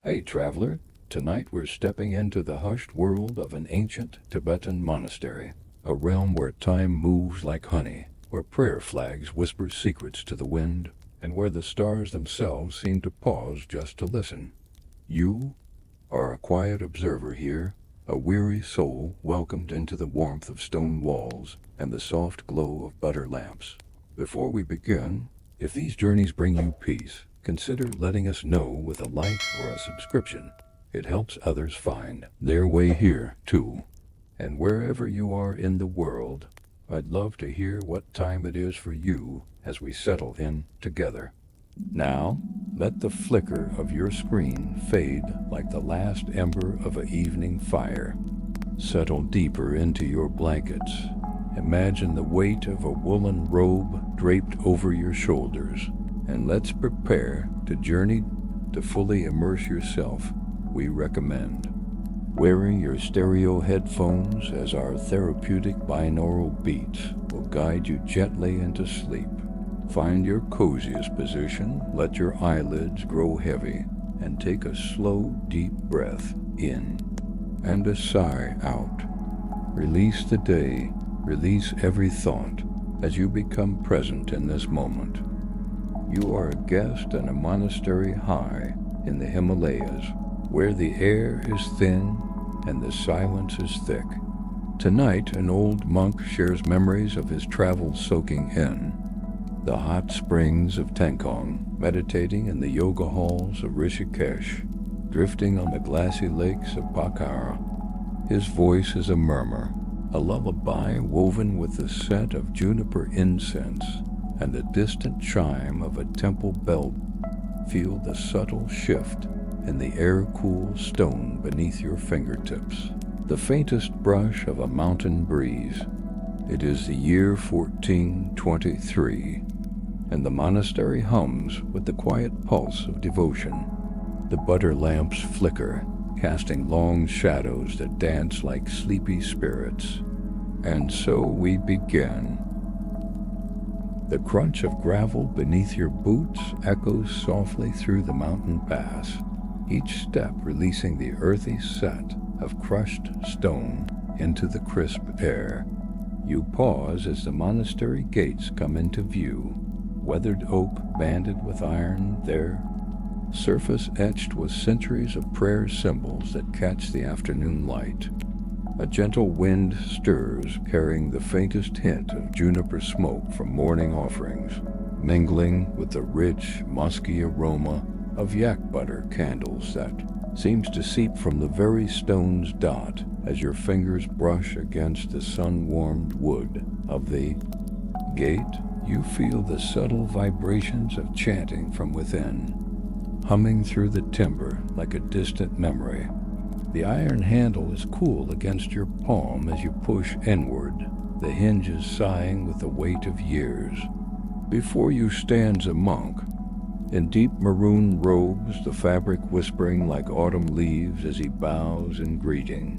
Hey, traveler. Tonight we're stepping into the hushed world of an ancient Tibetan monastery, a realm where time moves like honey, where prayer flags whisper secrets to the wind, and where the stars themselves seem to pause just to listen. You are a quiet observer here, a weary soul welcomed into the warmth of stone walls and the soft glow of butter lamps. Before we begin, if these journeys bring you peace, consider letting us know with a like or a subscription. It helps others find their way here, too. And wherever you are in the world, I'd love to hear what time it is for you as we settle in together. Now, let the flicker of your screen fade like the last ember of an evening fire. Settle deeper into your blankets. Imagine the weight of a woolen robe draped over your shoulders, and let's prepare to journey to fully immerse yourself. We recommend wearing your stereo headphones as our therapeutic binaural beats will guide you gently into sleep. Find your coziest position, let your eyelids grow heavy, and take a slow, deep breath in and a sigh out. Release the day, release every thought as you become present in this moment. You are a guest in a monastery high in the Himalayas, where the air is thin and the silence is thick. Tonight, an old monk shares memories of his travels soaking in the hot springs of Tengkong, meditating in the yoga halls of Rishikesh, drifting on the glassy lakes of Pokhara. His voice is a murmur, a lullaby woven with the scent of juniper incense and the distant chime of a temple bell. Feel the subtle shift in the air-cool stone beneath your fingertips, the faintest brush of a mountain breeze. It is the year 1423, and the monastery hums with the quiet pulse of devotion. The butter lamps flicker, casting long shadows that dance like sleepy spirits. And so we begin. The crunch of gravel beneath your boots echoes softly through the mountain pass, each step releasing the earthy scent of crushed stone into the crisp air. You pause as the monastery gates come into view, weathered oak banded with iron, their surface etched with centuries of prayer symbols that catch the afternoon light. A gentle wind stirs, carrying the faintest hint of juniper smoke from morning offerings, mingling with the rich, musky aroma of yak butter candles that seems to seep from the very stone's dot as your fingers brush against the sun-warmed wood of the gate. You feel the subtle vibrations of chanting from within, humming through the timber like a distant memory. The iron handle is cool against your palm as you push inward, the hinges sighing with the weight of years. Before you stands a monk, in deep maroon robes, the fabric whispering like autumn leaves as he bows in greeting.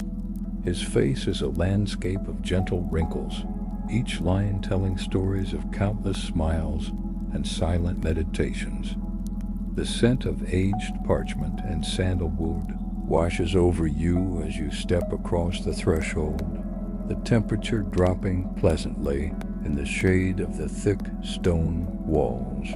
His face is a landscape of gentle wrinkles, each line telling stories of countless smiles and silent meditations. The scent of aged parchment and sandalwood washes over you as you step across the threshold, the temperature dropping pleasantly in the shade of the thick stone walls.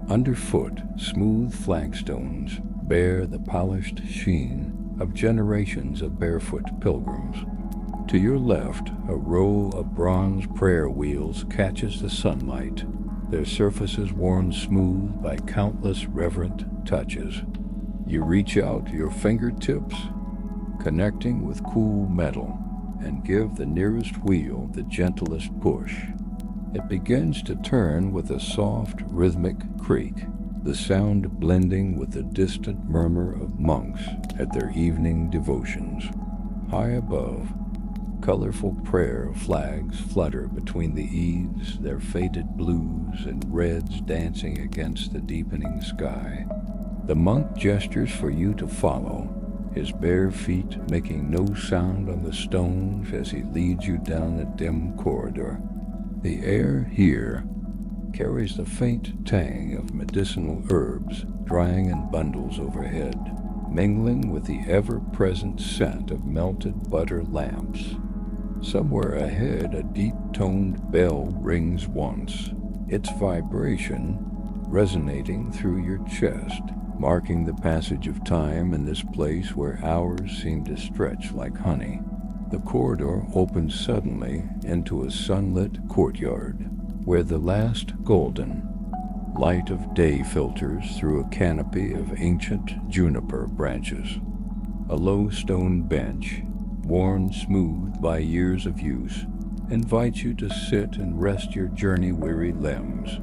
Underfoot, smooth flagstones bear the polished sheen of generations of barefoot pilgrims. To your left, a row of bronze prayer wheels catches the sunlight, their surfaces worn smooth by countless reverent touches. You reach out your fingertips, connecting with cool metal, and give the nearest wheel the gentlest push. It begins to turn with a soft, rhythmic creak, the sound blending with the distant murmur of monks at their evening devotions. High above, colorful prayer flags flutter between the eaves, their faded blues and reds dancing against the deepening sky. The monk gestures for you to follow, his bare feet making no sound on the stones as he leads you down a dim corridor. The air here carries the faint tang of medicinal herbs drying in bundles overhead, mingling with the ever-present scent of melted butter lamps. Somewhere ahead, a deep-toned bell rings once, its vibration resonating through your chest, marking the passage of time in this place where hours seem to stretch like honey. The corridor opens suddenly into a sunlit courtyard, where the last golden light of day filters through a canopy of ancient juniper branches. A low stone bench, worn smooth by years of use, invites you to sit and rest your journey-weary limbs.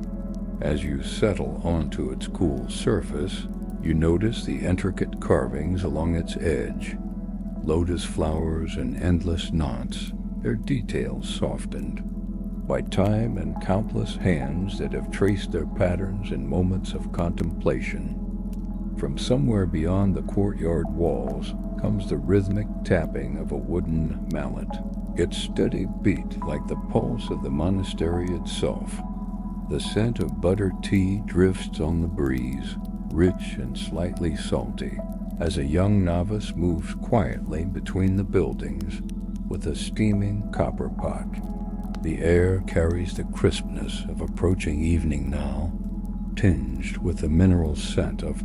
As you settle onto its cool surface, you notice the intricate carvings along its edge. Lotus flowers in endless knots, their details softened by time and countless hands that have traced their patterns in moments of contemplation. From somewhere beyond the courtyard walls comes the rhythmic tapping of a wooden mallet, its steady beat like the pulse of the monastery itself. The scent of butter tea drifts on the breeze, rich and slightly salty, as a young novice moves quietly between the buildings with a steaming copper pot. The air carries the crispness of approaching evening now, tinged with the mineral scent of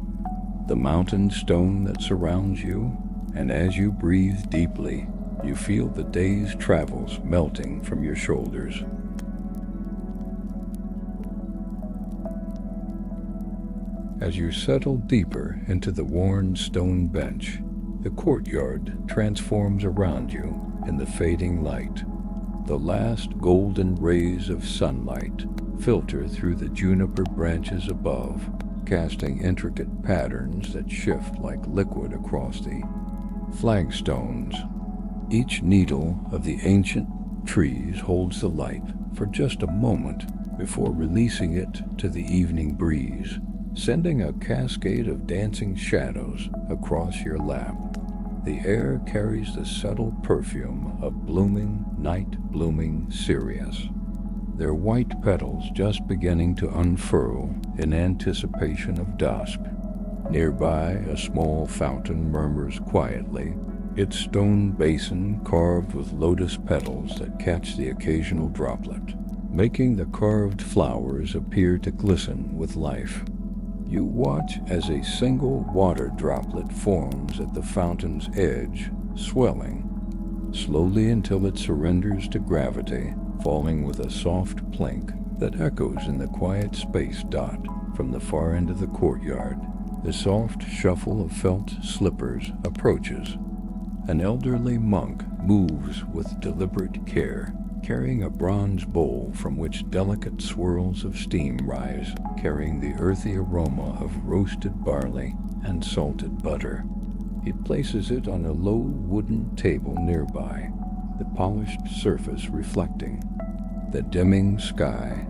the mountain stone that surrounds you, and as you breathe deeply, you feel the day's travels melting from your shoulders. As you settle deeper into the worn stone bench, the courtyard transforms around you in the fading light. The last golden rays of sunlight filter through the juniper branches above, casting intricate patterns that shift like liquid across the flagstones. Each needle of the ancient trees holds the light for just a moment before releasing it to the evening breeze, sending a cascade of dancing shadows across your lap. The air carries the subtle perfume of night-blooming cereus, their white petals just beginning to unfurl in anticipation of dusk. Nearby, a small fountain murmurs quietly, its stone basin carved with lotus petals that catch the occasional droplet, making the carved flowers appear to glisten with life. You watch as a single water droplet forms at the fountain's edge, swelling slowly until it surrenders to gravity, falling with a soft plink that echoes in the quiet space. From the far end of the courtyard, the soft shuffle of felt slippers approaches. An elderly monk moves with deliberate care, carrying a bronze bowl from which delicate swirls of steam rise, carrying the earthy aroma of roasted barley and salted butter. He places it on a low wooden table nearby, the polished surface reflecting the dimming sky.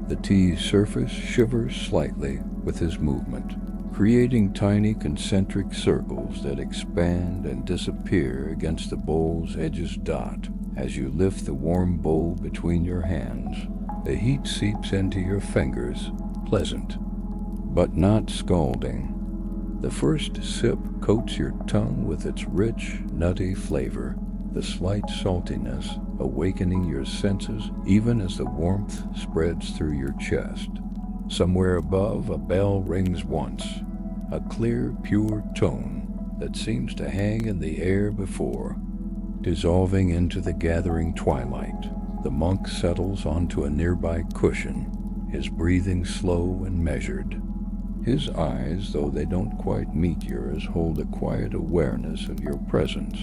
The tea's surface shivers slightly with his movement, creating tiny concentric circles that expand and disappear against the bowl's edges. As you lift the warm bowl between your hands, the heat seeps into your fingers, pleasant, but not scalding. The first sip coats your tongue with its rich, nutty flavor, the slight saltiness awakening your senses even as the warmth spreads through your chest. Somewhere above, a bell rings once, a clear, pure tone that seems to hang in the air before dissolving into the gathering twilight. The monk settles onto a nearby cushion, his breathing slow and measured. His eyes, though they don't quite meet yours, hold a quiet awareness of your presence.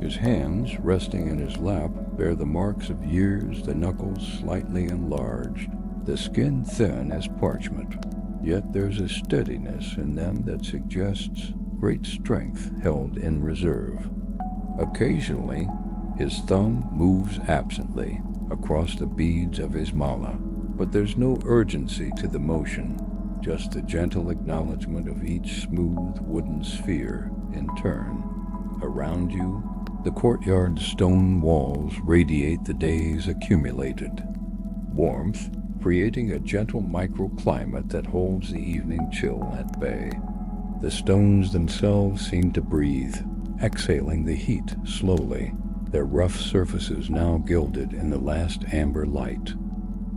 His hands, resting in his lap, bear the marks of years, the knuckles slightly enlarged, the skin thin as parchment. Yet there's a steadiness in them that suggests great strength held in reserve. Occasionally, his thumb moves absently across the beads of his mala, but there's no urgency to the motion, just the gentle acknowledgement of each smooth wooden sphere in turn. Around you, the courtyard's stone walls radiate the day's accumulated warmth, creating a gentle microclimate that holds the evening chill at bay. The stones themselves seem to breathe, exhaling the heat slowly, their rough surfaces now gilded in the last amber light.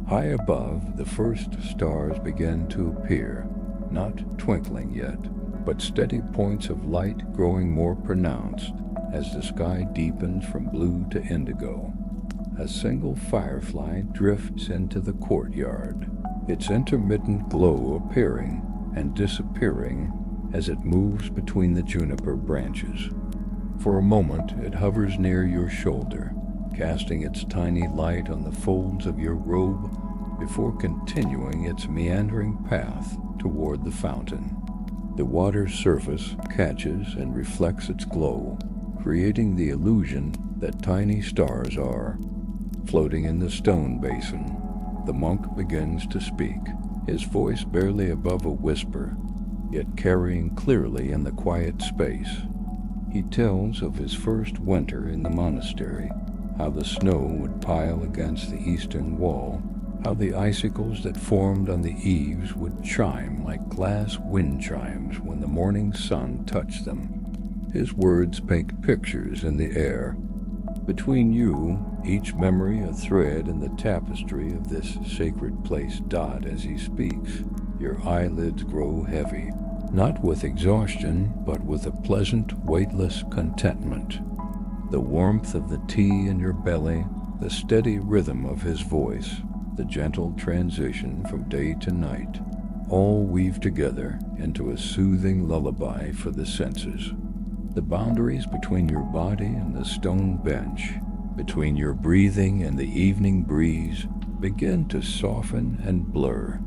High above, the first stars begin to appear, not twinkling yet, but steady points of light growing more pronounced as the sky deepens from blue to indigo. A single firefly drifts into the courtyard, its intermittent glow appearing and disappearing as it moves between the juniper branches. For a moment, it hovers near your shoulder, casting its tiny light on the folds of your robe before continuing its meandering path toward the fountain. The water's surface catches and reflects its glow, creating the illusion that tiny stars are floating in the stone basin. The monk begins to speak, his voice barely above a whisper, yet carrying clearly in the quiet space. He tells of his first winter in the monastery, how the snow would pile against the eastern wall, how the icicles that formed on the eaves would chime like glass wind chimes when the morning sun touched them. His words paint pictures in the air. Between you, each memory a thread in the tapestry of this sacred place dot as he speaks. Your eyelids grow heavy, not with exhaustion, but with a pleasant, weightless contentment. The warmth of the tea in your belly, the steady rhythm of his voice, the gentle transition from day to night, all weave together into a soothing lullaby for the senses. The boundaries between your body and the stone bench, between your breathing and the evening breeze, begin to soften and blur.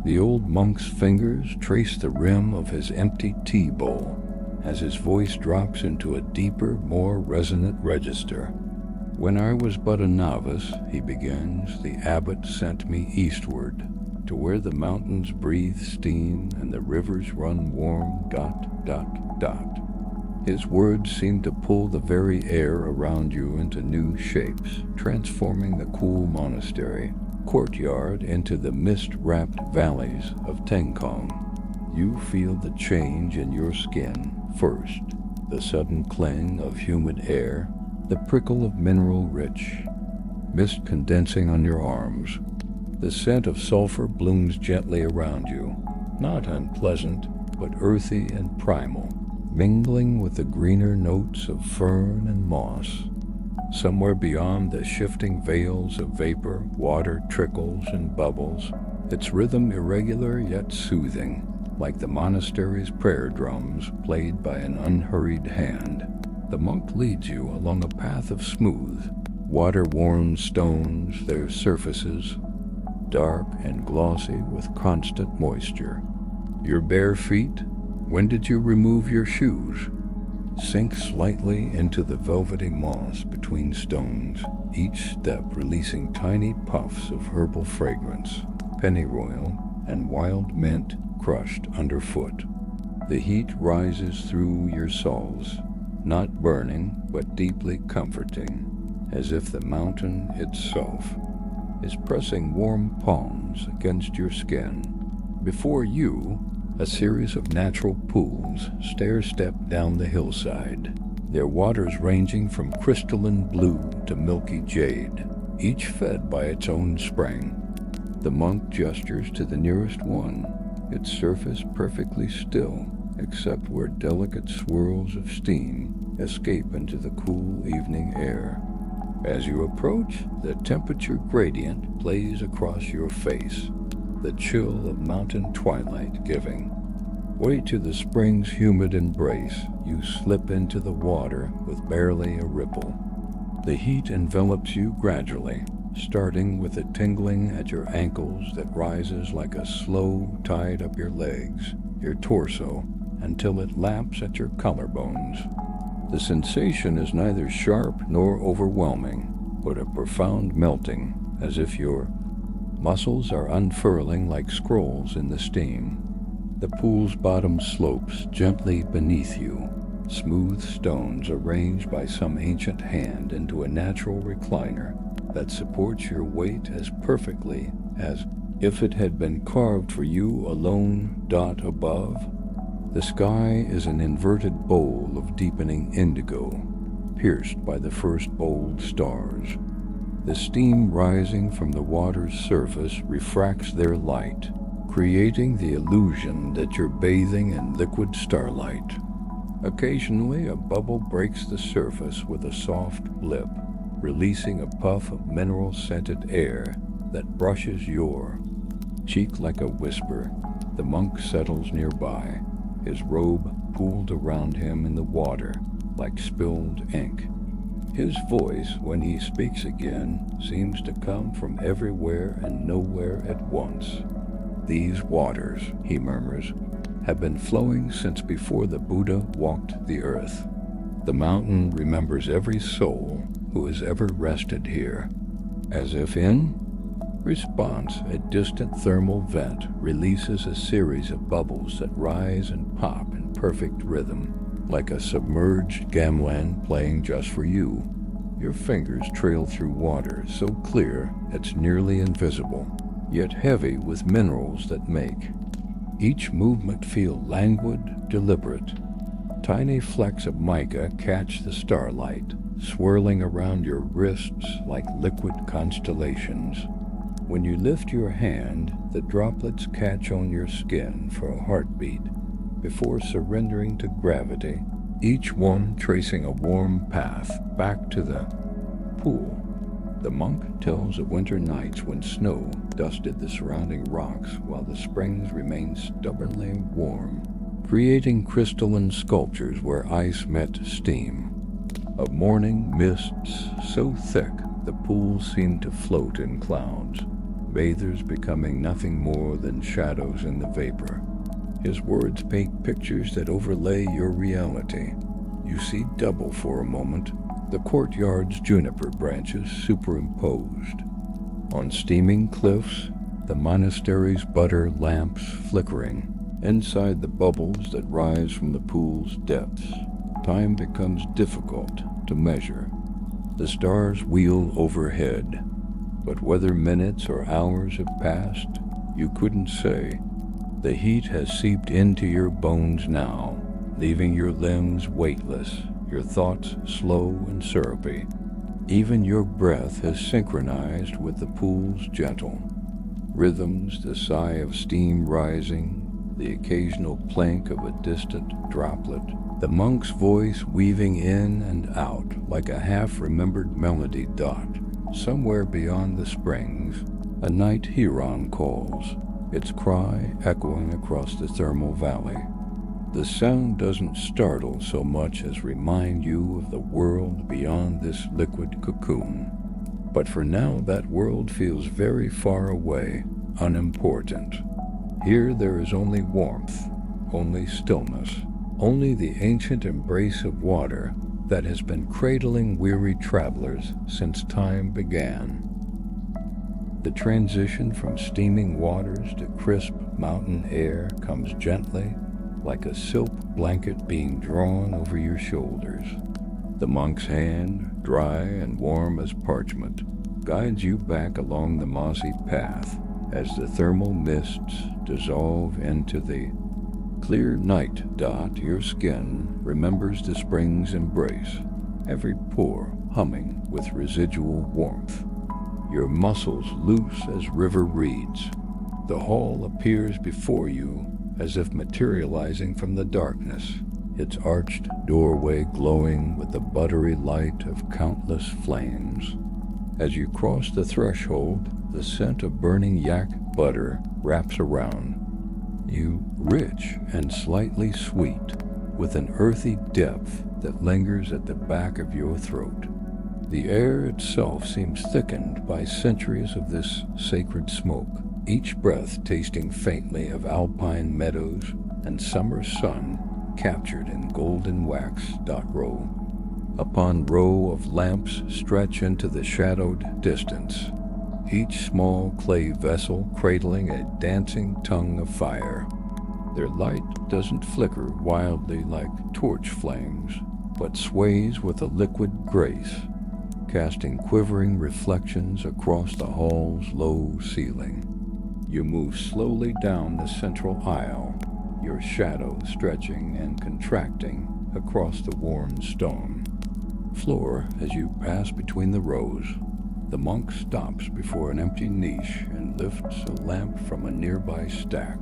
The old monk's fingers trace the rim of his empty tea bowl as his voice drops into a deeper, more resonant register. When I was but a novice, he begins, the abbot sent me eastward, to where the mountains breathe steam and the rivers run warm, ... His words seem to pull the very air around you into new shapes, transforming the cool monastery courtyard into the mist-wrapped valleys of Tengkong. You feel the change in your skin first, the sudden cling of humid air, the prickle of mineral-rich mist condensing on your arms. The scent of sulfur blooms gently around you, not unpleasant, but earthy and primal, mingling with the greener notes of fern and moss. Somewhere beyond the shifting veils of vapor, water trickles and bubbles, its rhythm irregular yet soothing, like the monastery's prayer drums played by an unhurried hand. The monk leads you along a path of smooth, water-worn stones, their surfaces dark and glossy with constant moisture. Your bare feet, when did you remove your shoes, sink slightly into the velvety moss between stones, each step releasing tiny puffs of herbal fragrance, pennyroyal and wild mint crushed underfoot. The heat rises through your soles, not burning, but deeply comforting, as if the mountain itself is pressing warm palms against your skin. Before you, a series of natural pools stair-step down the hillside, their waters ranging from crystalline blue to milky jade, each fed by its own spring. The monk gestures to the nearest one, its surface perfectly still, except where delicate swirls of steam escape into the cool evening air. As you approach, the temperature gradient plays across your face, the chill of mountain twilight giving way to the spring's humid embrace. You slip into the water with barely a ripple. The heat envelops you gradually, starting with a tingling at your ankles that rises like a slow tide up your legs, your torso, until it laps at your collarbones. The sensation is neither sharp nor overwhelming, but a profound melting, as if your muscles are unfurling like scrolls in the steam. The pool's bottom slopes gently beneath you, smooth stones arranged by some ancient hand into a natural recliner that supports your weight as perfectly as if it had been carved for you alone. Above, The sky is an inverted bowl of deepening indigo, pierced by the first bold stars. The steam rising from the water's surface refracts their light, creating the illusion that you're bathing in liquid starlight. Occasionally, a bubble breaks the surface with a soft blip, releasing a puff of mineral-scented air that brushes your cheek like a whisper. The monk settles nearby, his robe pooled around him in the water like spilled ink. His voice, when he speaks again, seems to come from everywhere and nowhere at once. "These waters," he murmurs, "have been flowing since before the Buddha walked the earth. The mountain remembers every soul who has ever rested here." As if in response, a distant thermal vent releases a series of bubbles that rise and pop in perfect rhythm, like a submerged gamelan playing just for you. Your fingers trail through water so clear it's nearly invisible, yet heavy with minerals that make each movement feel languid, deliberate. Tiny flecks of mica catch the starlight, swirling around your wrists like liquid constellations. When you lift your hand, the droplets catch on your skin for a heartbeat before surrendering to gravity, each one tracing a warm path back to the pool. The monk tells of winter nights when snow dusted the surrounding rocks while the springs remained stubbornly warm, creating crystalline sculptures where ice met steam. Of morning mists so thick the pools seemed to float in clouds, bathers becoming nothing more than shadows in the vapor. His words paint pictures that overlay your reality. You see double for a moment, the courtyard's juniper branches superimposed. On steaming cliffs, the monastery's butter lamps flickering. Inside the bubbles that rise from the pool's depths, time becomes difficult to measure. The stars wheel overhead, but whether minutes or hours have passed, you couldn't say. The heat has seeped into your bones now, leaving your limbs weightless, your thoughts slow and syrupy. Even your breath has synchronized with the pool's gentle rhythms, the sigh of steam rising, the occasional plink of a distant droplet, the monk's voice weaving in and out like a half-remembered melody dot. Somewhere beyond the springs, a night heron calls, its cry echoing across the thermal valley. The sound doesn't startle so much as remind you of the world beyond this liquid cocoon. But for now, that world feels very far away, unimportant. Here there is only warmth, only stillness, only the ancient embrace of water that has been cradling weary travelers since time began. The transition from steaming waters to crisp mountain air comes gently, like a silk blanket being drawn over your shoulders. The monk's hand, dry and warm as parchment, guides you back along the mossy path as the thermal mists dissolve into the clear night dot. Your skin remembers the spring's embrace, every pore humming with residual warmth. Your muscles loose as river reeds. The hall appears before you as if materializing from the darkness, its arched doorway glowing with the buttery light of countless flames. As you cross the threshold, the scent of burning yak butter wraps around you, rich and slightly sweet, with an earthy depth that lingers at the back of your throat. The air itself seems thickened by centuries of this sacred smoke, each breath tasting faintly of alpine meadows and summer sun captured in golden wax. Row upon row of lamps stretch into the shadowed distance, each small clay vessel cradling a dancing tongue of fire. Their light doesn't flicker wildly like torch flames, but sways with a liquid grace, casting quivering reflections across the hall's low ceiling. You move slowly down the central aisle, your shadow stretching and contracting across the worn stone floor. As you pass between the rows, the monk stops before an empty niche and lifts a lamp from a nearby stack.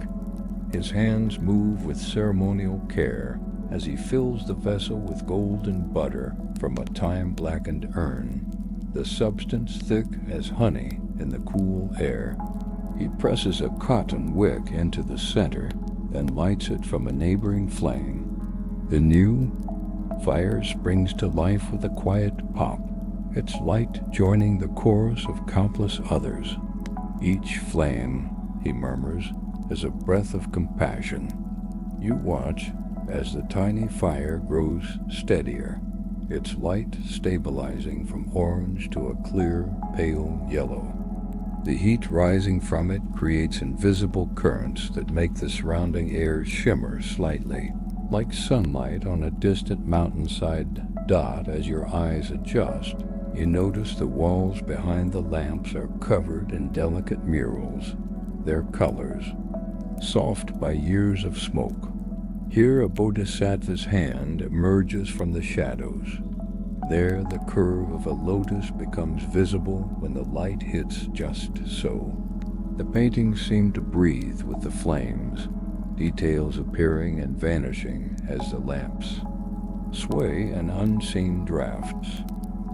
His hands move with ceremonial care as he fills the vessel with golden butter from a time-blackened urn, the substance thick as honey in the cool air. He presses a cotton wick into the center and lights it from a neighboring flame. The new fire springs to life with a quiet pop, its light joining the chorus of countless others. Each flame, he murmurs, is a breath of compassion. You watch as the tiny fire grows steadier, its light stabilizing from orange to a clear, pale yellow. The heat rising from it creates invisible currents that make the surrounding air shimmer slightly, like sunlight on a distant mountainside dot. As your eyes adjust, you notice the walls behind the lamps are covered in delicate murals, their colors soft by years of smoke. Here a bodhisattva's hand emerges from the shadows. There the curve of a lotus becomes visible when the light hits just so. The paintings seem to breathe with the flames, details appearing and vanishing as the lamps sway in unseen drafts.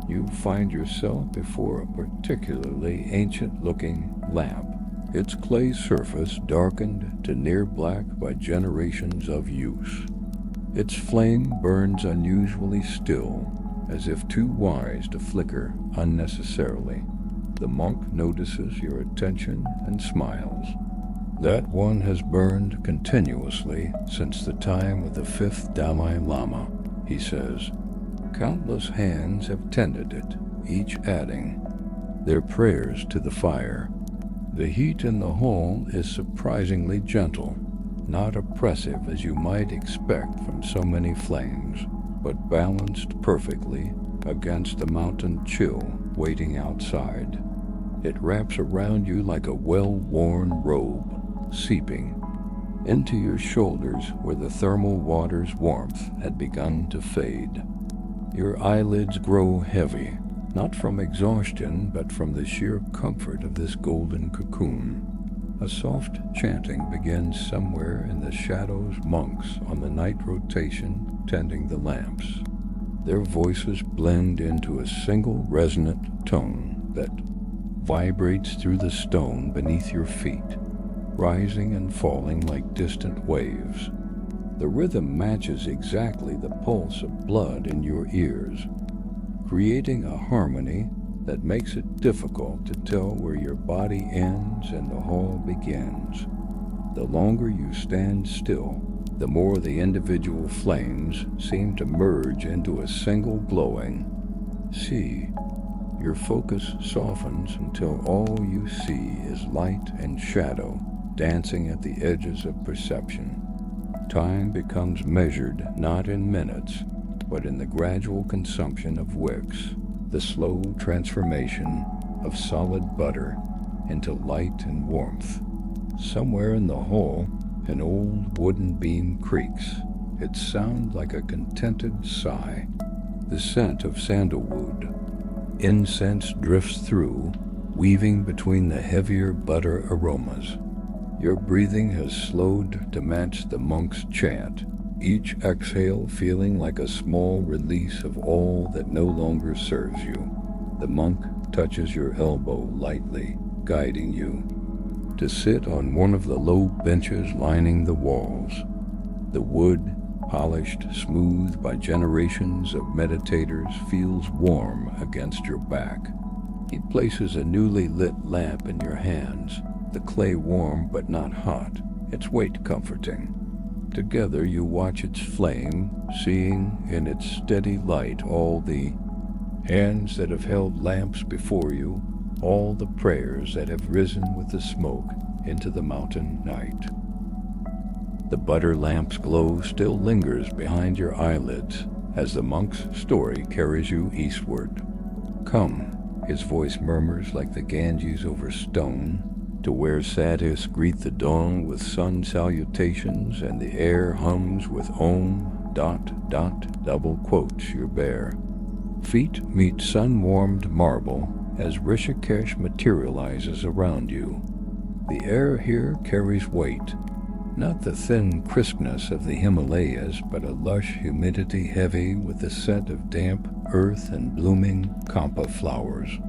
You find yourself before a particularly ancient-looking lamp, its clay surface darkened to near black by generations of use. Its flame burns unusually still, as if too wise to flicker unnecessarily. The monk notices your attention and smiles. That one has burned continuously since the time of the 5th Dalai Lama, he says. Countless hands have tended it, each adding their prayers to the fire. The heat in the hall is surprisingly gentle, not oppressive as you might expect from so many flames, but balanced perfectly against the mountain chill waiting outside. It wraps around you like a well-worn robe, seeping into your shoulders where the thermal water's warmth had begun to fade. Your eyelids grow heavy, not from exhaustion, but from the sheer comfort of this golden cocoon. A soft chanting begins somewhere in the shadows. Monks on the night rotation tending the lamps. Their voices blend into a single resonant tone that vibrates through the stone beneath your feet, rising and falling like distant waves. The rhythm matches exactly the pulse of blood in your ears, creating a harmony that makes it difficult to tell where your body ends and the hall begins. The longer you stand still, the more the individual flames seem to merge into a single glowing sea. Your focus softens until all you see is light and shadow dancing at the edges of perception. Time becomes measured not in minutes, but in the gradual consumption of wicks, the slow transformation of solid butter into light and warmth. Somewhere in the hall, an old wooden beam creaks, its sound like a contented sigh. The scent of sandalwood, incense drifts through, weaving between the heavier butter aromas. Your breathing has slowed to match the monk's chant, each exhale feeling like a small release of all that no longer serves you. The monk touches your elbow lightly, guiding you to sit on one of the low benches lining the walls. The wood, polished smooth by generations of meditators, feels warm against your back. He places a newly lit lamp in your hands, the clay warm but not hot, its weight comforting. Together you watch its flame, seeing in its steady light all the hands that have held lamps before you, all the prayers that have risen with the smoke into the mountain night. The butter lamp's glow still lingers behind your eyelids as the monk's story carries you eastward. Come, his voice murmurs like the Ganges over stone, to where sadhus greet the dawn with sun salutations and the air hums with Om, dot, dot, double quotes your bear. Feet meet sun-warmed marble as Rishikesh materializes around you. The air here carries weight, not the thin crispness of the Himalayas, but a lush humidity heavy with the scent of damp earth and blooming kampa flowers.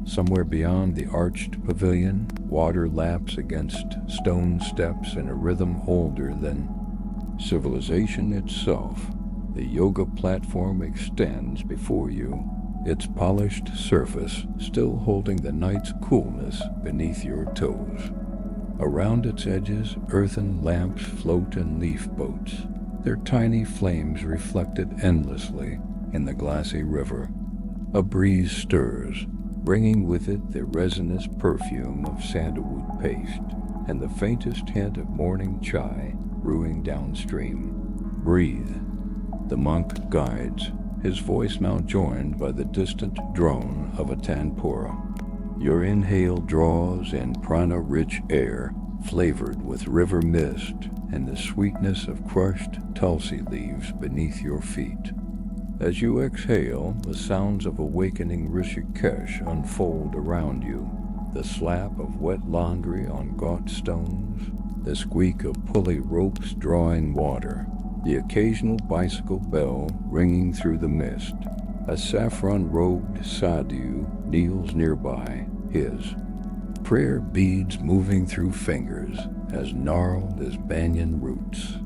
Somewhere beyond the arched pavilion, water laps against stone steps in a rhythm older than civilization itself. The yoga platform extends before you, its polished surface still holding the night's coolness beneath your toes. Around its edges, earthen lamps float in leaf boats, their tiny flames reflected endlessly in the glassy river. A breeze stirs, bringing with it the resinous perfume of sandalwood paste and the faintest hint of morning chai brewing downstream. Breathe. The monk guides, his voice now joined by the distant drone of a tanpura. Your inhale draws in prana-rich air, flavored with river mist and the sweetness of crushed tulsi leaves beneath your feet. As you exhale, the sounds of awakening Rishikesh unfold around you. The slap of wet laundry on gaunt stones, the squeak of pulley ropes drawing water, the occasional bicycle bell ringing through the mist. A saffron-robed sadhu kneels nearby, his prayer beads moving through fingers as gnarled as banyan roots.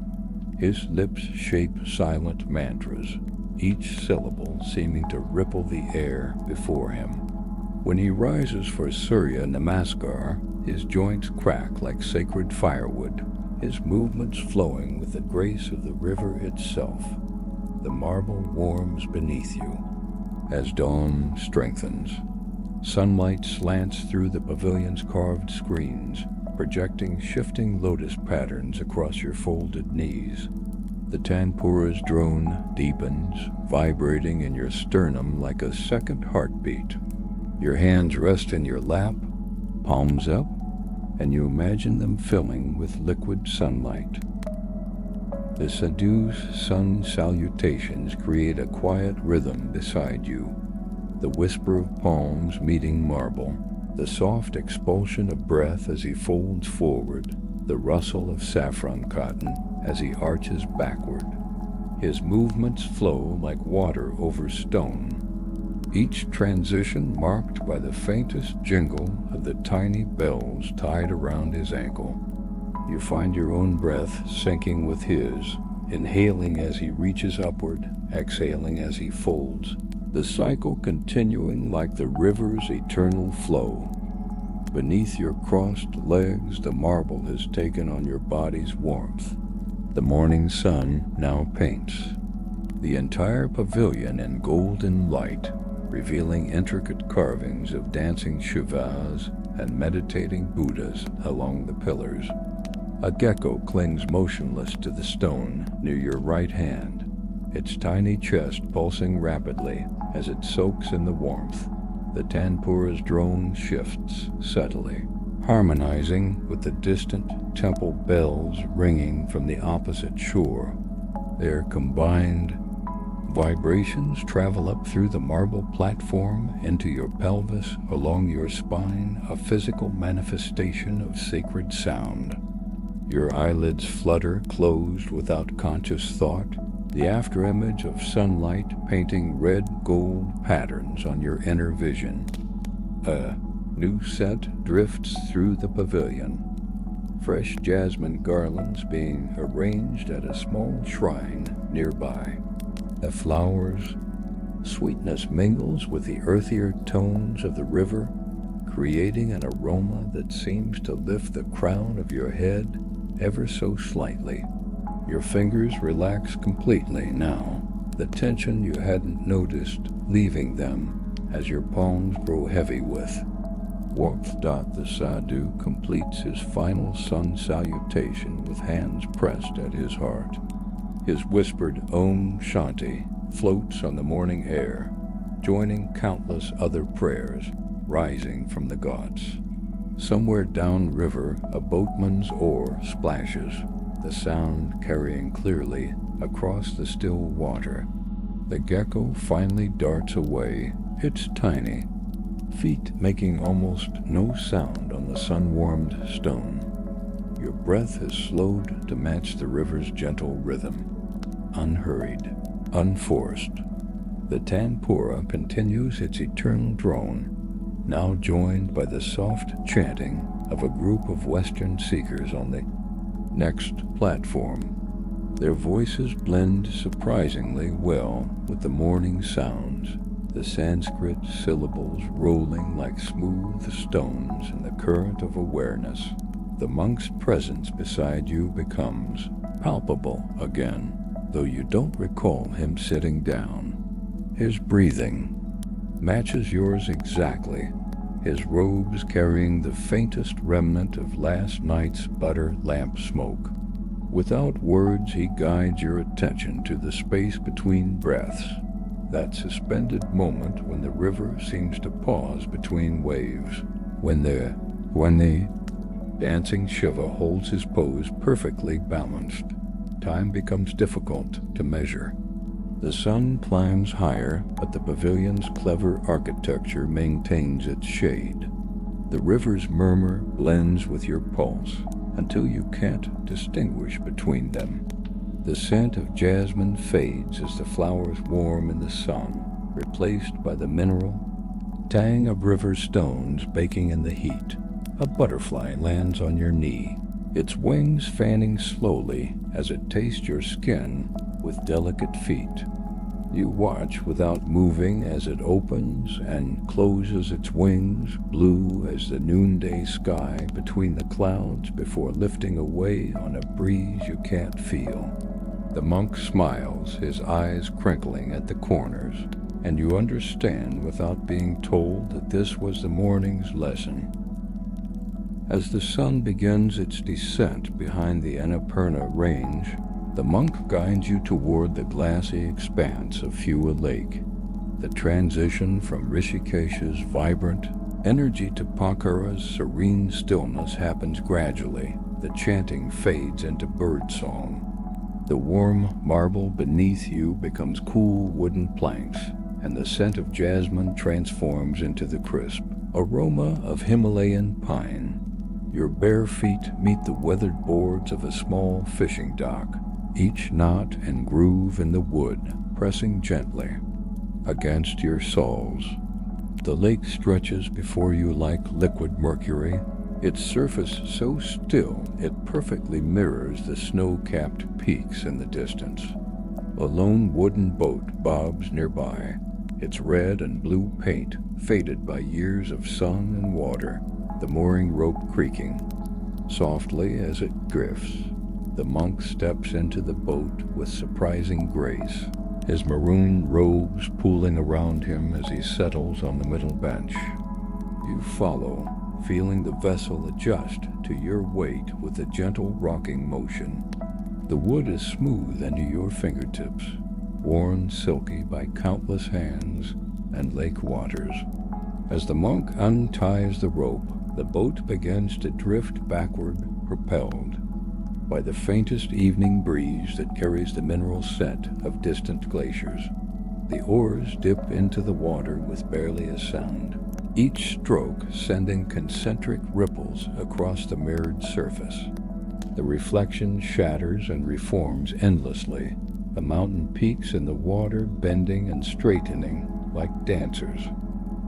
His lips shape silent mantras, each syllable seeming to ripple the air before him. When he rises for Surya Namaskar, his joints crack like sacred firewood, his movements flowing with the grace of the river itself. The marble warms beneath you as dawn strengthens. Sunlight slants through the pavilion's carved screens, projecting shifting lotus patterns across your folded knees. The tanpura's drone deepens, vibrating in your sternum like a second heartbeat. Your hands rest in your lap, palms up, and you imagine them filling with liquid sunlight. The sadhu's sun salutations create a quiet rhythm beside you. The whisper of palms meeting marble, the soft expulsion of breath as he folds forward, the rustle of saffron cotton as he arches backward. His movements flow like water over stone, each transition marked by the faintest jingle of the tiny bells tied around his ankle. You find your own breath syncing with his, inhaling as he reaches upward, exhaling as he folds, the cycle continuing like the river's eternal flow. Beneath your crossed legs, the marble has taken on your body's warmth. The morning sun now paints the entire pavilion in golden light, revealing intricate carvings of dancing Shivas and meditating Buddhas along the pillars. A gecko clings motionless to the stone near your right hand, its tiny chest pulsing rapidly as it soaks in the warmth. The tanpura's drone shifts subtly, harmonizing with the distant temple bells ringing from the opposite shore. Their combined vibrations travel up through the marble platform into your pelvis, along your spine, a physical manifestation of sacred sound. Your eyelids flutter closed without conscious thought, the afterimage of sunlight painting red-gold patterns on your inner vision. A new scent drifts through the pavilion, fresh jasmine garlands being arranged at a small shrine nearby. The flowers' sweetness mingles with the earthier tones of the river, creating an aroma that seems to lift the crown of your head ever so slightly. Your fingers relax completely now, the tension you hadn't noticed leaving them as your palms grow heavy with warmth. The sadhu completes his final sun salutation with hands pressed at his heart. His whispered Om Shanti floats on the morning air, joining countless other prayers rising from the gods. Somewhere downriver, a boatman's oar splashes, the sound carrying clearly across the still water. The gecko finally darts away. It's tiny, feet making almost no sound on the sun-warmed stone. Your breath has slowed to match the river's gentle rhythm, unhurried, unforced. The tanpura continues its eternal drone, now joined by the soft chanting of a group of Western seekers on the next platform. Their voices blend surprisingly well with the morning sounds, the Sanskrit syllables rolling like smooth stones in the current of awareness. The monk's presence beside you becomes palpable again, though you don't recall him sitting down. His breathing matches yours exactly, his robes carrying the faintest remnant of last night's butter lamp smoke. Without words, he guides your attention to the space between breaths, that suspended moment when the river seems to pause between waves, when the dancing Shiva holds his pose perfectly balanced. Time becomes difficult to measure. The sun climbs higher, but the pavilion's clever architecture maintains its shade. The river's murmur blends with your pulse until you can't distinguish between them. The scent of jasmine fades as the flowers warm in the sun, replaced by the mineral tang of river stones baking in the heat. A butterfly lands on your knee, its wings fanning slowly as it tastes your skin with delicate feet. You watch without moving as it opens and closes its wings, blue as the noonday sky between the clouds before lifting away on a breeze you can't feel. The monk smiles, his eyes crinkling at the corners, and you understand without being told that this was the morning's lesson. As the sun begins its descent behind the Annapurna range, the monk guides you toward the glassy expanse of Phua Lake. The transition from Rishikesh's vibrant energy to Pokhara's serene stillness happens gradually. The chanting fades into birdsong. The warm marble beneath you becomes cool wooden planks, and the scent of jasmine transforms into the crisp aroma of Himalayan pine. Your bare feet meet the weathered boards of a small fishing dock, each knot and groove in the wood pressing gently against your soles. The lake stretches before you like liquid mercury, its surface so still it perfectly mirrors the snow-capped peaks in the distance. A lone wooden boat bobs nearby, its red and blue paint faded by years of sun and water, the mooring rope creaking softly as it drifts. The monk steps into the boat with surprising grace, his maroon robes pooling around him as he settles on the middle bench. You follow, feeling the vessel adjust to your weight with a gentle rocking motion. The wood is smooth under your fingertips, worn silky by countless hands and lake waters. As the monk unties the rope, the boat begins to drift backward, propelled by the faintest evening breeze that carries the mineral scent of distant glaciers. The oars dip into the water with barely a sound, each stroke sending concentric ripples across the mirrored surface. The reflection shatters and reforms endlessly, the mountain peaks in the water bending and straightening like dancers.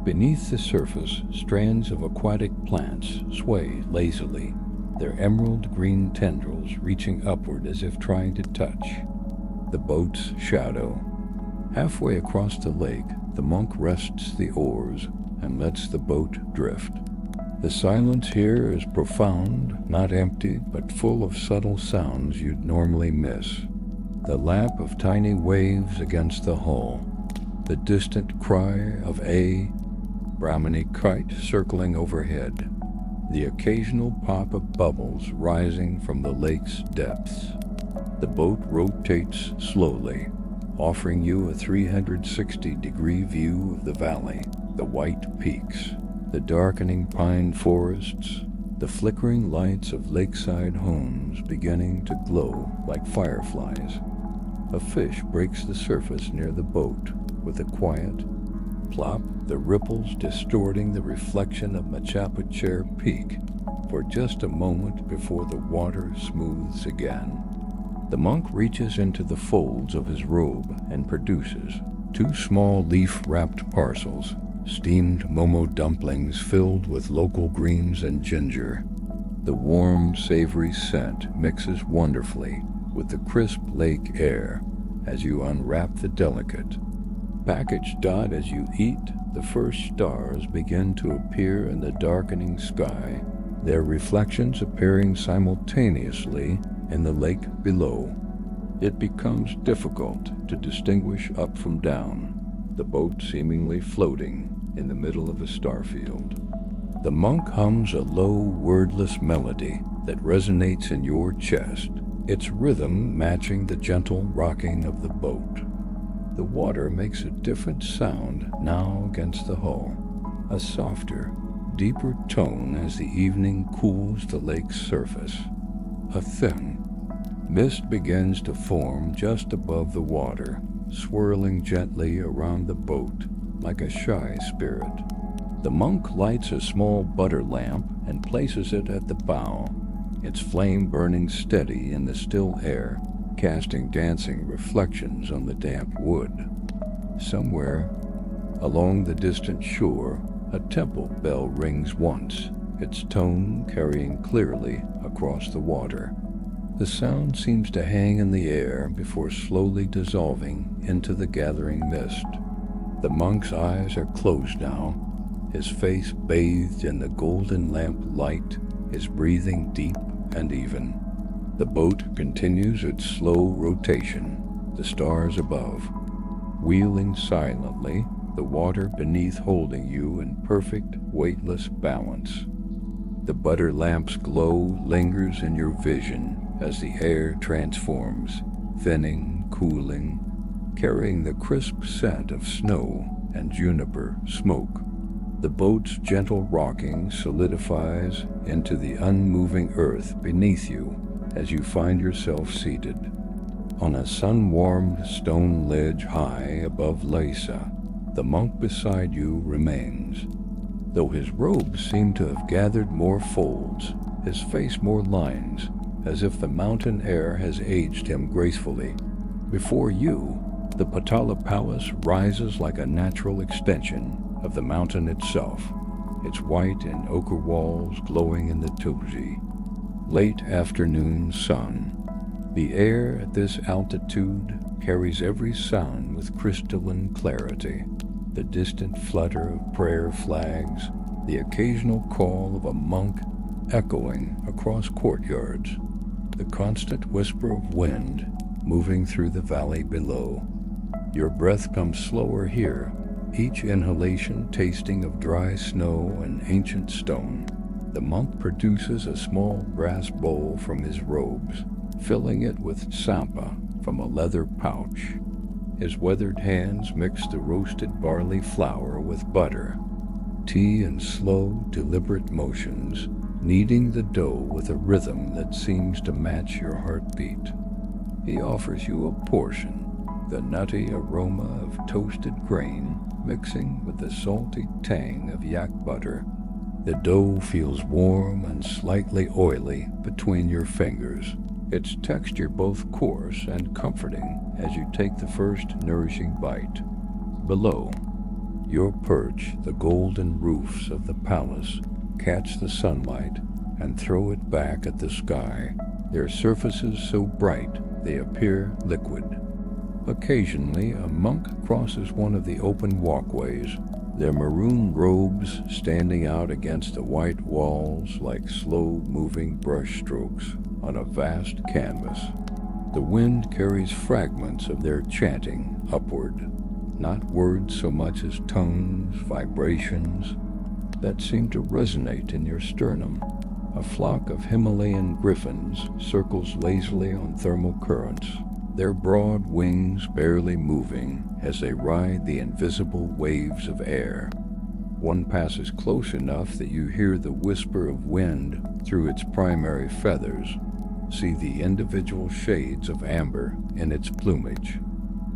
Beneath the surface, strands of aquatic plants sway lazily, their emerald green tendrils reaching upward as if trying to touch the boat's shadow. Halfway across the lake, the monk rests the oars and lets the boat drift. The silence here is profound, not empty, but full of subtle sounds you'd normally miss. The lap of tiny waves against the hull, the distant cry of a Brahmini kite circling overhead, the occasional pop of bubbles rising from the lake's depths. The boat rotates slowly, offering you a 360-degree view of the valley, the white peaks, The darkening pine forests, the flickering lights of lakeside homes beginning to glow like fireflies. A fish breaks the surface near the boat with a quiet plop, the ripples distorting the reflection of Machapucher Peak for just a moment before the water smooths again. The monk reaches into the folds of his robe and produces 2 small leaf-wrapped parcels, steamed momo dumplings filled with local greens and ginger. The warm, savory scent mixes wonderfully with the crisp lake air as you unwrap the delicate package. As you eat, the first stars begin to appear in the darkening sky, their reflections appearing simultaneously in the lake below. It becomes difficult to distinguish up from down, the boat seemingly floating in the middle of a starfield. The monk hums a low, wordless melody that resonates in your chest, its rhythm matching the gentle rocking of the boat. The water makes a different sound now against the hull, a softer, deeper tone as the evening cools the lake's surface. A thin mist begins to form just above the water, swirling gently around the boat like a shy spirit. The monk lights a small butter lamp and places it at the bow, its flame burning steady in the still air, casting dancing reflections on the damp wood. Somewhere along the distant shore, a temple bell rings once, its tone carrying clearly across the water. The sound seems to hang in the air before slowly dissolving into the gathering mist. The monk's eyes are closed now, his face bathed in the golden lamp light, his breathing deep and even. The boat continues its slow rotation, the stars above, wheeling silently, the water beneath holding you in perfect, weightless balance. The butter lamp's glow lingers in your vision as the air transforms, thinning, cooling, carrying the crisp scent of snow and juniper smoke. The boat's gentle rocking solidifies into the unmoving earth beneath you as you find yourself seated on a sun-warmed stone ledge high above Lhasa. The monk beside you remains, though his robes seem to have gathered more folds, his face more lines, as if the mountain air has aged him gracefully. Before you, the Patala Palace rises like a natural extension of the mountain itself, its white and ochre walls glowing in the Toji. Late afternoon sun. The air at this altitude carries every sound with crystalline clarity. The distant flutter of prayer flags, the occasional call of a monk echoing across courtyards, the constant whisper of wind moving through the valley below. Your breath comes slower here, each inhalation tasting of dry snow and ancient stone. The monk produces a small brass bowl from his robes, filling it with sampa from a leather pouch. His weathered hands mix the roasted barley flour with butter, tea in slow, deliberate motions, kneading the dough with a rhythm that seems to match your heartbeat. He offers you a portion, the nutty aroma of toasted grain mixing with the salty tang of yak butter. The dough feels warm and slightly oily between your fingers, its texture both coarse and comforting as you take the first nourishing bite. Below your perch, the golden roofs of the palace catch the sunlight and throw it back at the sky, their surfaces so bright they appear liquid. Occasionally, a monk crosses one of the open walkways, their maroon robes standing out against the white walls like slow-moving brushstrokes on a vast canvas. The wind carries fragments of their chanting upward, not words so much as tones, vibrations that seem to resonate in your sternum. A flock of Himalayan griffins circles lazily on thermal currents, their broad wings barely moving as they ride the invisible waves of air. One passes close enough that you hear the whisper of wind through its primary feathers, see the individual shades of amber in its plumage.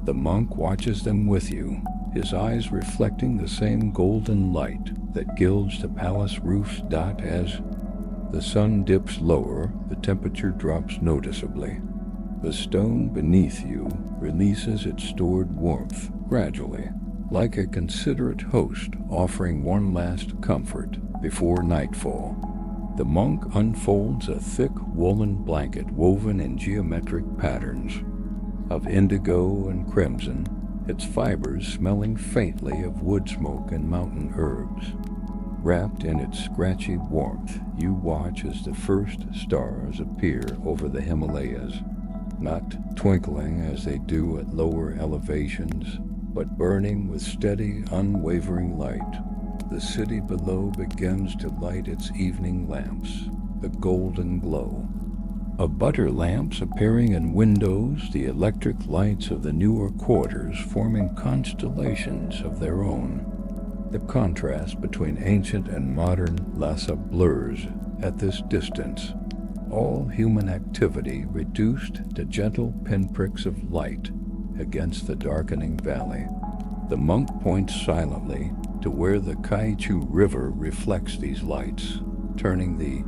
The monk watches them with you, his eyes reflecting the same golden light that gilds the palace roof's dot. As the sun dips lower, the temperature drops noticeably. The stone beneath you releases its stored warmth gradually, like a considerate host offering one last comfort before nightfall. The monk unfolds a thick woolen blanket woven in geometric patterns of indigo and crimson, its fibers smelling faintly of wood smoke and mountain herbs. Wrapped in its scratchy warmth, you watch as the first stars appear over the Himalayas, not twinkling as they do at lower elevations, but burning with steady, unwavering light. The city below begins to light its evening lamps, the golden glow of butter lamps appearing in windows, the electric lights of the newer quarters forming constellations of their own. The contrast between ancient and modern Lhasa blurs at this distance, all human activity reduced to gentle pinpricks of light against the darkening valley. The monk points silently to where the Kaichu River reflects these lights, turning the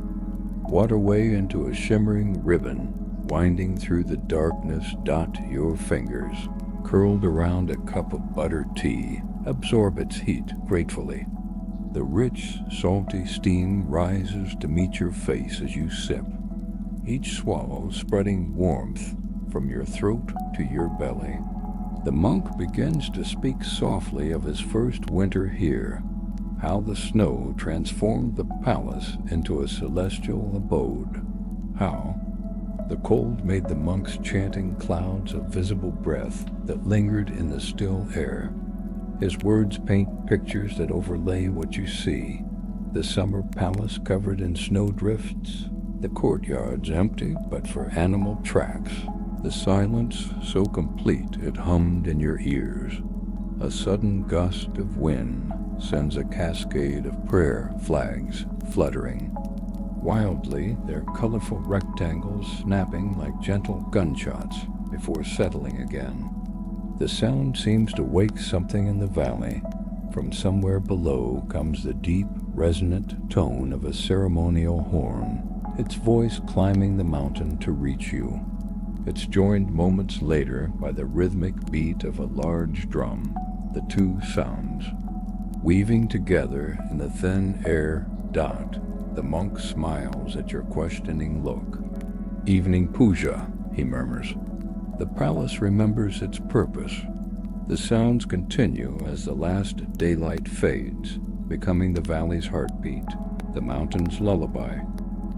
waterway into a shimmering ribbon, winding through the darkness. Your fingers, curled around a cup of butter tea, absorb its heat gratefully. The rich, salty steam rises to meet your face as you sip, each swallow spreading warmth from your throat to your belly. The monk begins to speak softly of his first winter here, how the snow transformed the palace into a celestial abode, how the cold made the monk's chanting clouds of visible breath that lingered in the still air. His words paint pictures that overlay what you see, the summer palace covered in snowdrifts, the courtyards empty but for animal tracks, the silence so complete it hummed in your ears. A sudden gust of wind sends a cascade of prayer flags fluttering wildly, their colorful rectangles snapping like gentle gunshots before settling again. The sound seems to wake something in the valley. From somewhere below comes the deep, resonant tone of a ceremonial horn, its voice climbing the mountain to reach you. It's joined moments later by the rhythmic beat of a large drum, the two sounds weaving together in the thin air. The monk smiles at your questioning look. Evening puja, he murmurs. The palace remembers its purpose. The sounds continue as the last daylight fades, becoming the valley's heartbeat, the mountain's lullaby.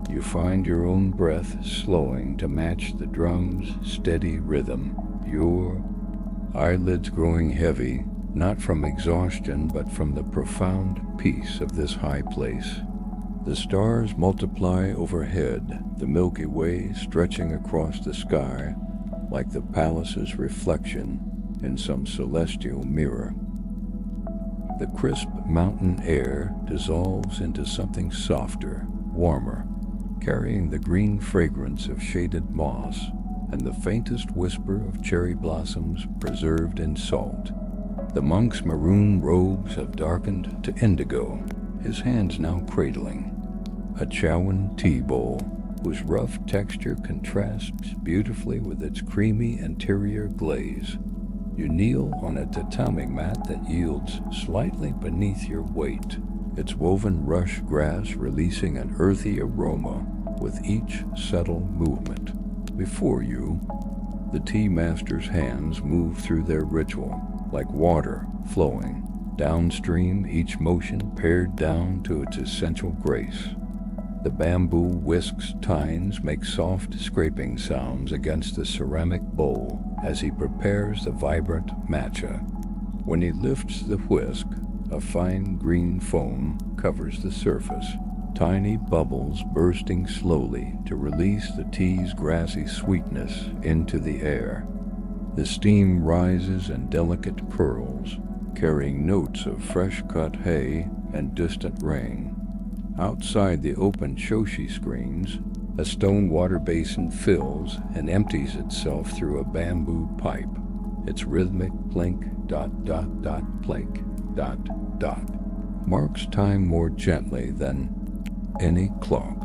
You find your own breath slowing to match the drum's steady rhythm, your eyelids growing heavy, not from exhaustion but from the profound peace of this high place. The stars multiply overhead, the Milky Way stretching across the sky like the palace's reflection in some celestial mirror. The crisp mountain air dissolves into something softer, warmer, carrying the green fragrance of shaded moss and the faintest whisper of cherry blossoms preserved in salt. The monk's maroon robes have darkened to indigo, his hands now cradling a chowan tea bowl whose rough texture contrasts beautifully with its creamy interior glaze. You kneel on a tatami mat that yields slightly beneath your weight, its woven rush grass releasing an earthy aroma with each subtle movement. Before you, the tea master's hands move through their ritual, like water flowing downstream, each motion pared down to its essential grace. The bamboo whisk's tines make soft scraping sounds against the ceramic bowl as he prepares the vibrant matcha. When he lifts the whisk, a fine green foam covers the surface, tiny bubbles bursting slowly to release the tea's grassy sweetness into the air. The steam rises in delicate curls, carrying notes of fresh-cut hay and distant rain. Outside the open shoshi screens, a stone water basin fills and empties itself through a bamboo pipe. Its rhythmic plink, dot, dot, dot, plink, dot, dot, marks time more gently than any clock.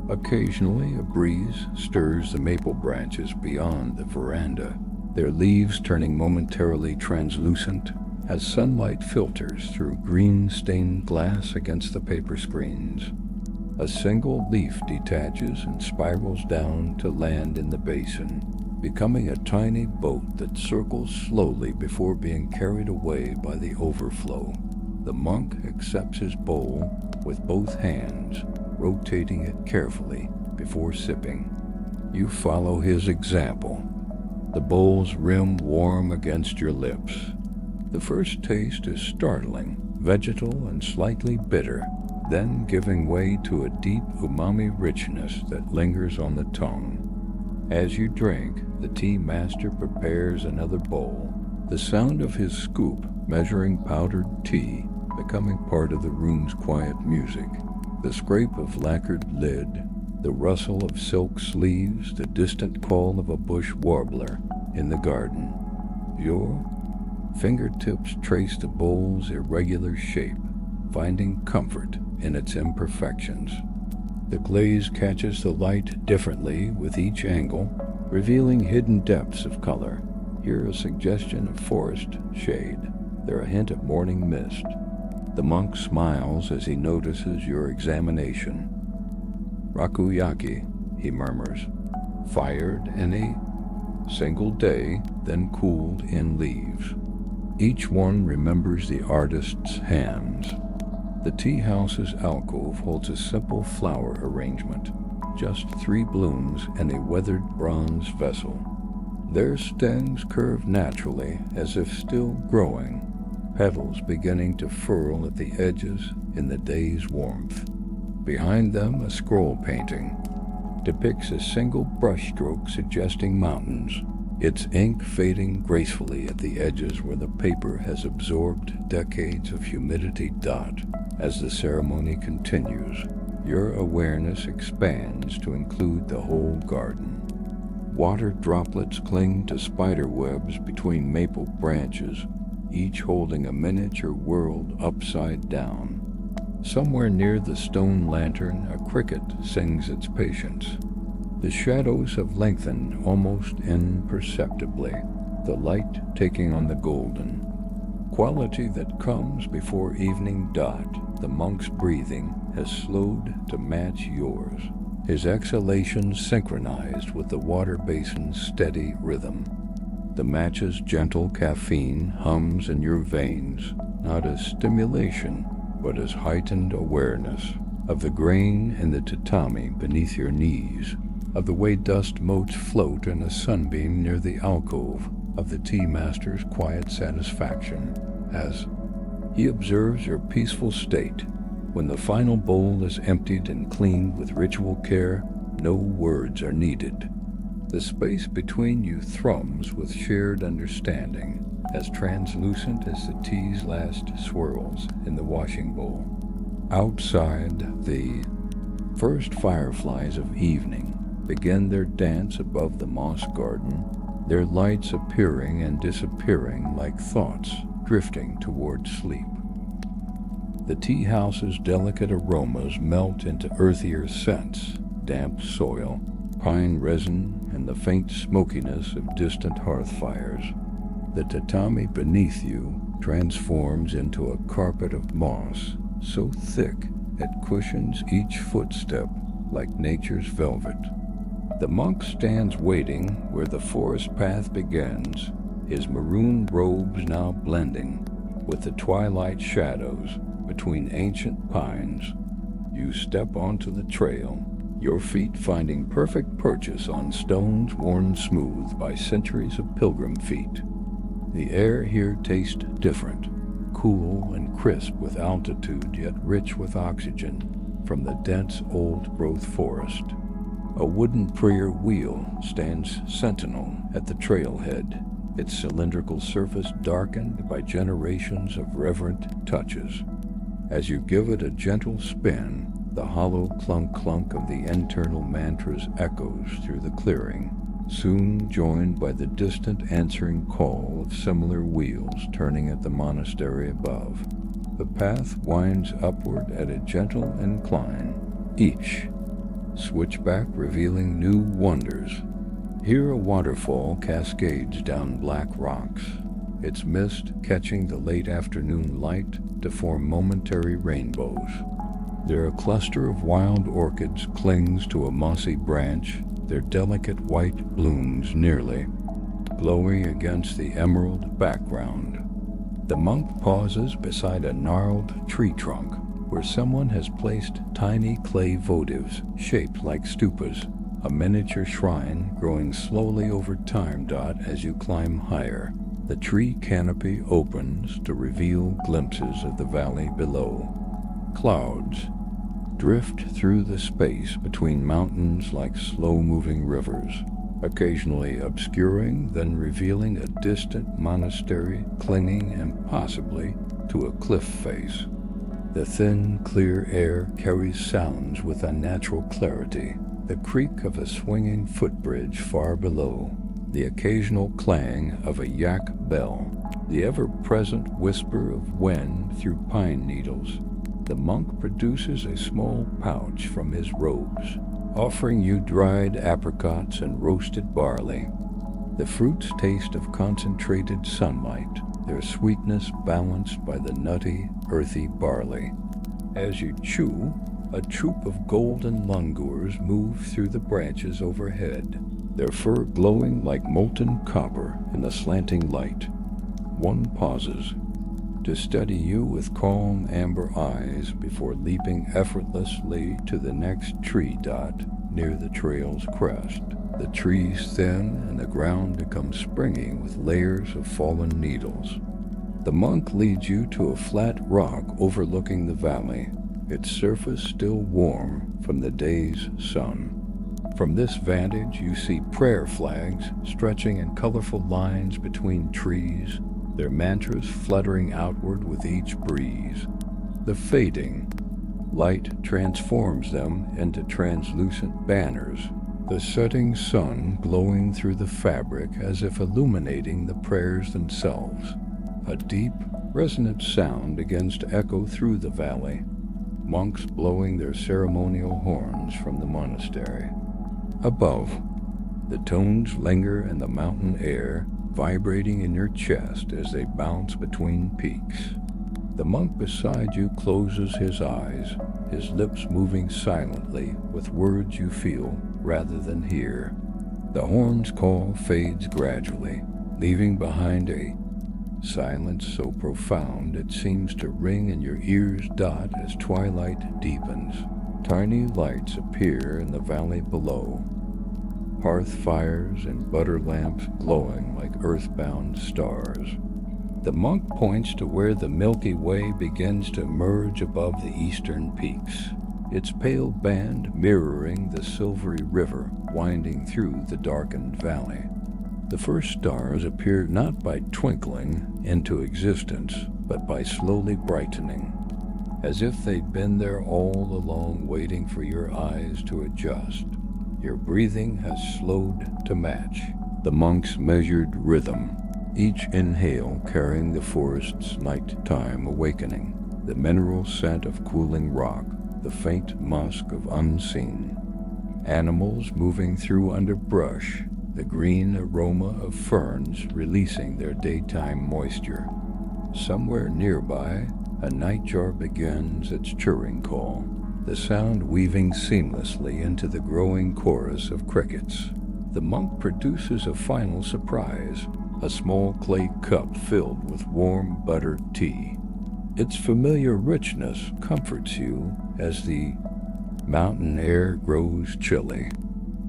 Occasionally, a breeze stirs the maple branches beyond the veranda, their leaves turning momentarily translucent as sunlight filters through green-stained glass against the paper screens. A single leaf detaches and spirals down to land in the basin, becoming a tiny boat that circles slowly before being carried away by the overflow. The monk accepts his bowl with both hands, rotating it carefully before sipping. You follow his example, the bowl's rim warm against your lips. The first taste is startling, vegetal and slightly bitter, then giving way to a deep umami richness that lingers on the tongue. As you drink, the tea master prepares another bowl, the sound of his scoop measuring powdered tea becoming part of the room's quiet music. The scrape of lacquered lid, the rustle of silk sleeves, the distant call of a bush warbler in the garden. Your fingertips trace the bowl's irregular shape, finding comfort in its imperfections. The glaze catches the light differently with each angle, revealing hidden depths of color. Here a suggestion of forest shade, there a hint of morning mist. The monk smiles as he notices your examination. Rakuyaki, he murmurs, fired in a single day, then cooled in leaves. Each one remembers the artist's hands. The tea house's alcove holds a simple flower arrangement, just 3 blooms in a weathered bronze vessel. Their stems curve naturally as if still growing, petals beginning to furl at the edges in the day's warmth. Behind them, a scroll painting depicts a single brushstroke suggesting mountains, its ink fading gracefully at the edges where the paper has absorbed decades of humidity. As the ceremony continues, your awareness expands to include the whole garden. Water droplets cling to spider webs between maple branches, each holding a miniature world upside down. Somewhere near the stone lantern, a cricket sings its patience. The shadows have lengthened almost imperceptibly, the light taking on the golden quality that comes before evening. The monk's breathing has slowed to match yours, his exhalations synchronized with the water basin's steady rhythm. The match's gentle caffeine hums in your veins, not as stimulation, but as heightened awareness of the grain in the tatami beneath your knees, of the way dust motes float in a sunbeam near the alcove, of the tea master's quiet satisfaction as he observes your peaceful state. When the final bowl is emptied and cleaned with ritual care, no words are needed. The space between you thrums with shared understanding, as translucent as the tea's last swirls in the washing bowl. Outside, the first fireflies of evening begin their dance above the moss garden, their lights appearing and disappearing like thoughts drifting toward sleep. The tea house's delicate aromas melt into earthier scents, damp soil, pine resin, and the faint smokiness of distant hearth fires. The tatami beneath you transforms into a carpet of moss, so thick it cushions each footstep like nature's velvet. The monk stands waiting where the forest path begins, his maroon robes now blending with the twilight shadows between ancient pines. You step onto the trail, your feet finding perfect purchase on stones worn smooth by centuries of pilgrim feet. The air here tastes different, cool and crisp with altitude, yet rich with oxygen from the dense old-growth forest. A wooden prayer wheel stands sentinel at the trailhead, its cylindrical surface darkened by generations of reverent touches. As you give it a gentle spin, the hollow clunk-clunk of the internal mantras echoes through the clearing, soon joined by the distant answering call of similar wheels turning at the monastery above. The path winds upward at a gentle incline, each switchback revealing new wonders. Here a waterfall cascades down black rocks, its mist catching the late afternoon light to form momentary rainbows. There a cluster of wild orchids clings to a mossy branch, their delicate white blooms nearly glowing against the emerald background. The monk pauses beside a gnarled tree trunk where someone has placed tiny clay votives shaped like stupas, a miniature shrine growing slowly over time. As you climb higher, the tree canopy opens to reveal glimpses of the valley below. Clouds drift through the space between mountains like slow-moving rivers, occasionally obscuring, then revealing a distant monastery clinging impossibly to a cliff face. The thin, clear air carries sounds with unnatural clarity, the creak of a swinging footbridge far below, the occasional clang of a yak bell, the ever-present whisper of wind through pine needles. The monk produces a small pouch from his robes, offering you dried apricots and roasted barley. The fruits taste of concentrated sunlight, their sweetness balanced by the nutty, earthy barley. As you chew, a troop of golden langurs move through the branches overhead, their fur glowing like molten copper in the slanting light. One pauses to study you with calm amber eyes before leaping effortlessly to the next tree near the trail's crest. The trees thin and the ground becomes springy with layers of fallen needles. The monk leads you to a flat rock overlooking the valley, its surface still warm from the day's sun. From this vantage, you see prayer flags stretching in colorful lines between trees, their mantras fluttering outward with each breeze. The fading light transforms them into translucent banners, the setting sun glowing through the fabric as if illuminating the prayers themselves. A deep, resonant sound begins to echo through the valley, monks blowing their ceremonial horns from the monastery. Above, the tones linger in the mountain air, vibrating in your chest as they bounce between peaks. The monk beside you closes his eyes, his lips moving silently with words you feel rather than hear. The horn's call fades gradually, leaving behind a silence so profound it seems to ring in your ears. As twilight deepens, tiny lights appear in the valley below, hearth fires and butter lamps glowing like earthbound stars. The monk points to where the Milky Way begins to emerge above the eastern peaks, its pale band mirroring the silvery river winding through the darkened valley. The first stars appear not by twinkling into existence, but by slowly brightening, as if they'd been there all along waiting for your eyes to adjust. Your breathing has slowed to match the monk's measured rhythm, each inhale carrying the forest's nighttime awakening, the mineral scent of cooling rock, the faint musk of unseen animals moving through underbrush, the green aroma of ferns releasing their daytime moisture. Somewhere nearby, a nightjar begins its chirring call, the sound weaving seamlessly into the growing chorus of crickets. The monk produces a final surprise, a small clay cup filled with warm buttered tea. Its familiar richness comforts you as the mountain air grows chilly.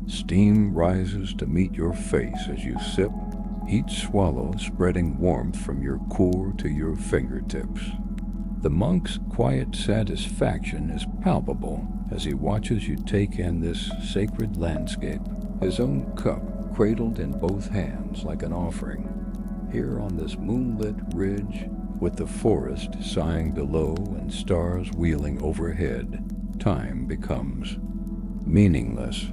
Steam rises to meet your face as you sip, each swallow spreading warmth from your core to your fingertips. The monk's quiet satisfaction is palpable as he watches you take in this sacred landscape, his own cup cradled in both hands like an offering. here on this moonlit ridge, with the forest sighing below and stars wheeling overhead, time becomes meaningless.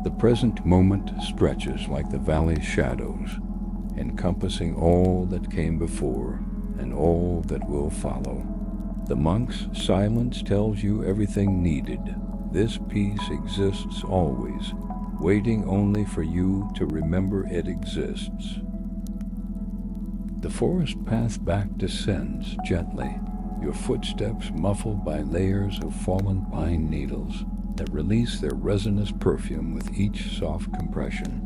The present moment stretches like the valley's shadows, encompassing all that came before and all that will follow. The monk's silence tells you everything needed. This peace exists always, waiting only for you to remember it exists. The forest path back descends gently, your footsteps muffled by layers of fallen pine needles that release their resinous perfume with each soft compression.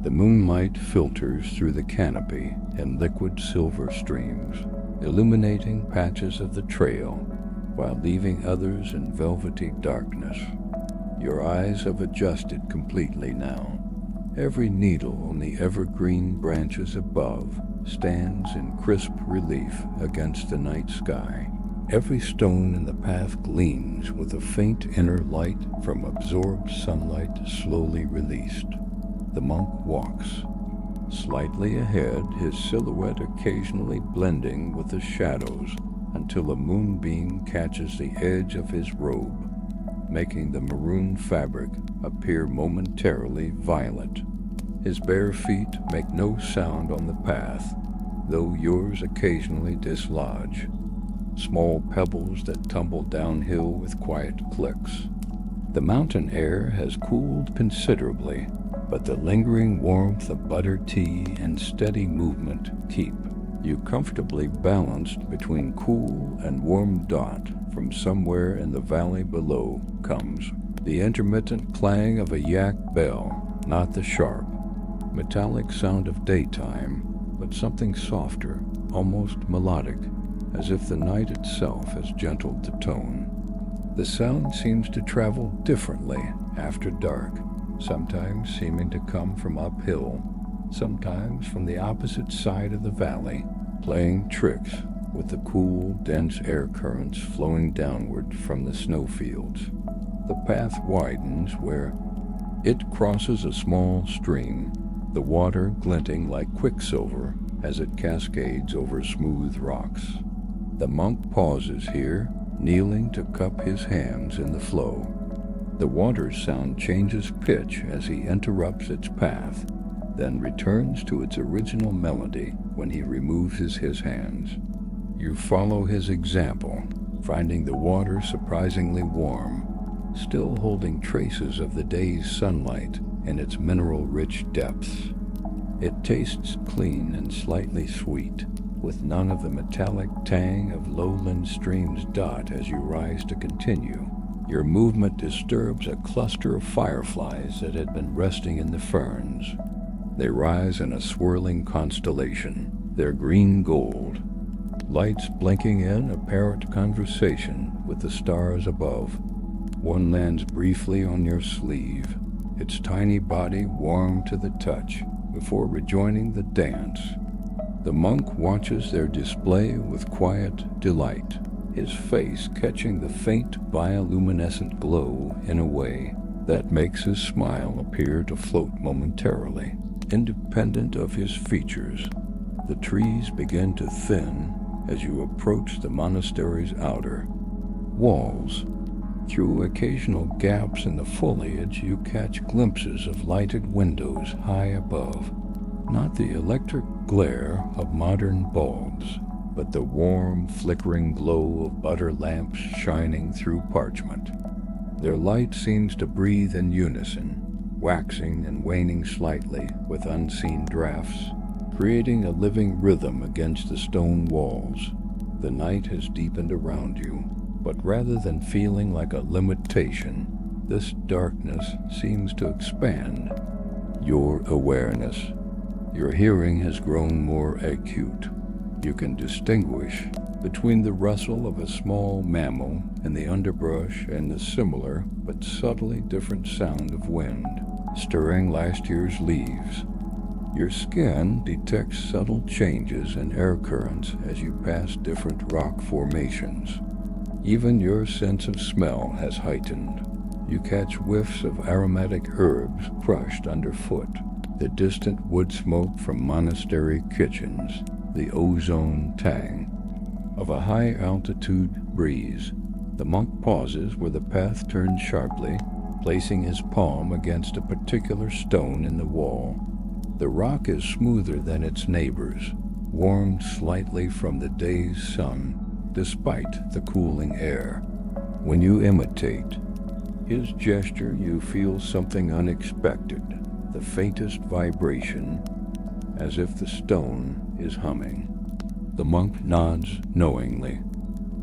The moonlight filters through the canopy in liquid silver streams, illuminating patches of the trail while leaving others in velvety darkness. Your eyes have adjusted completely now. Every needle on the evergreen branches above stands in crisp relief against the night sky. Every stone in the path gleams with a faint inner light from absorbed sunlight slowly released. The monk walks. Slightly ahead, his silhouette occasionally blending with the shadows until a moonbeam catches the edge of his robe, making the maroon fabric appear momentarily violet. His bare feet make no sound on the path, though yours occasionally dislodge, small pebbles that tumble downhill with quiet clicks. The mountain air has cooled considerably, but the lingering warmth of butter tea and steady movement keep you comfortably balanced between cool and warm. From somewhere in the valley below comes the intermittent clang of a yak bell, not the sharp, metallic sound of daytime, but something softer, almost melodic, as if the night itself has gentled the tone. The sound seems to travel differently after dark, sometimes seeming to come from uphill, sometimes from the opposite side of the valley, playing tricks with the cool, dense air currents flowing downward from the snowfields. The path widens where it crosses a small stream, the water glinting like quicksilver as it cascades over smooth rocks. The monk pauses here, kneeling to cup his hands in the flow. The water's sound changes pitch as he interrupts its path, then returns to its original melody when he removes his hands. You follow his example, finding the water surprisingly warm, still holding traces of the day's sunlight in its mineral-rich depths. It tastes clean and slightly sweet, with none of the metallic tang of lowland streams. As you rise to continue, your movement disturbs a cluster of fireflies that had been resting in the ferns. They rise in a swirling constellation, their green gold, lights blinking in apparent conversation with the stars above. One lands briefly on your sleeve, its tiny body warm to the touch, before rejoining the dance. The monk watches their display with quiet delight, his face catching the faint bioluminescent glow in a way that makes his smile appear to float momentarily, independent of his features. The trees begin to thin as you approach the monastery's outer walls. Through occasional gaps in the foliage, you catch glimpses of lighted windows high above. Not the electric glare of modern bulbs, but the warm, flickering glow of butter lamps shining through parchment. Their light seems to breathe in unison, waxing and waning slightly with unseen drafts, creating a living rhythm against the stone walls. The night has deepened around you, but rather than feeling like a limitation, this darkness seems to expand your awareness. Your hearing has grown more acute. You can distinguish between the rustle of a small mammal in the underbrush and the similar but subtly different sound of wind stirring last year's leaves. Your skin detects subtle changes in air currents as you pass different rock formations. Even your sense of smell has heightened. You catch whiffs of aromatic herbs crushed underfoot, the distant wood smoke from monastery kitchens, the ozone tang of a high-altitude breeze. The monk pauses where the path turns sharply, placing his palm against a particular stone in the wall. The rock is smoother than its neighbors, warmed slightly from the day's sun, despite the cooling air. When you imitate his gesture, you feel something unexpected, the faintest vibration, as if the stone is humming. The monk nods knowingly.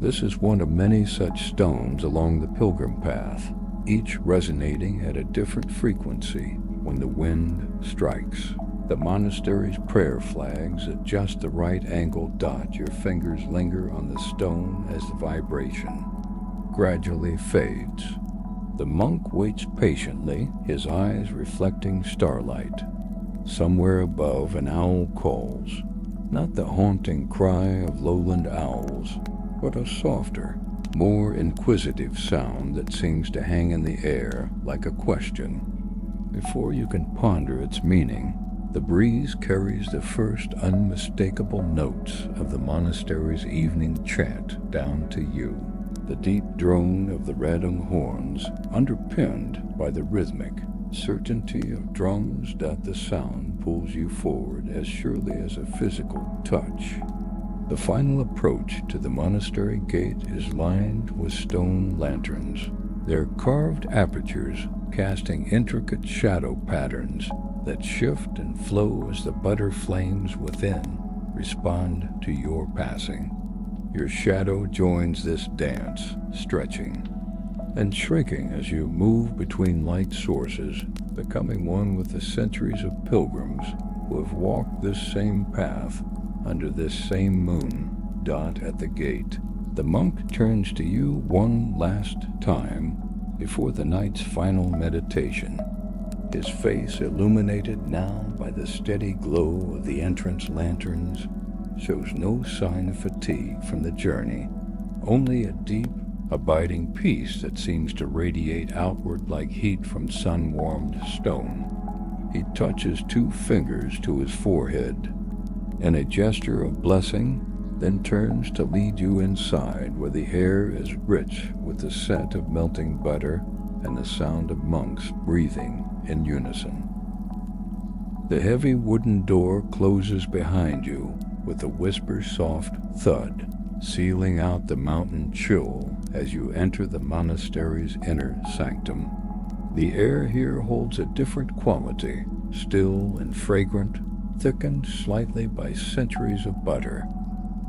This is one of many such stones along the pilgrim path, each resonating at a different frequency when the wind strikes. The monastery's prayer flags at just the right angle dot. Your fingers linger on the stone as the vibration gradually fades. The monk waits patiently, his eyes reflecting starlight. Somewhere above, an owl calls, not the haunting cry of lowland owls, but a softer, more inquisitive sound that seems to hang in the air like a question. Before you can ponder its meaning, the breeze carries the first unmistakable notes of the monastery's evening chant down to you. The deep drone of the redung horns, underpinned by the rhythmic certainty of drums. The sound pulls you forward as surely as a physical touch. The final approach to the monastery gate is lined with stone lanterns, their carved apertures casting intricate shadow patterns that shift and flow as the butter flames within respond to your passing. Your shadow joins this dance, stretching and shrinking as you move between light sources, becoming one with the centuries of pilgrims who have walked this same path under this same moon dot at the gate. The monk turns to you one last time before the night's final meditation, his face illuminated now by the steady glow of the entrance lanterns, shows no sign of fatigue from the journey, only a deep, abiding peace that seems to radiate outward like heat from sun-warmed stone. He touches 2 fingers to his forehead in a gesture of blessing, then turns to lead you inside where the air is rich with the scent of melting butter and the sound of monks breathing in unison. The heavy wooden door closes behind you with a whisper-soft thud, sealing out the mountain chill as you enter the monastery's inner sanctum. The air here holds a different quality, still and fragrant, thickened slightly by centuries of butter.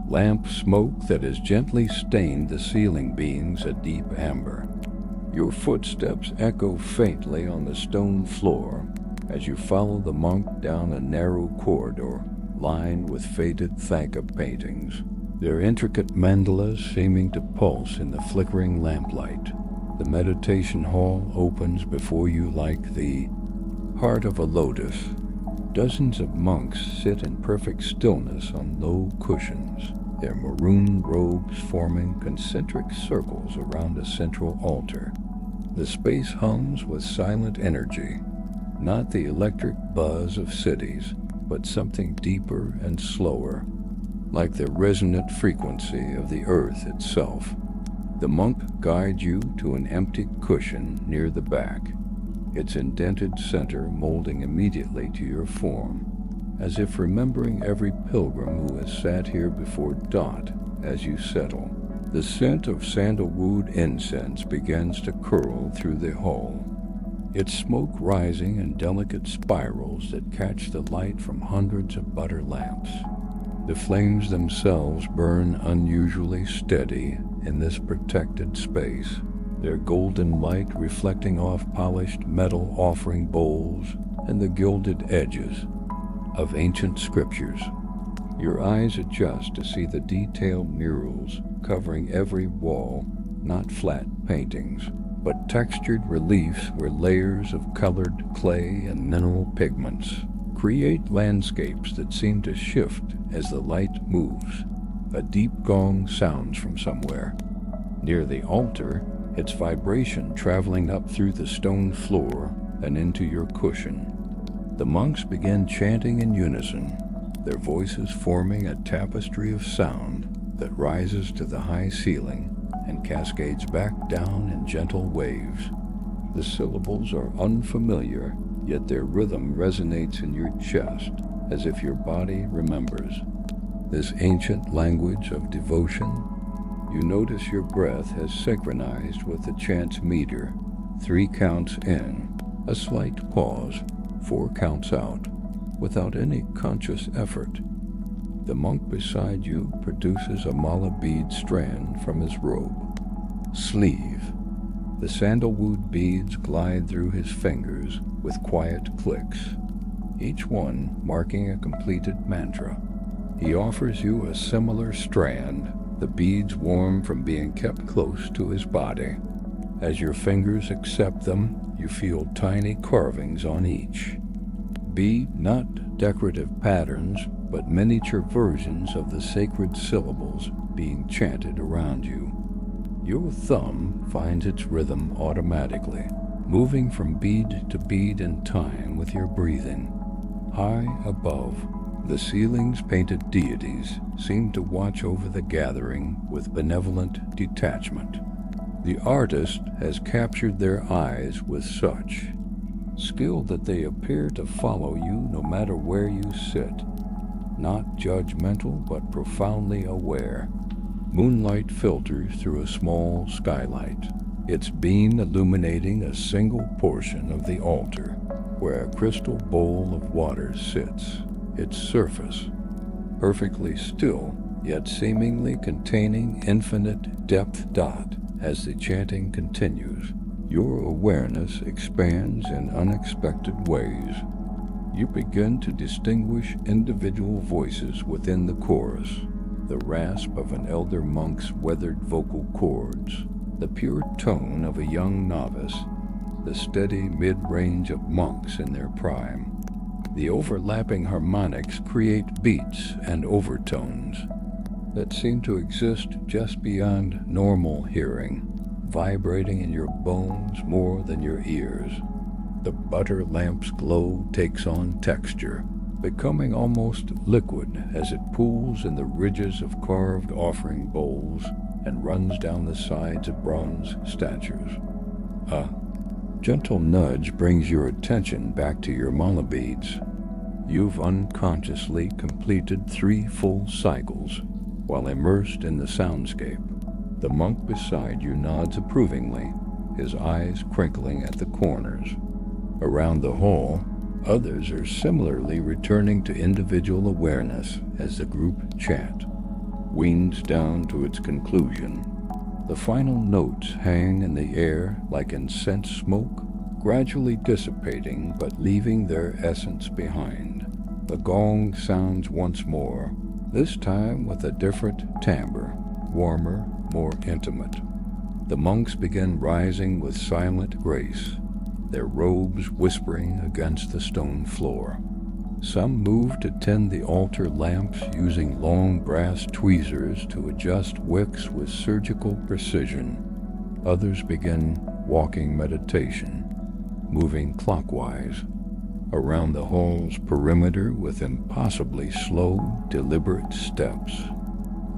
Lamp smoke that has gently stained the ceiling beams a deep amber. Your footsteps echo faintly on the stone floor as you follow the monk down a narrow corridor lined with faded Thangka paintings, their intricate mandalas seeming to pulse in the flickering lamplight. The meditation hall opens before you like the heart of a lotus. Dozens of monks sit in perfect stillness on low cushions, their maroon robes forming concentric circles around a central altar. The space hums with silent energy, not the electric buzz of cities, but something deeper and slower, like the resonant frequency of the earth itself. The monk guides you to an empty cushion near the back, its indented center molding immediately to your form, as if remembering every pilgrim who has sat here before dot as you settle. The scent of sandalwood incense begins to curl through the hall, its smoke rising in delicate spirals that catch the light from hundreds of butter lamps. The flames themselves burn unusually steady in this protected space, their golden light reflecting off polished metal offering bowls and the gilded edges of ancient scriptures. Your eyes adjust to see the detailed murals covering every wall, not flat paintings, but textured reliefs where layers of colored clay and mineral pigments create landscapes that seem to shift as the light moves. A deep gong sounds from somewhere. Near the altar, its vibration traveling up through the stone floor and into your cushion. The monks begin chanting in unison, their voices forming a tapestry of sound that rises to the high ceiling and cascades back down in gentle waves. The syllables are unfamiliar, yet their rhythm resonates in your chest as if your body remembers. This ancient language of devotion, you notice your breath has synchronized with the chant's meter. 3 counts in, a slight pause, 4 counts out, without any conscious effort. The monk beside you produces a mala bead strand from his robe. Sleeve. The sandalwood beads glide through his fingers with quiet clicks, each one marking a completed mantra. He offers you a similar strand, the beads warm from being kept close to his body. As your fingers accept them, you feel tiny carvings on each. Bead not decorative patterns, but miniature versions of the sacred syllables being chanted around you. Your thumb finds its rhythm automatically, moving from bead to bead in time with your breathing. High above, the ceiling's painted deities seem to watch over the gathering with benevolent detachment. The artist has captured their eyes with such skill that they appear to follow you no matter where you sit, not judgmental but profoundly aware. Moonlight filters through a small skylight, its beam illuminating a single portion of the altar, where a crystal bowl of water sits, its surface perfectly still, yet seemingly containing infinite depth. As the chanting continues, your awareness expands in unexpected ways. You begin to distinguish individual voices within the chorus, the rasp of an elder monk's weathered vocal cords, the pure tone of a young novice, the steady mid-range of monks in their prime. The overlapping harmonics create beats and overtones that seem to exist just beyond normal hearing, vibrating in your bones more than your ears. The butter lamp's glow takes on texture, becoming almost liquid as it pools in the ridges of carved offering bowls and runs down the sides of bronze statues. A gentle nudge brings your attention back to your mala beads. You've unconsciously completed 3 full cycles while immersed in the soundscape. The monk beside you nods approvingly, his eyes crinkling at the corners. Around the hall, others are similarly returning to individual awareness as the group chant winds down to its conclusion. The final notes hang in the air like incense smoke, gradually dissipating but leaving their essence behind. The gong sounds once more, this time with a different timbre, warmer, more intimate. The monks begin rising with silent grace, their robes whispering against the stone floor. Some move to tend the altar lamps using long brass tweezers to adjust wicks with surgical precision. Others begin walking meditation, moving clockwise around the hall's perimeter with impossibly slow, deliberate steps.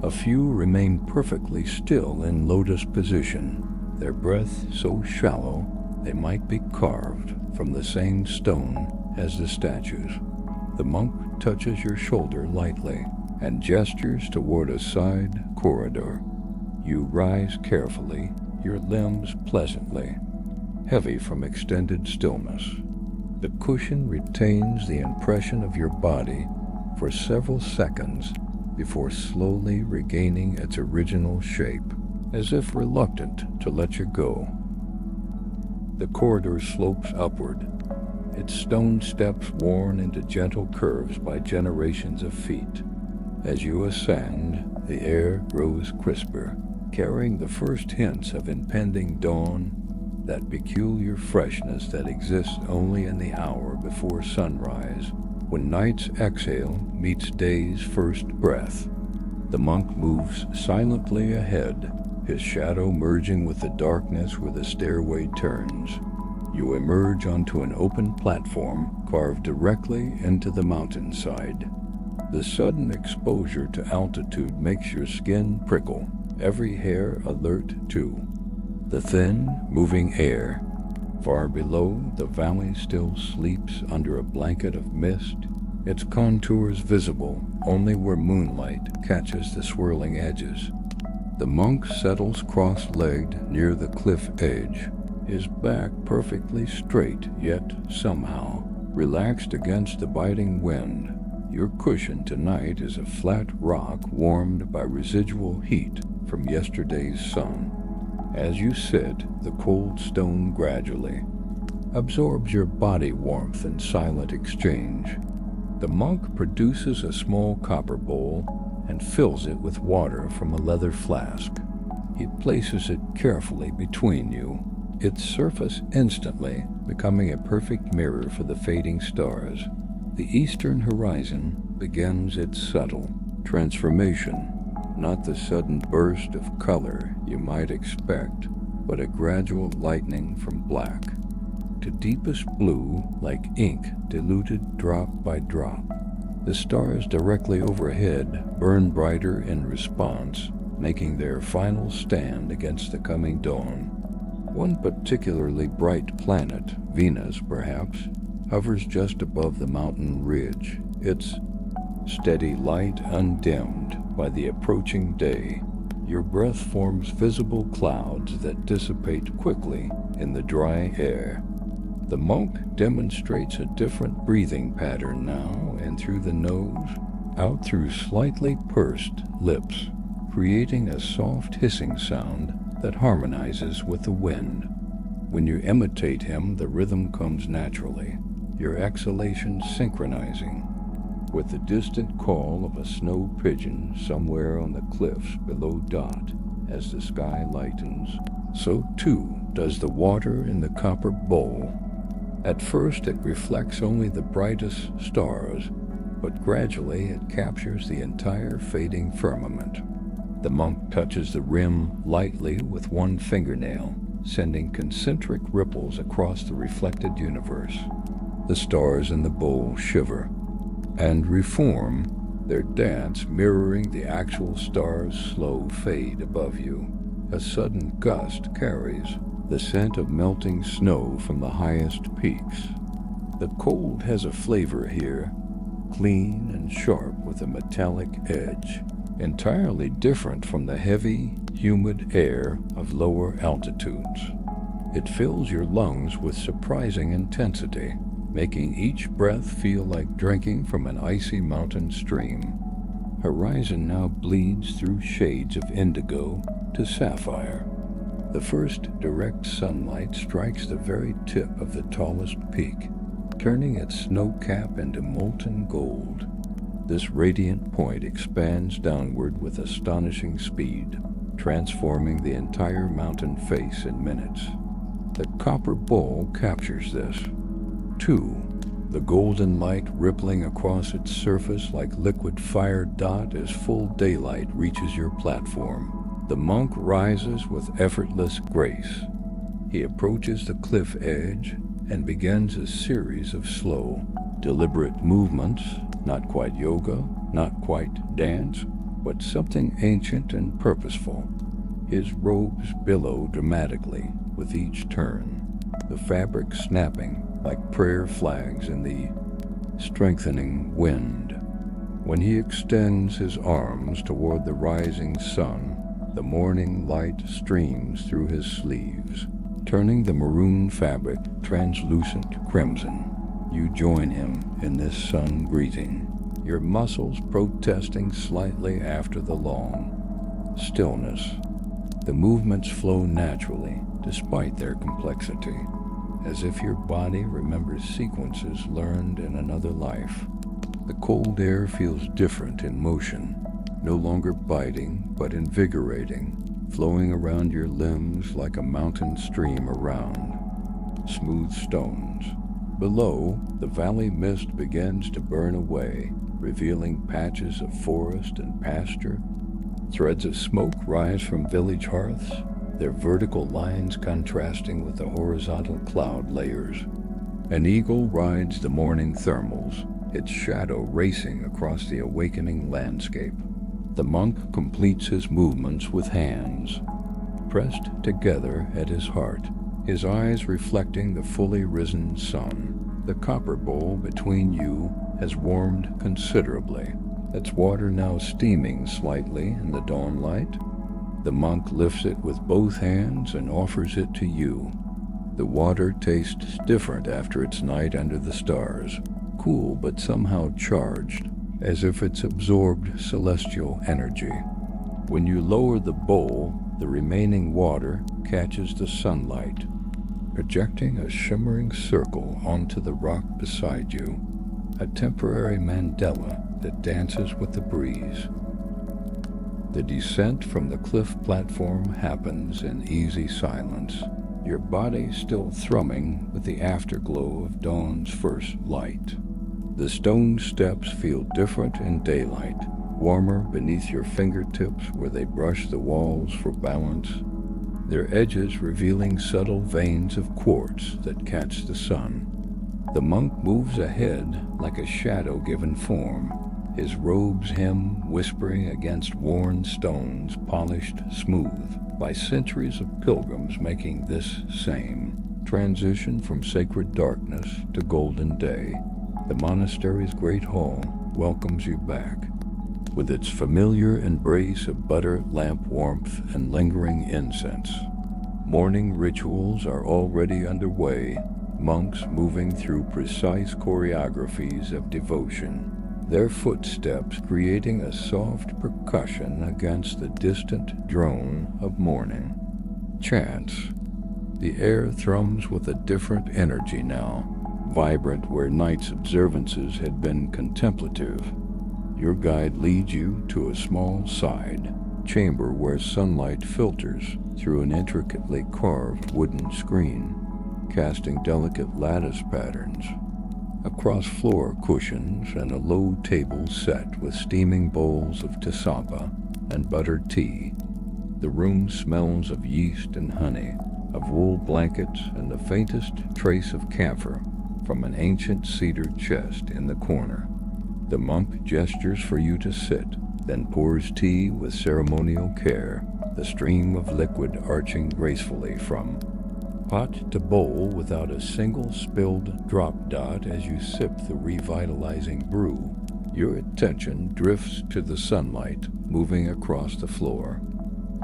A few remain perfectly still in lotus position, their breath so shallow they might be carved from the same stone as the statues. The monk touches your shoulder lightly and gestures toward a side corridor. You rise carefully, your limbs pleasantly heavy from extended stillness. The cushion retains the impression of your body for several seconds before slowly regaining its original shape, as if reluctant to let you go. The corridor slopes upward, its stone steps worn into gentle curves by generations of feet. As you ascend, the air grows crisper, carrying the first hints of impending dawn, that peculiar freshness that exists only in the hour before sunrise, when night's exhale meets day's first breath. The monk moves silently ahead, his shadow merging with the darkness where the stairway turns. You emerge onto an open platform carved directly into the mountainside. The sudden exposure to altitude makes your skin prickle, every hair alert too. The thin, moving air. Far below, the valley still sleeps under a blanket of mist, its contours visible only where moonlight catches the swirling edges. The monk settles cross-legged near the cliff edge, his back perfectly straight, yet somehow relaxed against the biting wind. Your cushion tonight is a flat rock warmed by residual heat from yesterday's sun. As you sit, the cold stone gradually absorbs your body warmth in silent exchange. The monk produces a small copper bowl and fills it with water from a leather flask. He places it carefully between you, its surface instantly becoming a perfect mirror for the fading stars. The eastern horizon begins its subtle transformation, not the sudden burst of color you might expect, but a gradual lightening from black to deepest blue like ink diluted drop by drop. The stars directly overhead burn brighter in response, making their final stand against the coming dawn. One particularly bright planet, Venus perhaps, hovers just above the mountain ridge, its steady light undimmed by the approaching day. Your breath forms visible clouds that dissipate quickly in the dry air. The monk demonstrates a different breathing pattern now, in through the nose, out through slightly pursed lips, creating a soft hissing sound that harmonizes with the wind. When you imitate him, the rhythm comes naturally, your exhalations synchronizing with the distant call of a snow pigeon somewhere on the cliffs below Dot. As the sky lightens, so too does the water in the copper bowl. At first it reflects only the brightest stars, but gradually it captures the entire fading firmament. The monk touches the rim lightly with one fingernail, sending concentric ripples across the reflected universe. The stars in the bowl shiver and reform, their dance mirroring the actual star's slow fade above you. A sudden gust carries the scent of melting snow from the highest peaks. The cold has a flavor here, clean and sharp with a metallic edge, entirely different from the heavy, humid air of lower altitudes. It fills your lungs with surprising intensity, making each breath feel like drinking from an icy mountain stream. Horizon now bleeds through shades of indigo to sapphire. The first direct sunlight strikes the very tip of the tallest peak, turning its snow cap into molten gold. This radiant point expands downward with astonishing speed, transforming the entire mountain face in minutes. The copper bowl captures this. 2. The golden light rippling across its surface like liquid fire dot as full daylight reaches your platform. The monk rises with effortless grace. He approaches the cliff edge and begins a series of slow, deliberate movements, not quite yoga, not quite dance, but something ancient and purposeful. His robes billow dramatically with each turn, the fabric snapping like prayer flags in the strengthening wind. When he extends his arms toward the rising sun, the morning light streams through his sleeves, turning the maroon fabric translucent crimson. You join him in this sun greeting, your muscles protesting slightly after the long stillness. The movements flow naturally, despite their complexity, as if your body remembers sequences learned in another life. The cold air feels different in motion, no longer biting but invigorating, flowing around your limbs like a mountain stream around smooth stones. Below, the valley mist begins to burn away, revealing patches of forest and pasture. Threads of smoke rise from village hearths, their vertical lines contrasting with the horizontal cloud layers. An eagle rides the morning thermals, its shadow racing across the awakening landscape. The monk completes his movements with hands pressed together at his heart, his eyes reflecting the fully risen sun. The copper bowl between you has warmed considerably, its water now steaming slightly in the dawn light. The monk lifts it with both hands and offers it to you. The water tastes different after its night under the stars, cool but somehow charged, as if it's absorbed celestial energy. When you lower the bowl, the remaining water catches the sunlight, projecting a shimmering circle onto the rock beside you, a temporary mandala that dances with the breeze. The descent from the cliff platform happens in easy silence, your body still thrumming with the afterglow of dawn's first light. The stone steps feel different in daylight, warmer beneath your fingertips where they brush the walls for balance, their edges revealing subtle veins of quartz that catch the sun. The monk moves ahead like a shadow given form, his robe's hem whispering against worn stones polished smooth by centuries of pilgrims making this same transition from sacred darkness to golden day. The monastery's great hall welcomes you back, with its familiar embrace of butter lamp warmth and lingering incense. Morning rituals are already underway, monks moving through precise choreographies of devotion, their footsteps creating a soft percussion against the distant drone of morning. Chants. The air thrums with a different energy now, vibrant where night's observances had been contemplative. Your guide leads you to a small side chamber where sunlight filters through an intricately carved wooden screen, casting delicate lattice patterns. Across floor cushions and a low table set with steaming bowls of tasapa and buttered tea, the room smells of yeast and honey, of wool blankets and the faintest trace of camphor from an ancient cedar chest in the corner. The monk gestures for you to sit, then pours tea with ceremonial care, the stream of liquid arching gracefully from pot to bowl without a single spilled drop dot as you sip the revitalizing brew. Your attention drifts to the sunlight moving across the floor.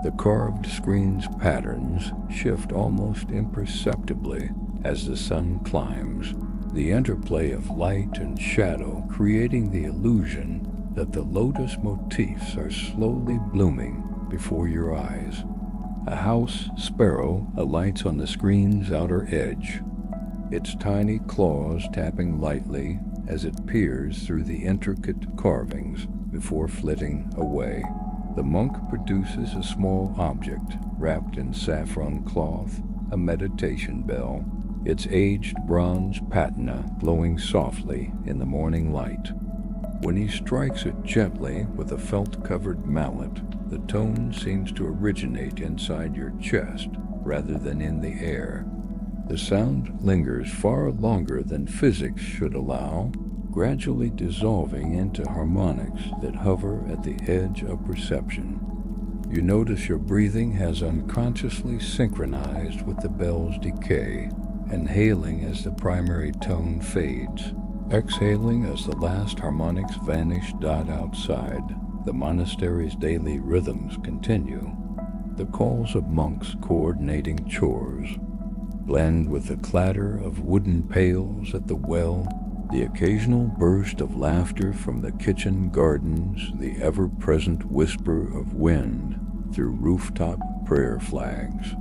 The carved screen's patterns shift almost imperceptibly as the sun climbs, the interplay of light and shadow creating the illusion that the lotus motifs are slowly blooming before your eyes. A house sparrow alights on the screen's outer edge, its tiny claws tapping lightly as it peers through the intricate carvings before flitting away. The monk produces a small object wrapped in saffron cloth, a meditation bell, its aged bronze patina glowing softly in the morning light. When he strikes it gently with a felt-covered mallet, the tone seems to originate inside your chest rather than in the air. The sound lingers far longer than physics should allow, gradually dissolving into harmonics that hover at the edge of perception. You notice your breathing has unconsciously synchronized with the bell's decay, inhaling as the primary tone fades, exhaling as the last harmonics vanish dot outside. The monastery's daily rhythms continue. The calls of monks coordinating chores blend with the clatter of wooden pails at the well, the occasional burst of laughter from the kitchen gardens, the ever-present whisper of wind through rooftop prayer flags.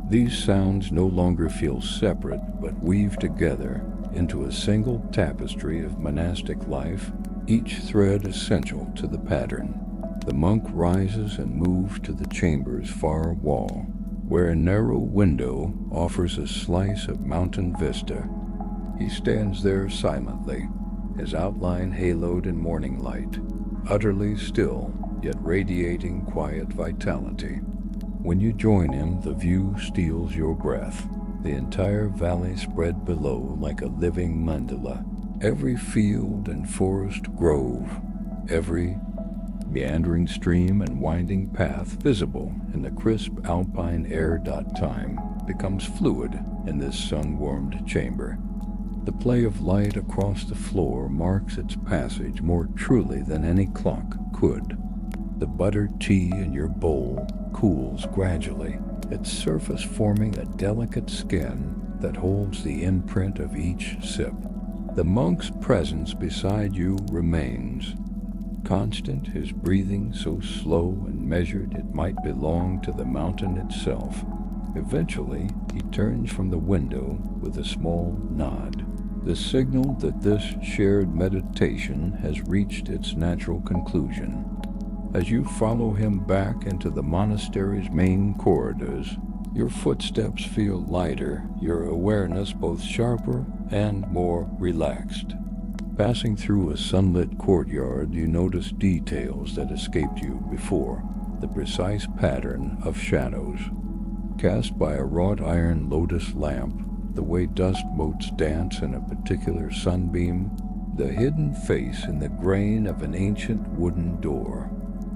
These sounds no longer feel separate but weave together into a single tapestry of monastic life, each thread essential to the pattern. The monk rises and moves to the chamber's far wall, where a narrow window offers a slice of mountain vista. He stands there silently, his outline haloed in morning light, utterly still, yet radiating quiet vitality. When you join him, the view steals your breath. The entire valley spread below like a living mandala. Every field and forest grove, every meandering stream and winding path visible in the crisp alpine air. Time becomes fluid in this sun-warmed chamber. The play of light across the floor marks its passage more truly than any clock could. The buttered tea in your bowl cools gradually, its surface forming a delicate skin that holds the imprint of each sip. The monk's presence beside you remains. Constant, his breathing so slow and measured it might belong to the mountain itself. Eventually, he turns from the window with a small nod, the signal that this shared meditation has reached its natural conclusion. As you follow him back into the monastery's main corridors, your footsteps feel lighter, your awareness both sharper and more relaxed. Passing through a sunlit courtyard, you notice details that escaped you before. The precise pattern of shadows cast by a wrought iron lotus lamp, the way dust motes dance in a particular sunbeam, the hidden face in the grain of an ancient wooden door.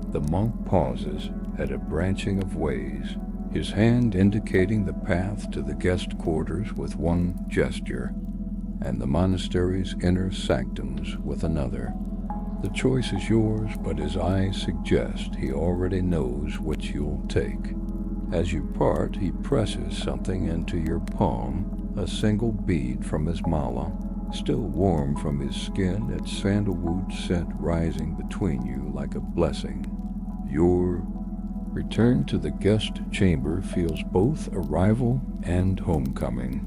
The monk pauses at a branching of ways, his hand indicating the path to the guest quarters with one gesture, and the monastery's inner sanctums with another. The choice is yours, but his eyes suggest he already knows which you'll take. As you part, he presses something into your palm, a single bead from his mala, still warm from his skin, its sandalwood scent rising between you like a blessing. Your return to the guest chamber feels both arrival and homecoming.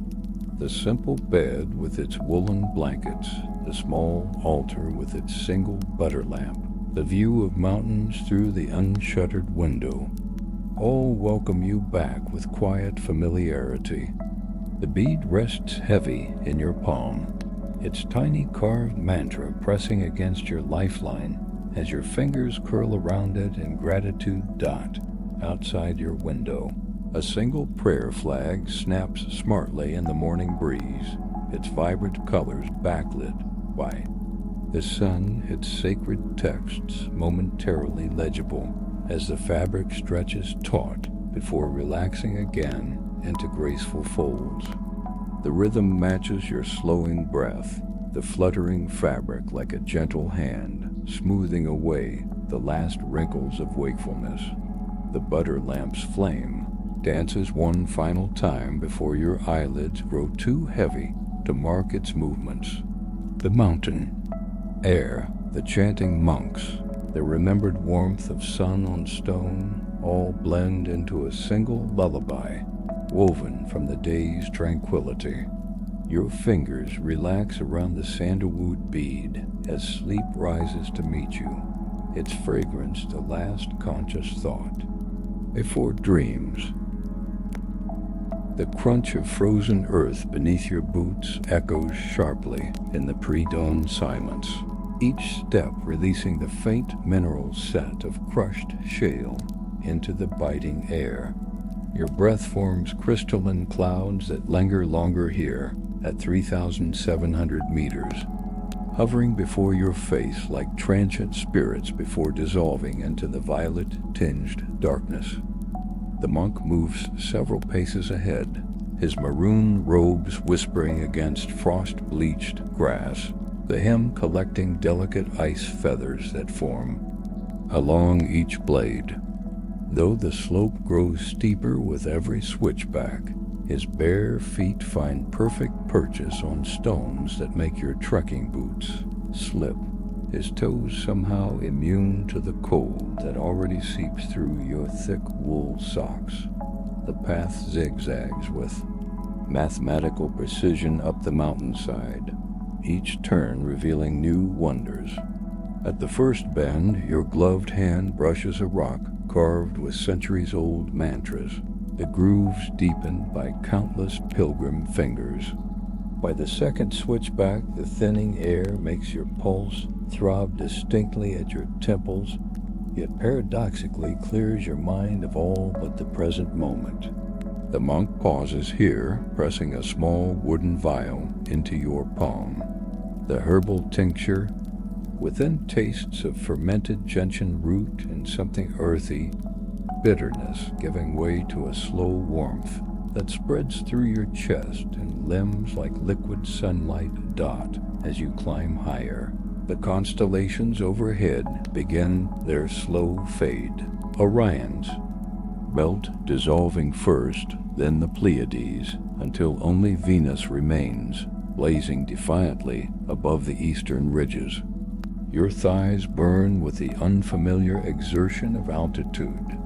The simple bed with its woolen blankets, the small altar with its single butter lamp, the view of mountains through the unshuttered window, all welcome you back with quiet familiarity. The bead rests heavy in your palm, its tiny carved mantra pressing against your lifeline as your fingers curl around it in gratitude. Outside your window, a single prayer flag snaps smartly in the morning breeze, its vibrant colors backlit by the sun, its sacred texts momentarily legible as the fabric stretches taut before relaxing again into graceful folds. The rhythm matches your slowing breath, the fluttering fabric like a gentle hand, smoothing away the last wrinkles of wakefulness. The butter lamp's flame dances one final time before your eyelids grow too heavy to mark its movements. The mountain, air, the chanting monks, the remembered warmth of sun on stone, all blend into a single lullaby, woven from the day's tranquility. Your fingers relax around the sandalwood bead as sleep rises to meet you, its fragrance the last conscious thought before dreams. The crunch of frozen earth beneath your boots echoes sharply in the pre-dawn silence, each step releasing the faint mineral scent of crushed shale into the biting air. Your breath forms crystalline clouds that linger longer here at 3,700 meters, hovering before your face like transient spirits before dissolving into the violet-tinged darkness. The monk moves several paces ahead, his maroon robes whispering against frost-bleached grass, the hem collecting delicate ice feathers that form along each blade. Though the slope grows steeper with every switchback, his bare feet find perfect purchase on stones that make your trekking boots slip, his toes somehow immune to the cold that already seeps through your thick wool socks. The path zigzags with mathematical precision up the mountainside, each turn revealing new wonders. At the first bend, your gloved hand brushes a rock carved with centuries-old mantras, the grooves deepened by countless pilgrim fingers. By the second switchback, the thinning air makes your pulse throb distinctly at your temples yet paradoxically clears your mind of all but the present moment. The monk pauses here, pressing a small wooden vial into your palm. The herbal tincture within tastes of fermented gentian root and something earthy, bitterness giving way to a slow warmth that spreads through your chest and limbs like liquid sunlight dot as you climb higher. The constellations overhead begin their slow fade. Orion's belt dissolving first, then the Pleiades, until only Venus remains, blazing defiantly above the eastern ridges. Your thighs burn with the unfamiliar exertion of altitude,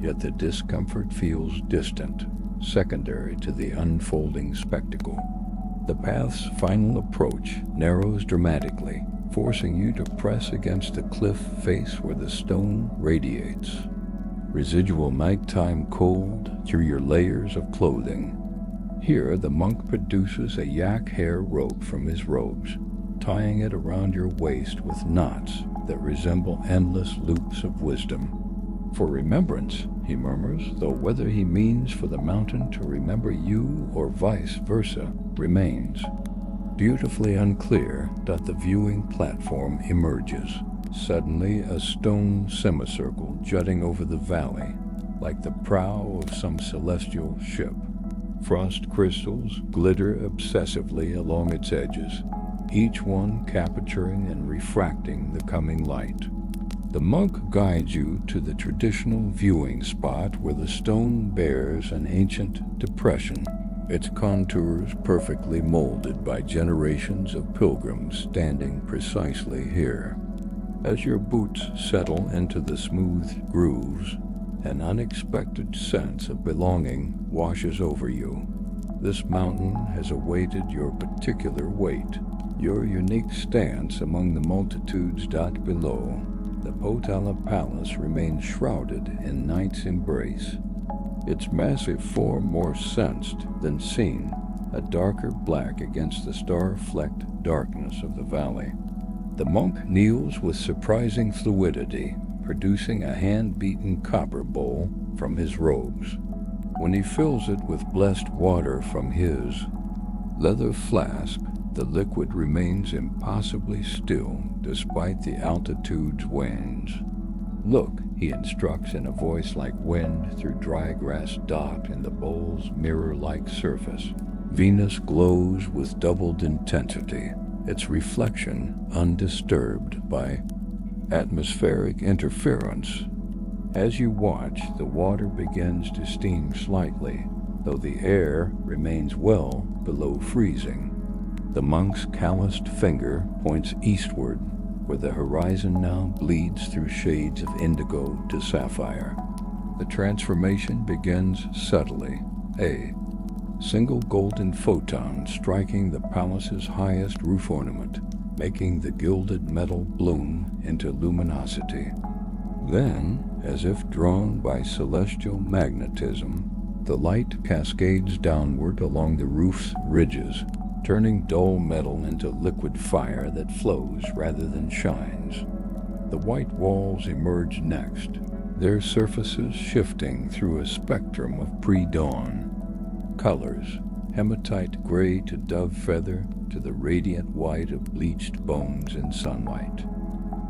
yet the discomfort feels distant, secondary to the unfolding spectacle. The path's final approach narrows dramatically, forcing you to press against the cliff face where the stone radiates. Residual nighttime cold through your layers of clothing. Here, the monk produces a yak hair rope from his robes, tying it around your waist with knots that resemble endless loops of wisdom. For remembrance, he murmurs, though whether he means for the mountain to remember you or vice versa remains. Beautifully unclear, the viewing platform emerges. Suddenly, a stone semicircle jutting over the valley, like the prow of some celestial ship. Frost crystals glitter obsessively along its edges, each one capturing and refracting the coming light. The monk guides you to the traditional viewing spot where the stone bears an ancient depression, its contours perfectly molded by generations of pilgrims standing precisely here. As your boots settle into the smooth grooves, an unexpected sense of belonging washes over you. This mountain has awaited your particular weight, your unique stance among the multitudes below. The Potala Palace remains shrouded in night's embrace, its massive form more sensed than seen, a darker black against the star-flecked darkness of the valley. The monk kneels with surprising fluidity, producing a hand-beaten copper bowl from his robes. When he fills it with blessed water from his leather flask, the liquid remains impossibly still despite the altitude's winds. Look, he instructs in a voice like wind through dry grass dot in the bowl's mirror-like surface. Venus glows with doubled intensity, its reflection undisturbed by atmospheric interference. As you watch, the water begins to steam slightly, though the air remains well below freezing. The monk's calloused finger points eastward, where the horizon now bleeds through shades of indigo to sapphire. The transformation begins subtly, a single golden photon striking the palace's highest roof ornament, making the gilded metal bloom into luminosity. Then, as if drawn by celestial magnetism, the light cascades downward along the roof's ridges, turning dull metal into liquid fire that flows rather than shines. The white walls emerge next, their surfaces shifting through a spectrum of pre-dawn colors, hematite gray to dove feather to the radiant white of bleached bones in sunlight.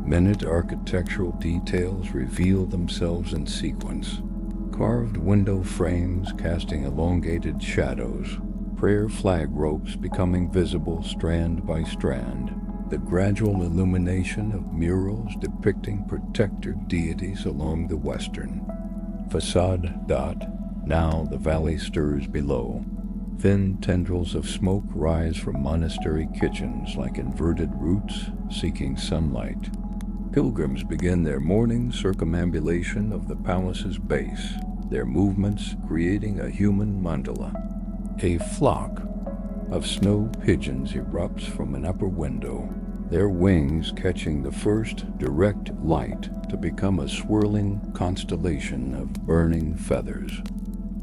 Minute architectural details reveal themselves in sequence, carved window frames casting elongated shadows, prayer flag ropes becoming visible strand by strand, the gradual illumination of murals depicting protector deities along the western facade. Now the valley stirs below. Thin tendrils of smoke rise from monastery kitchens like inverted roots seeking sunlight. Pilgrims begin their morning circumambulation of the palace's base, their movements creating a human mandala. A flock of snow pigeons erupts from an upper window, their wings catching the first direct light to become a swirling constellation of burning feathers.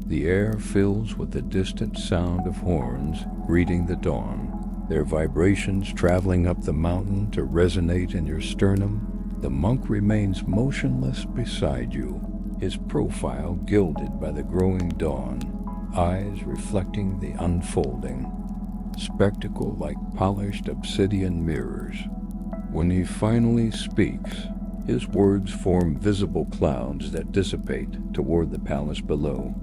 The air fills with the distant sound of horns greeting the dawn, their vibrations traveling up the mountain to resonate in your sternum The monk remains motionless beside you, his profile gilded by the growing dawn, eyes reflecting the unfolding, spectacle like polished obsidian mirrors. When he finally speaks, his words form visible clouds that dissipate toward the palace below.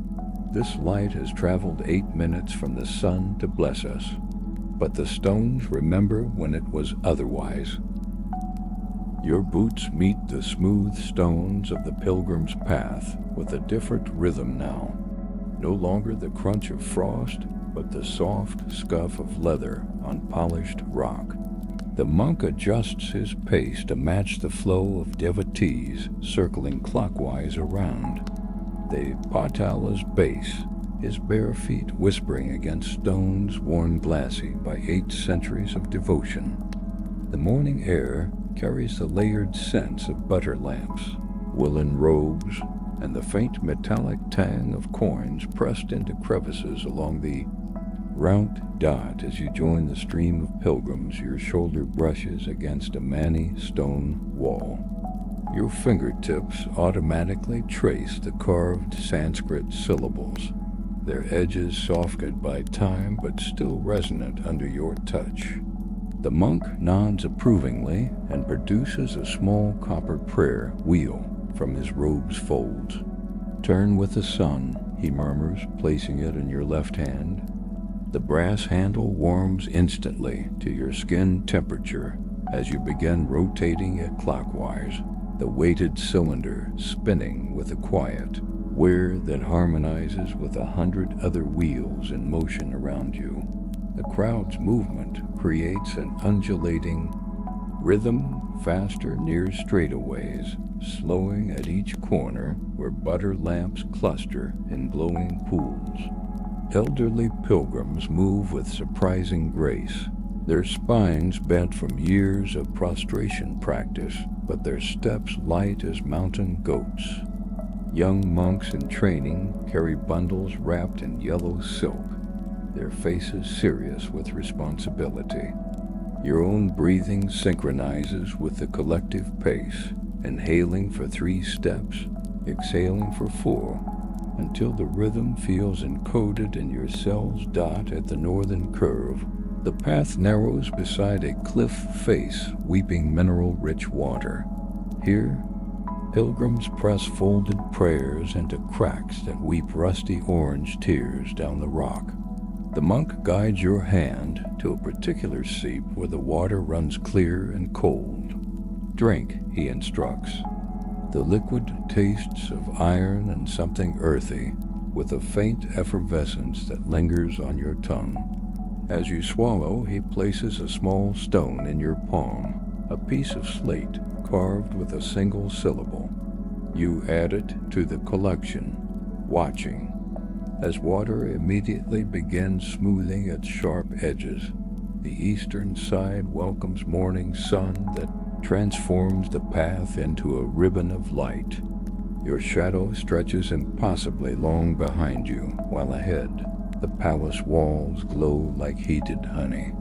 This light has traveled 8 minutes from the sun to bless us, but the stones remember when it was otherwise. Your boots meet the smooth stones of the pilgrim's path with a different rhythm now. No longer the crunch of frost, but the soft scuff of leather on polished rock. The monk adjusts his pace to match the flow of devotees circling clockwise around. The Patala's base, his bare feet whispering against stones worn glassy by 8 centuries of devotion. The morning air carries the layered scents of butter lamps, woolen robes, and the faint metallic tang of coins pressed into crevices along the round dot. As you join the stream of pilgrims, your shoulder brushes against a Mani stone wall. Your fingertips automatically trace the carved Sanskrit syllables, their edges softened by time but still resonant under your touch. The monk nods approvingly and produces a small copper prayer wheel from his robe's folds. "Turn with the sun," he murmurs, placing it in your left hand. The brass handle warms instantly to your skin temperature as you begin rotating it clockwise, the weighted cylinder spinning with a quiet whir that harmonizes with 100 other wheels in motion around you. The crowd's movement creates an undulating rhythm, faster near straightaways, slowing at each corner where butter lamps cluster in glowing pools. Elderly pilgrims move with surprising grace, their spines bent from years of prostration practice, but their steps light as mountain goats. Young monks in training carry bundles wrapped in yellow silk, their faces serious with responsibility. Your own breathing synchronizes with the collective pace, inhaling for 3 steps, exhaling for 4, until the rhythm feels encoded in your cell's dot at the northern curve. The path narrows beside a cliff face weeping mineral-rich water. Here, pilgrims press folded prayers into cracks that weep rusty orange tears down the rock. The monk guides your hand to a particular seep where the water runs clear and cold. "Drink," he instructs. The liquid tastes of iron and something earthy, with a faint effervescence that lingers on your tongue. As you swallow, he places a small stone in your palm, a piece of slate carved with a single syllable. You add it to the collection, watching, as water immediately begins smoothing its sharp edges. The eastern side welcomes morning sun that transforms the path into a ribbon of light. Your shadow stretches impossibly long behind you, while ahead, the palace walls glow like heated honey.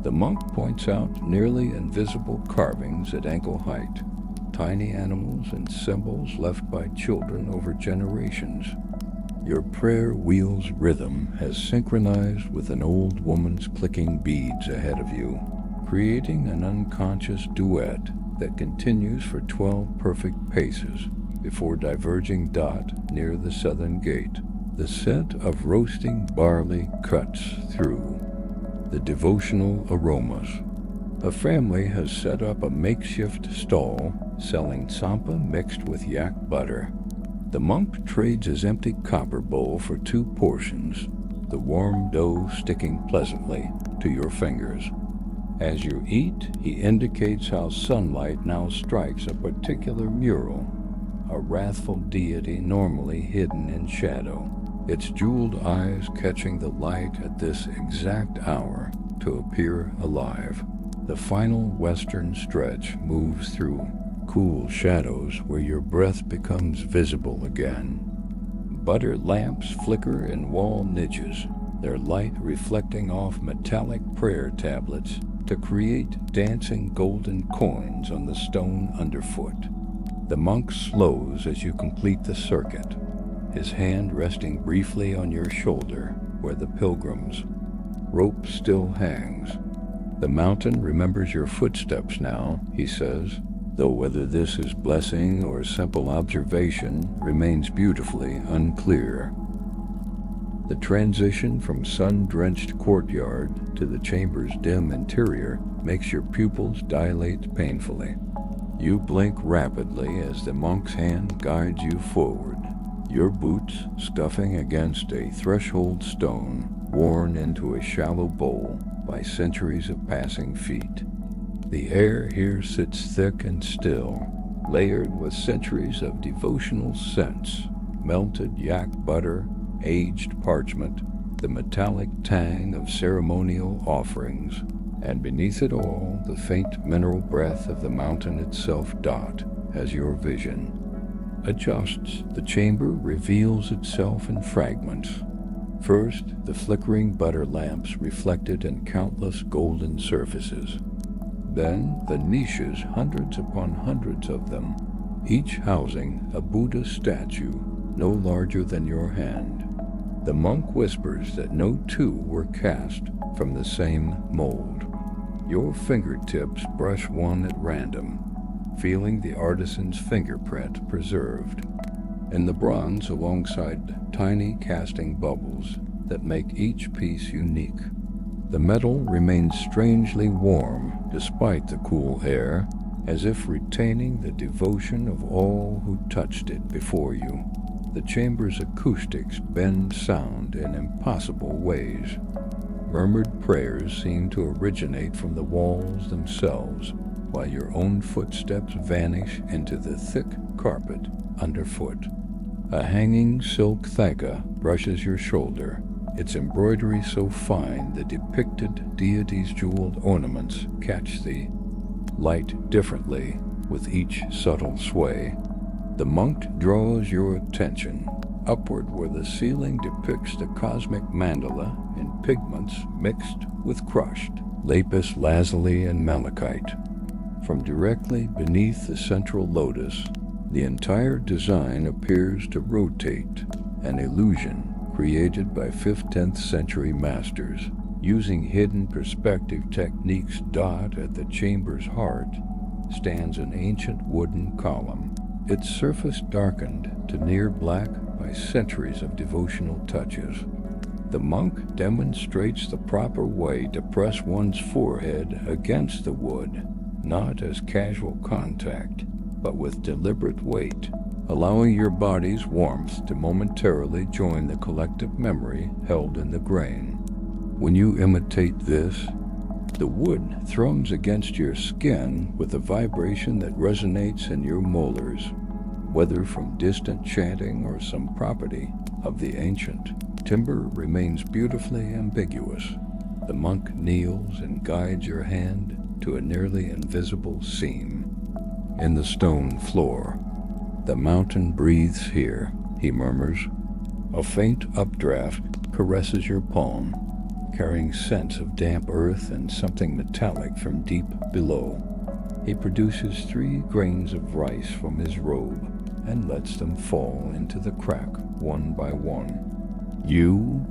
The monk points out nearly invisible carvings at ankle height, tiny animals and symbols left by children over generations. Your prayer wheel's rhythm has synchronized with an old woman's clicking beads ahead of you, creating an unconscious duet that continues for 12 perfect paces before diverging dot near the southern gate. The scent of roasting barley cuts through the devotional aromas. A family has set up a makeshift stall selling tsampa mixed with yak butter. The monk trades his empty copper bowl for 2 portions, the warm dough sticking pleasantly to your fingers. As you eat, he indicates how sunlight now strikes a particular mural, a wrathful deity normally hidden in shadow, its jeweled eyes catching the light at this exact hour to appear alive. The final western stretch moves through cool shadows where your breath becomes visible again. Butter lamps flicker in wall niches, their light reflecting off metallic prayer tablets to create dancing golden coins on the stone underfoot. The monk slows as you complete the circuit, his hand resting briefly on your shoulder where the pilgrim's rope still hangs. The mountain remembers your footsteps now, he says, though whether this is blessing or simple observation remains beautifully unclear. The transition from sun-drenched courtyard to the chamber's dim interior makes your pupils dilate painfully. You blink rapidly as the monk's hand guides you forward, your boots scuffing against a threshold stone worn into a shallow bowl by centuries of passing feet. The air here sits thick and still, layered with centuries of devotional scents, melted yak butter, aged parchment, the metallic tang of ceremonial offerings, and beneath it all, the faint mineral breath of the mountain itself as your vision adjusts. The chamber reveals itself in fragments. First, the flickering butter lamps reflected in countless golden surfaces. Then, the niches, hundreds upon hundreds of them, each housing a Buddha statue no larger than your hand. The monk whispers that no two were cast from the same mold. Your fingertips brush one at random, feeling the artisan's fingerprint preserved. In the bronze alongside tiny casting bubbles that make each piece unique. The metal remains strangely warm despite the cool air, as if retaining the devotion of all who touched it before you. The chamber's acoustics bend sound in impossible ways. Murmured prayers seem to originate from the walls themselves, while your own footsteps vanish into the thick carpet underfoot. A hanging silk thaka brushes your shoulder, its embroidery so fine the depicted deity's jeweled ornaments catch the light differently with each subtle sway. The monk draws your attention upward where the ceiling depicts the cosmic mandala in pigments mixed with crushed lapis lazuli and malachite. From directly beneath the central lotus, the entire design appears to rotate, an illusion created by 5th-10th century masters. Using hidden perspective techniques, at the chamber's heart stands an ancient wooden column, its surface darkened to near black by centuries of devotional touches. The monk demonstrates the proper way to press one's forehead against the wood, not as casual contact, but with deliberate weight, allowing your body's warmth to momentarily join the collective memory held in the grain. When you imitate this, the wood thrums against your skin with a vibration that resonates in your molars, whether from distant chanting or some property of the ancient. Timber remains beautifully ambiguous. The monk kneels and guides your hand to a nearly invisible seam in the stone floor. The mountain breathes here, he murmurs. A faint updraft caresses your palm, carrying scents of damp earth and something metallic from deep below. He produces 3 grains of rice from his robe and lets them fall into the crack one by one. You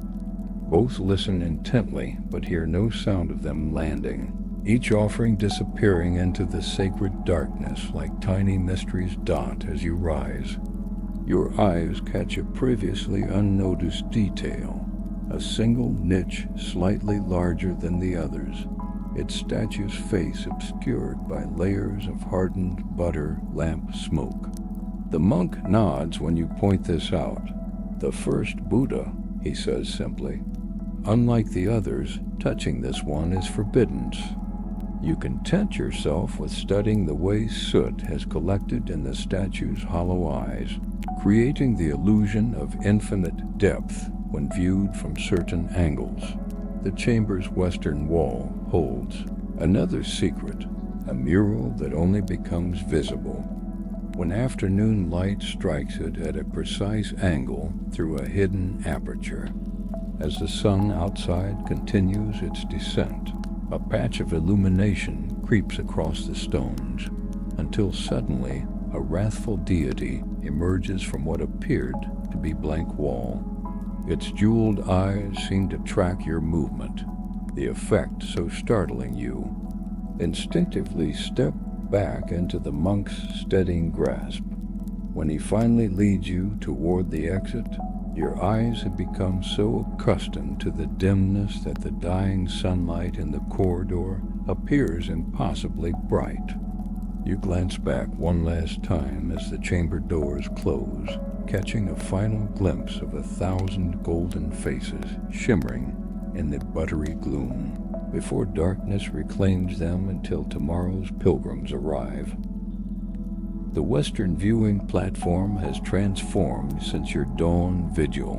both listen intently, but hear no sound of them landing, each offering disappearing into the sacred darkness like tiny mysteries as you rise. Your eyes catch a previously unnoticed detail, a single niche slightly larger than the others, its statue's face obscured by layers of hardened butter lamp smoke. The monk nods when you point this out. The first Buddha, he says simply. Unlike the others, touching this one is forbidden. You content yourself with studying the way soot has collected in the statue's hollow eyes, creating the illusion of infinite depth when viewed from certain angles. The chamber's western wall holds another secret, a mural that only becomes visible when afternoon light strikes it at a precise angle through a hidden aperture. As the sun outside continues its descent, A patch of illumination creeps across the stones, until suddenly a wrathful deity emerges from what appeared to be blank wall. Its jeweled eyes seem to track your movement, the effect so startling you. Instinctively step back into the monk's steadying grasp. When he finally leads you toward the exit, your eyes have become so accustomed to the dimness that the dying sunlight in the corridor appears impossibly bright. You glance back one last time as the chamber doors close, catching a final glimpse of 1,000 golden faces shimmering in the buttery gloom, before darkness reclaims them until tomorrow's pilgrims arrive. The western viewing platform has transformed since your dawn vigil,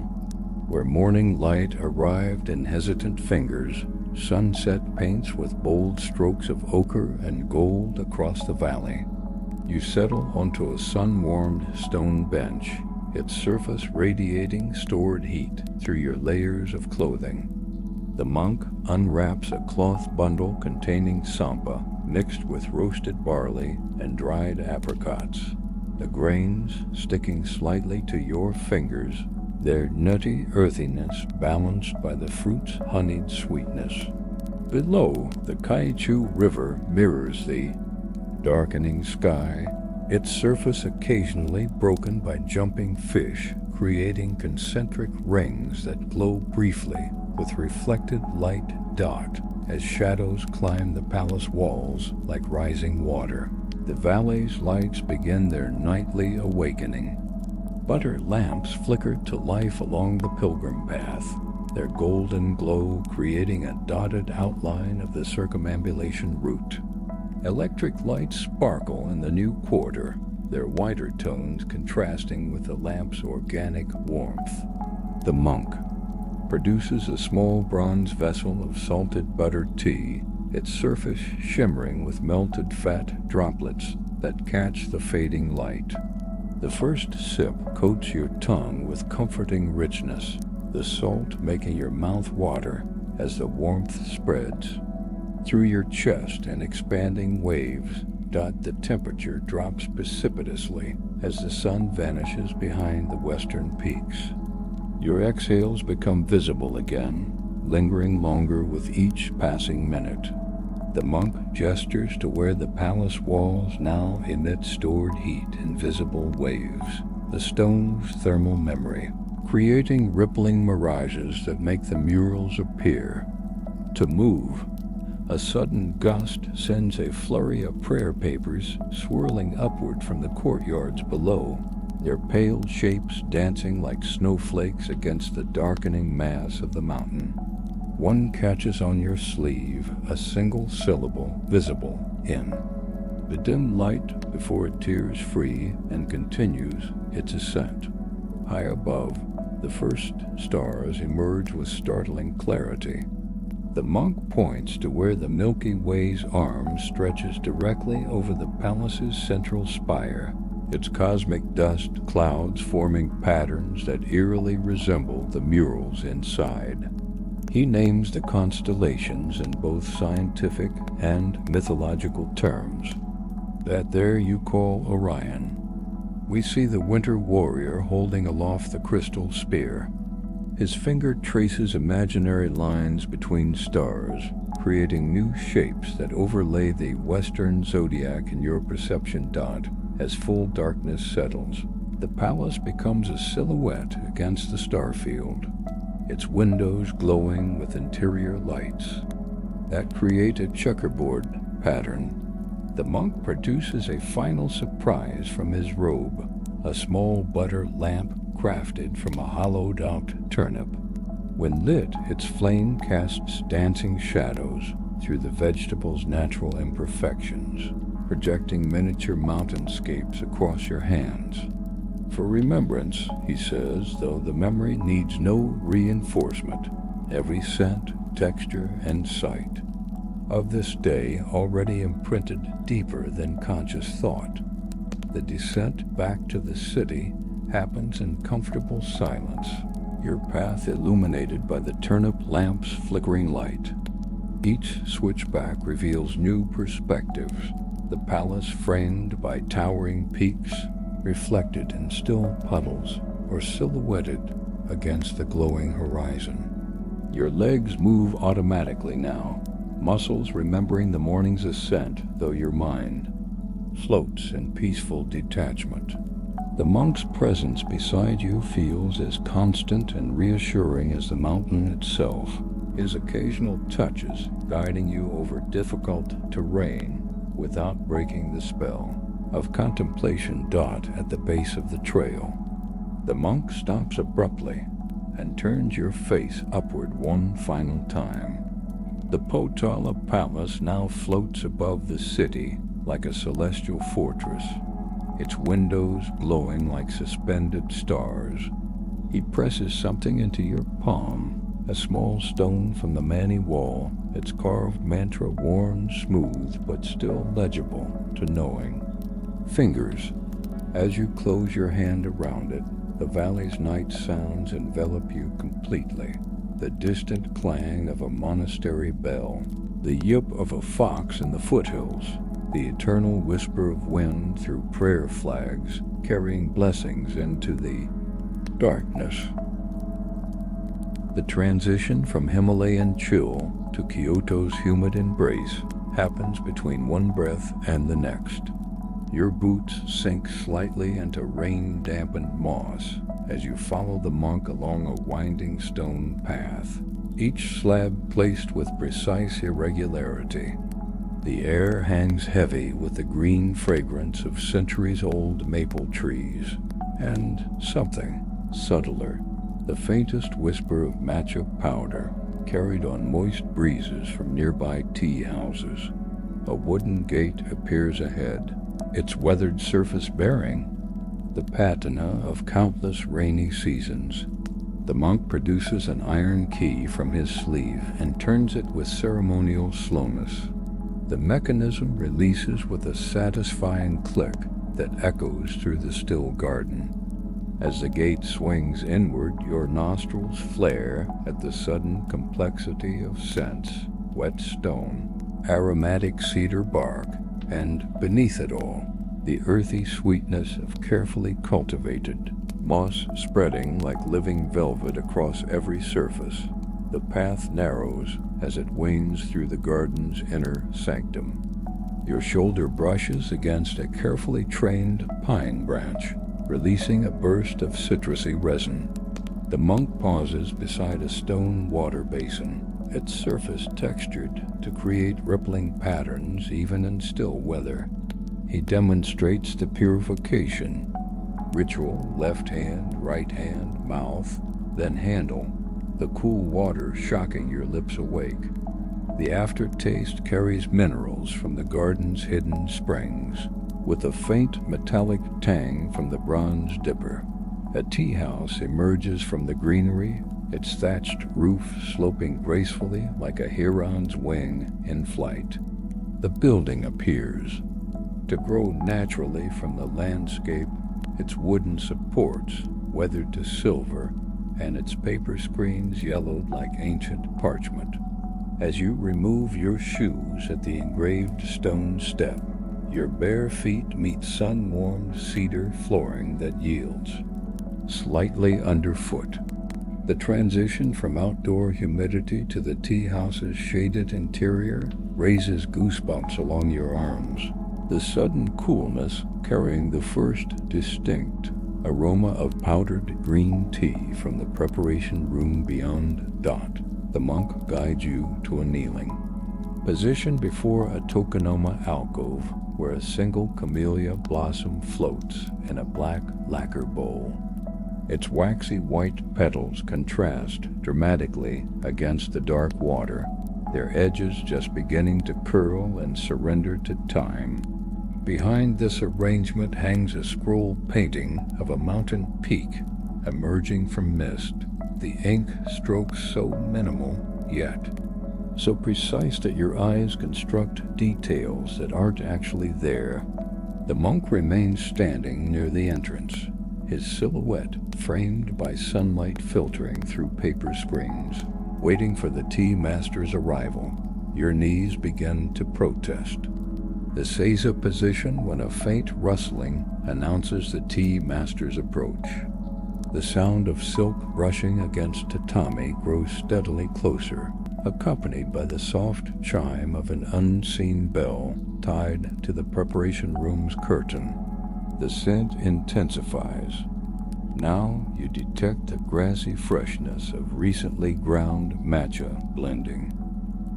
where morning light arrived in hesitant fingers. Sunset paints with bold strokes of ochre and gold across the valley. You settle onto a sun-warmed stone bench, its surface radiating stored heat through your layers of clothing. The monk unwraps a cloth bundle containing sampa mixed with roasted barley and dried apricots, the grains sticking slightly to your fingers, their nutty earthiness balanced by the fruit's honeyed sweetness. Below, the Kaichu River mirrors the darkening sky, its surface occasionally broken by jumping fish, creating concentric rings that glow briefly with reflected light dot as shadows climb the palace walls like rising water. The valley's lights begin their nightly awakening. Butter lamps flicker to life along the pilgrim path, their golden glow creating a dotted outline of the circumambulation route. Electric lights sparkle in the new quarter, their whiter tones contrasting with the lamp's organic warmth. The monk produces a small bronze vessel of salted buttered tea, its surface shimmering with melted fat droplets that catch the fading light. The first sip coats your tongue with comforting richness, the salt making your mouth water as the warmth spreads. Through your chest and expanding waves, the temperature drops precipitously as the sun vanishes behind the western peaks. Your exhales become visible again, lingering longer with each passing minute. The monk gestures to where the palace walls now emit stored heat in visible waves, the stone's thermal memory, creating rippling mirages that make the murals appear. To move, a sudden gust sends a flurry of prayer papers swirling upward from the courtyards below, their pale shapes dancing like snowflakes against the darkening mass of the mountain. One catches on your sleeve, a single syllable visible in the dim light before it tears free and continues its ascent. High above, the first stars emerge with startling clarity. The monk points to where the Milky Way's arm stretches directly over the palace's central spire, its cosmic dust clouds forming patterns that eerily resemble the murals inside. He names the constellations in both scientific and mythological terms. That there you call Orion. We see the winter warrior holding aloft the crystal spear. His finger traces imaginary lines between stars, creating new shapes that overlay the western zodiac in your perception dot. As full darkness settles, the palace becomes a silhouette against the starfield, its windows glowing with interior lights that create a checkerboard pattern. The monk produces a final surprise from his robe, a small butter lamp crafted from a hollowed-out turnip. When lit, its flame casts dancing shadows through the vegetable's natural imperfections, projecting miniature mountainscapes across your hands. For remembrance, he says, though the memory needs no reinforcement, every scent, texture, and sight of this day already imprinted deeper than conscious thought. The descent back to the city happens in comfortable silence, your path illuminated by the turnip lamp's flickering light. Each switchback reveals new perspectives, the palace framed by towering peaks, reflected in still puddles, or silhouetted against the glowing horizon. Your legs move automatically now, muscles remembering the morning's ascent, though your mind floats in peaceful detachment. The monk's presence beside you feels as constant and reassuring as the mountain itself, his occasional touches guiding you over difficult terrain without breaking the spell of contemplation dot at the base of the trail. The monk stops abruptly and turns your face upward one final time. The Potala Palace now floats above the city like a celestial fortress, its windows glowing like suspended stars. He presses something into your palm, a small stone from the Mani wall, its carved mantra worn smooth but still legible to knowing fingers. As you close your hand around it, the valley's night sounds envelop you completely. The distant clang of a monastery bell, the yip of a fox in the foothills, the eternal whisper of wind through prayer flags, carrying blessings into the darkness. The transition from Himalayan chill to Kyoto's humid embrace happens between one breath and the next. Your boots sink slightly into rain-dampened moss as you follow the monk along a winding stone path, each slab placed with precise irregularity. The air hangs heavy with the green fragrance of centuries-old maple trees, and something subtler, the faintest whisper of matcha powder carried on moist breezes from nearby tea houses. A wooden gate appears ahead, its weathered surface bearing the patina of countless rainy seasons. The monk produces an iron key from his sleeve and turns it with ceremonial slowness. The mechanism releases with a satisfying click that echoes through the still garden. As the gate swings inward, your nostrils flare at the sudden complexity of scents: wet stone, aromatic cedar bark, and beneath it all, the earthy sweetness of carefully cultivated moss spreading like living velvet across every surface. The path narrows as it wanes through the garden's inner sanctum. Your shoulder brushes against a carefully trained pine branch, releasing a burst of citrusy resin. The monk pauses beside a stone water basin, its surface textured to create rippling patterns even in still weather. He demonstrates the purification ritual: left hand, right hand, mouth, then handle, the cool water shocking your lips awake. The aftertaste carries minerals from the garden's hidden springs, with a faint metallic tang from the bronze dipper. A tea house emerges from the greenery, its thatched roof sloping gracefully like a heron's wing in flight. The building appears to grow naturally from the landscape, its wooden supports weathered to silver, and its paper screens yellowed like ancient parchment. As you remove your shoes at the engraved stone step, your bare feet meet sun-warmed cedar flooring that yields slightly underfoot. The transition from outdoor humidity to the tea house's shaded interior raises goosebumps along your arms, the sudden coolness carrying the first distinct aroma of powdered green tea from the preparation room beyond dot. The monk guides you to a kneeling position before a tokonoma alcove where a single camellia blossom floats in a black lacquer bowl. Its waxy white petals contrast dramatically against the dark water, their edges just beginning to curl and surrender to time. Behind this arrangement hangs a scroll painting of a mountain peak emerging from mist, the ink strokes so minimal, yet so precise that your eyes construct details that aren't actually there. The monk remains standing near the entrance, his silhouette framed by sunlight filtering through paper screens, waiting for the tea master's arrival. your knees begin to protest. The seiza position when a faint rustling announces the tea master's approach. The sound of silk brushing against tatami grows steadily closer, accompanied by the soft chime of an unseen bell tied to the preparation room's curtain. The scent intensifies. Now you detect the grassy freshness of recently ground matcha blending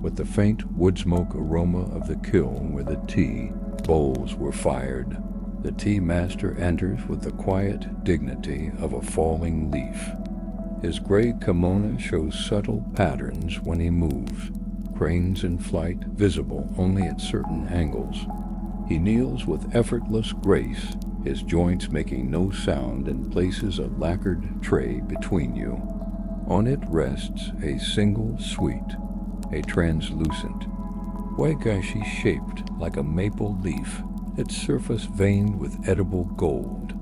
with the faint wood smoke aroma of the kiln where the tea bowls were fired. The tea master enters with the quiet dignity of a falling leaf. His gray kimono shows subtle patterns when he moves, cranes in flight visible only at certain angles. He kneels with effortless grace, his joints making no sound, and places a lacquered tray between you. On it rests a single sweet, a translucent, waigashi shaped like a maple leaf, its surface veined with edible gold.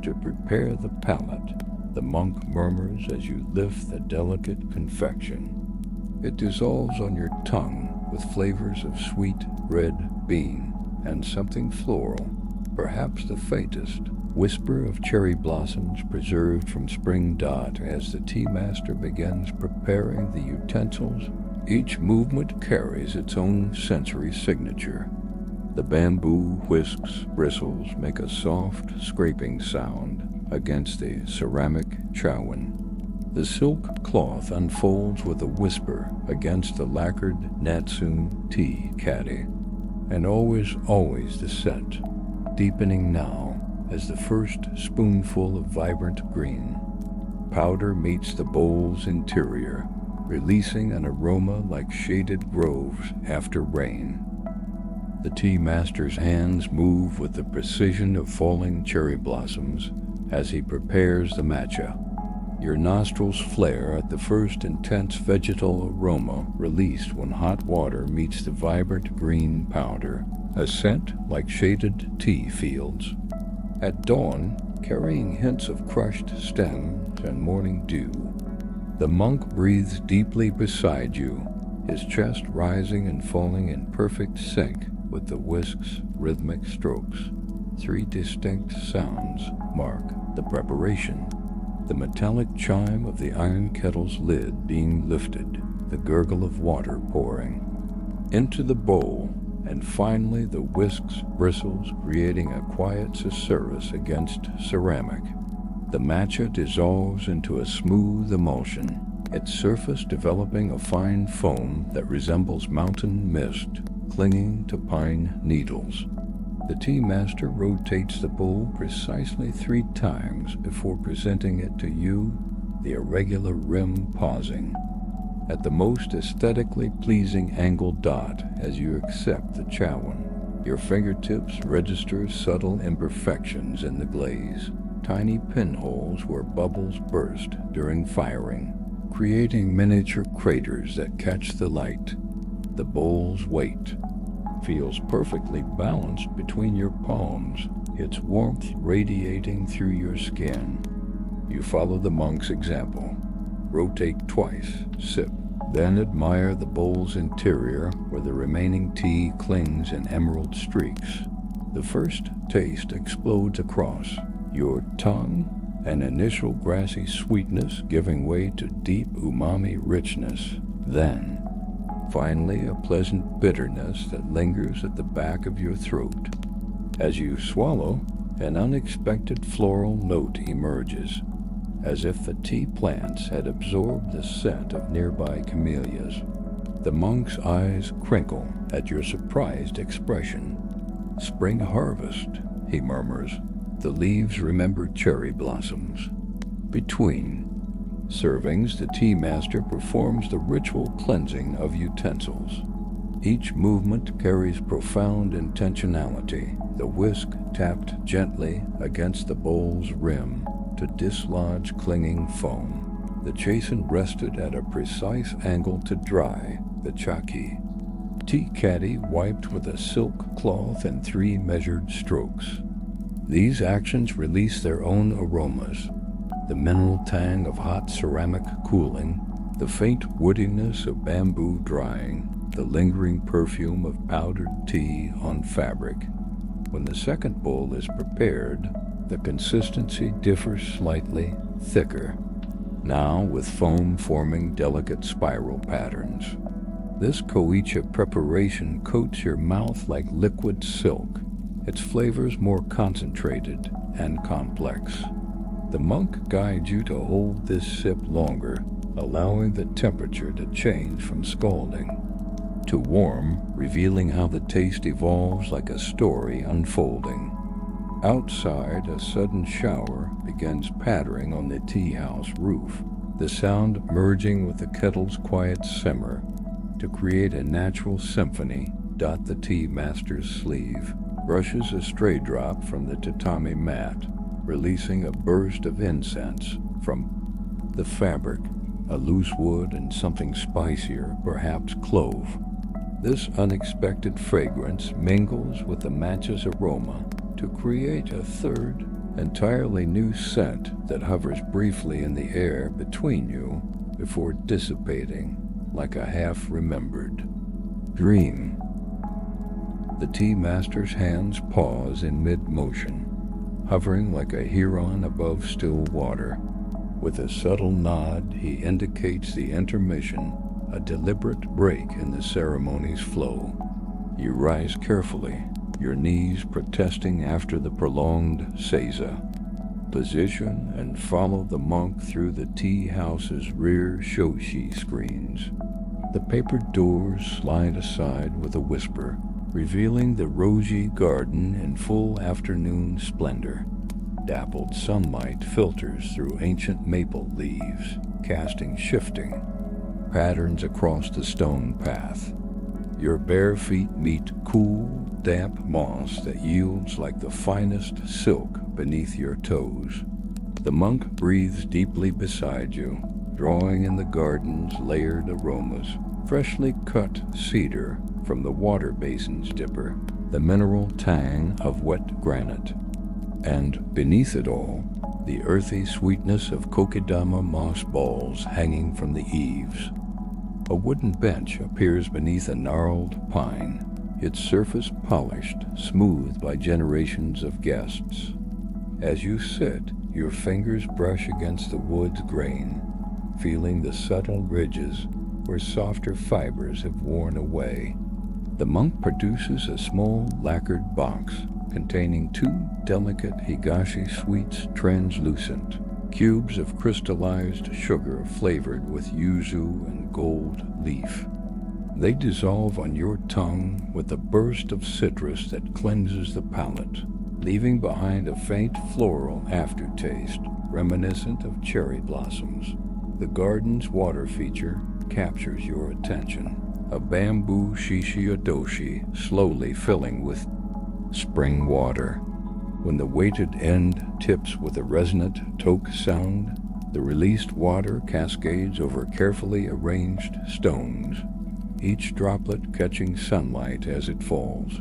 To prepare the palate, the monk murmurs as you lift the delicate confection. It dissolves on your tongue with flavors of sweet red bean and something floral, perhaps the faintest whisper of cherry blossoms preserved from spring dot as the tea master begins preparing the utensils. Each movement carries its own sensory signature. The bamboo whisks bristles make a soft scraping sound against the ceramic chowan. The silk cloth unfolds with a whisper against the lacquered Natsun tea caddy. And always the scent, deepening now as the first spoonful of vibrant green powder meets the bowl's interior, releasing an aroma like shaded groves after rain. The tea master's hands move with the precision of falling cherry blossoms as he prepares the matcha. Your nostrils flare at the first intense vegetal aroma released when hot water meets the vibrant green powder, a scent like shaded tea fields. At dawn, carrying hints of crushed stems and morning dew, the monk breathes deeply beside you, his chest rising and falling in perfect sync with the whisk's rhythmic strokes. 3 distinct sounds mark the preparation: the metallic chime of the iron kettle's lid being lifted, the gurgle of water pouring into the bowl, and finally the whisk's bristles creating a quiet susurrus against ceramic. The matcha dissolves into a smooth emulsion, its surface developing a fine foam that resembles mountain mist clinging to pine needles. The tea master rotates the bowl precisely 3 times before presenting it to you, the irregular rim pausing at the most aesthetically pleasing angle dot as you accept the chowan. Your fingertips register subtle imperfections in the glaze, tiny pinholes where bubbles burst during firing, creating miniature craters that catch the light. The bowl's weight feels perfectly balanced between your palms, its warmth radiating through your skin. You follow the monk's example. Rotate twice, sip, then admire the bowl's interior where the remaining tea clings in emerald streaks. The first taste explodes across your tongue, an initial grassy sweetness giving way to deep umami richness. Then, finally, a pleasant bitterness that lingers at the back of your throat. As you swallow, an unexpected floral note emerges, as if the tea plants had absorbed the scent of nearby camellias. The monk's eyes crinkle at your surprised expression. "Spring harvest," he murmurs. The leaves remember cherry blossoms. Between servings, the tea master performs the ritual cleansing of utensils. Each movement carries profound intentionality, the whisk tapped gently against the bowl's rim to dislodge clinging foam. The chasen rested at a precise angle to dry the chaki. Tea caddy wiped with a silk cloth in 3 measured strokes. These actions release their own aromas: the mineral tang of hot ceramic cooling, the faint woodiness of bamboo drying, the lingering perfume of powdered tea on fabric. When the second bowl is prepared, the consistency differs slightly, thicker, now with foam forming delicate spiral patterns. This koicha preparation coats your mouth like liquid silk, its flavors more concentrated and complex. The monk guides you to hold this sip longer, allowing the temperature to change from scalding to warm, revealing how the taste evolves like a story unfolding. Outside, a sudden shower begins pattering on the tea house roof, the sound merging with the kettle's quiet simmer to create a natural symphony. The tea master's sleeve brushes a stray drop from the tatami mat, releasing a burst of incense from the fabric, a loose wood and something spicier, perhaps clove. This unexpected fragrance mingles with the match's aroma to create a third, entirely new scent that hovers briefly in the air between you before dissipating like a half-remembered dream. The tea master's hands pause in mid-motion, hovering like a heron above still water. With a subtle nod, he indicates the intermission, a deliberate break in the ceremony's flow. You rise carefully, your knees protesting after the prolonged seiza. Position and follow the monk through the tea house's rear shoshi screens. The papered doors slide aside with a whisper, revealing the rosy garden in full afternoon splendor. Dappled sunlight filters through ancient maple leaves, casting shifting patterns across the stone path. Your bare feet meet cool, damp moss that yields like the finest silk beneath your toes. The monk breathes deeply beside you, drawing in the garden's layered aromas. Freshly cut cedar from the water basin's dipper, the mineral tang of wet granite, and beneath it all, the earthy sweetness of kokedama moss balls hanging from the eaves. A wooden bench appears beneath a gnarled pine, its surface polished, smooth by generations of guests. As you sit, your fingers brush against the wood's grain, feeling the subtle ridges where softer fibers have worn away. The monk produces a small lacquered box containing 2 delicate higashi sweets, translucent, cubes of crystallized sugar flavored with yuzu and gold leaf. They dissolve on your tongue with a burst of citrus that cleanses the palate, leaving behind a faint floral aftertaste reminiscent of cherry blossoms. The garden's water feature captures your attention, a bamboo shishiyodoshi slowly filling with spring water. When the weighted end tips with a resonant toke sound, the released water cascades over carefully arranged stones, each droplet catching sunlight as it falls.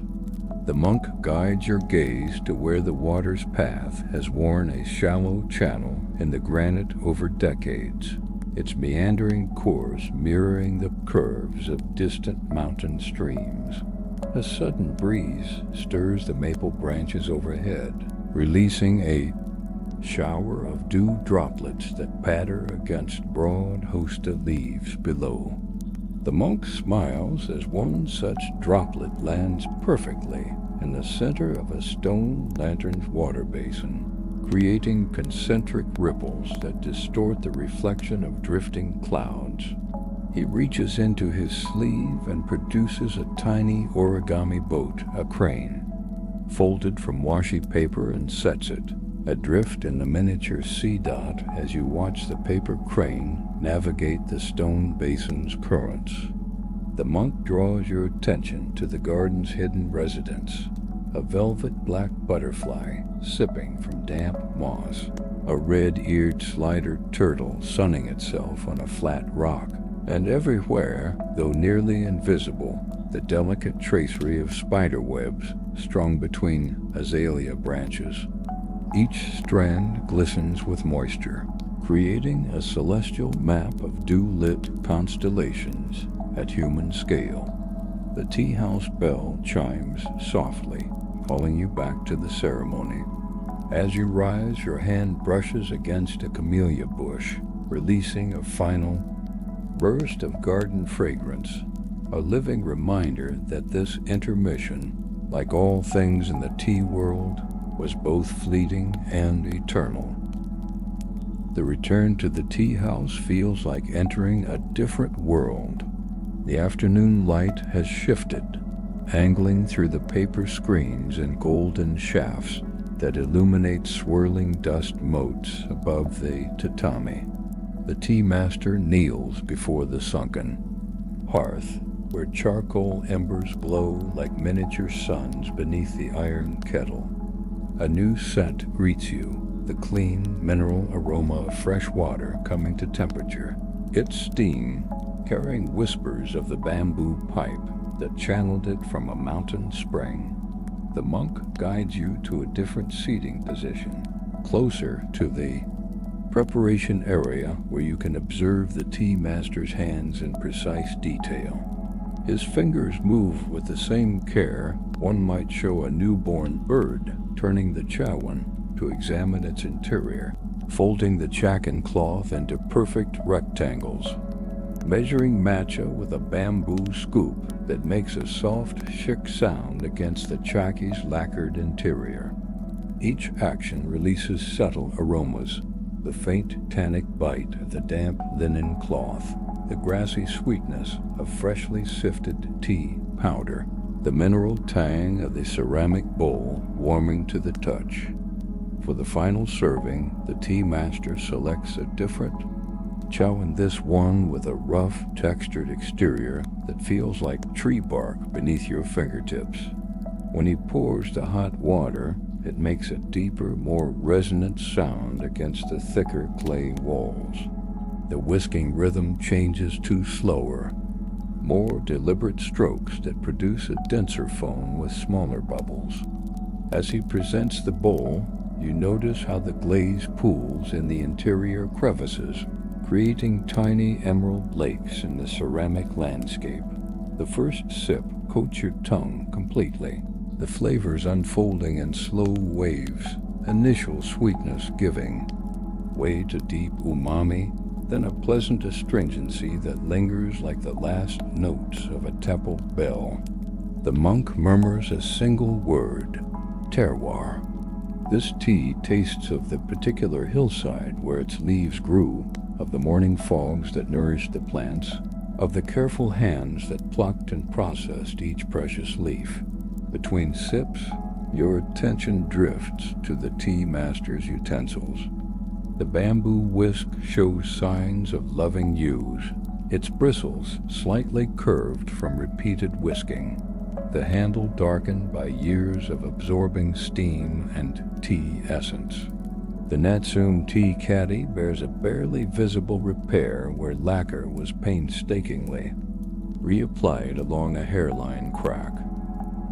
The monk guides your gaze to where the water's path has worn a shallow channel in the granite over decades, its meandering course mirroring the curves of distant mountain streams. A sudden breeze stirs the maple branches overhead, releasing a shower of dew droplets that patter against broad hosta leaves below. The monk smiles as one such droplet lands perfectly in the center of a stone lantern's water basin, creating concentric ripples that distort the reflection of drifting clouds. He reaches into his sleeve and produces a tiny origami boat, a crane, folded from washi paper, and sets it, adrift in the miniature sea dot as you watch the paper crane navigate the stone basin's currents. The monk draws your attention to the garden's hidden residence, a velvet black butterfly sipping from damp moss, a red-eared slider turtle sunning itself on a flat rock, and everywhere, though nearly invisible, the delicate tracery of spider webs strung between azalea branches. Each strand glistens with moisture, creating a celestial map of dew-lit constellations at human scale. The tea house bell chimes softly, calling you back to the ceremony. As you rise, your hand brushes against a camellia bush, releasing a final burst of garden fragrance, a living reminder that this intermission, like all things in the tea world, was both fleeting and eternal. The return to the tea house feels like entering a different world. The afternoon light has shifted, angling through the paper screens in golden shafts that illuminate swirling dust motes above the tatami. The tea master kneels before the sunken hearth, where charcoal embers glow like miniature suns beneath the iron kettle. A new scent greets you, the clean, mineral aroma of fresh water coming to temperature, its steam carrying whispers of the bamboo pipe that channeled it from a mountain spring. The monk guides you to a different seating position, closer to the preparation area where you can observe the tea master's hands in precise detail. His fingers move with the same care one might show a newborn bird turning the chowan to examine its interior, folding the chakan cloth into perfect rectangles, measuring matcha with a bamboo scoop that makes a soft shik sound against the chaki's lacquered interior. Each action releases subtle aromas, the faint tannic bite of the damp linen cloth, the grassy sweetness of freshly sifted tea powder, the mineral tang of the ceramic bowl warming to the touch. For the final serving, the tea master selects a different chowan, this one with a rough, textured exterior that feels like tree bark beneath your fingertips. When he pours the hot water, it makes a deeper, more resonant sound against the thicker clay walls. The whisking rhythm changes to slower, more deliberate strokes that produce a denser foam with smaller bubbles. As he presents the bowl, you notice how the glaze pools in the interior crevices, creating tiny emerald lakes in the ceramic landscape. The first sip coats your tongue completely, the flavors unfolding in slow waves, initial sweetness giving way to deep umami, then a pleasant astringency that lingers like the last notes of a temple bell. The monk murmurs a single word, terroir. This tea tastes of the particular hillside where its leaves grew, of the morning fogs that nourished the plants, of the careful hands that plucked and processed each precious leaf. Between sips, your attention drifts to the tea master's utensils. The bamboo whisk shows signs of loving use, its bristles slightly curved from repeated whisking, the handle darkened by years of absorbing steam and tea essence. The Natsume tea caddy bears a barely visible repair where lacquer was painstakingly reapplied along a hairline crack.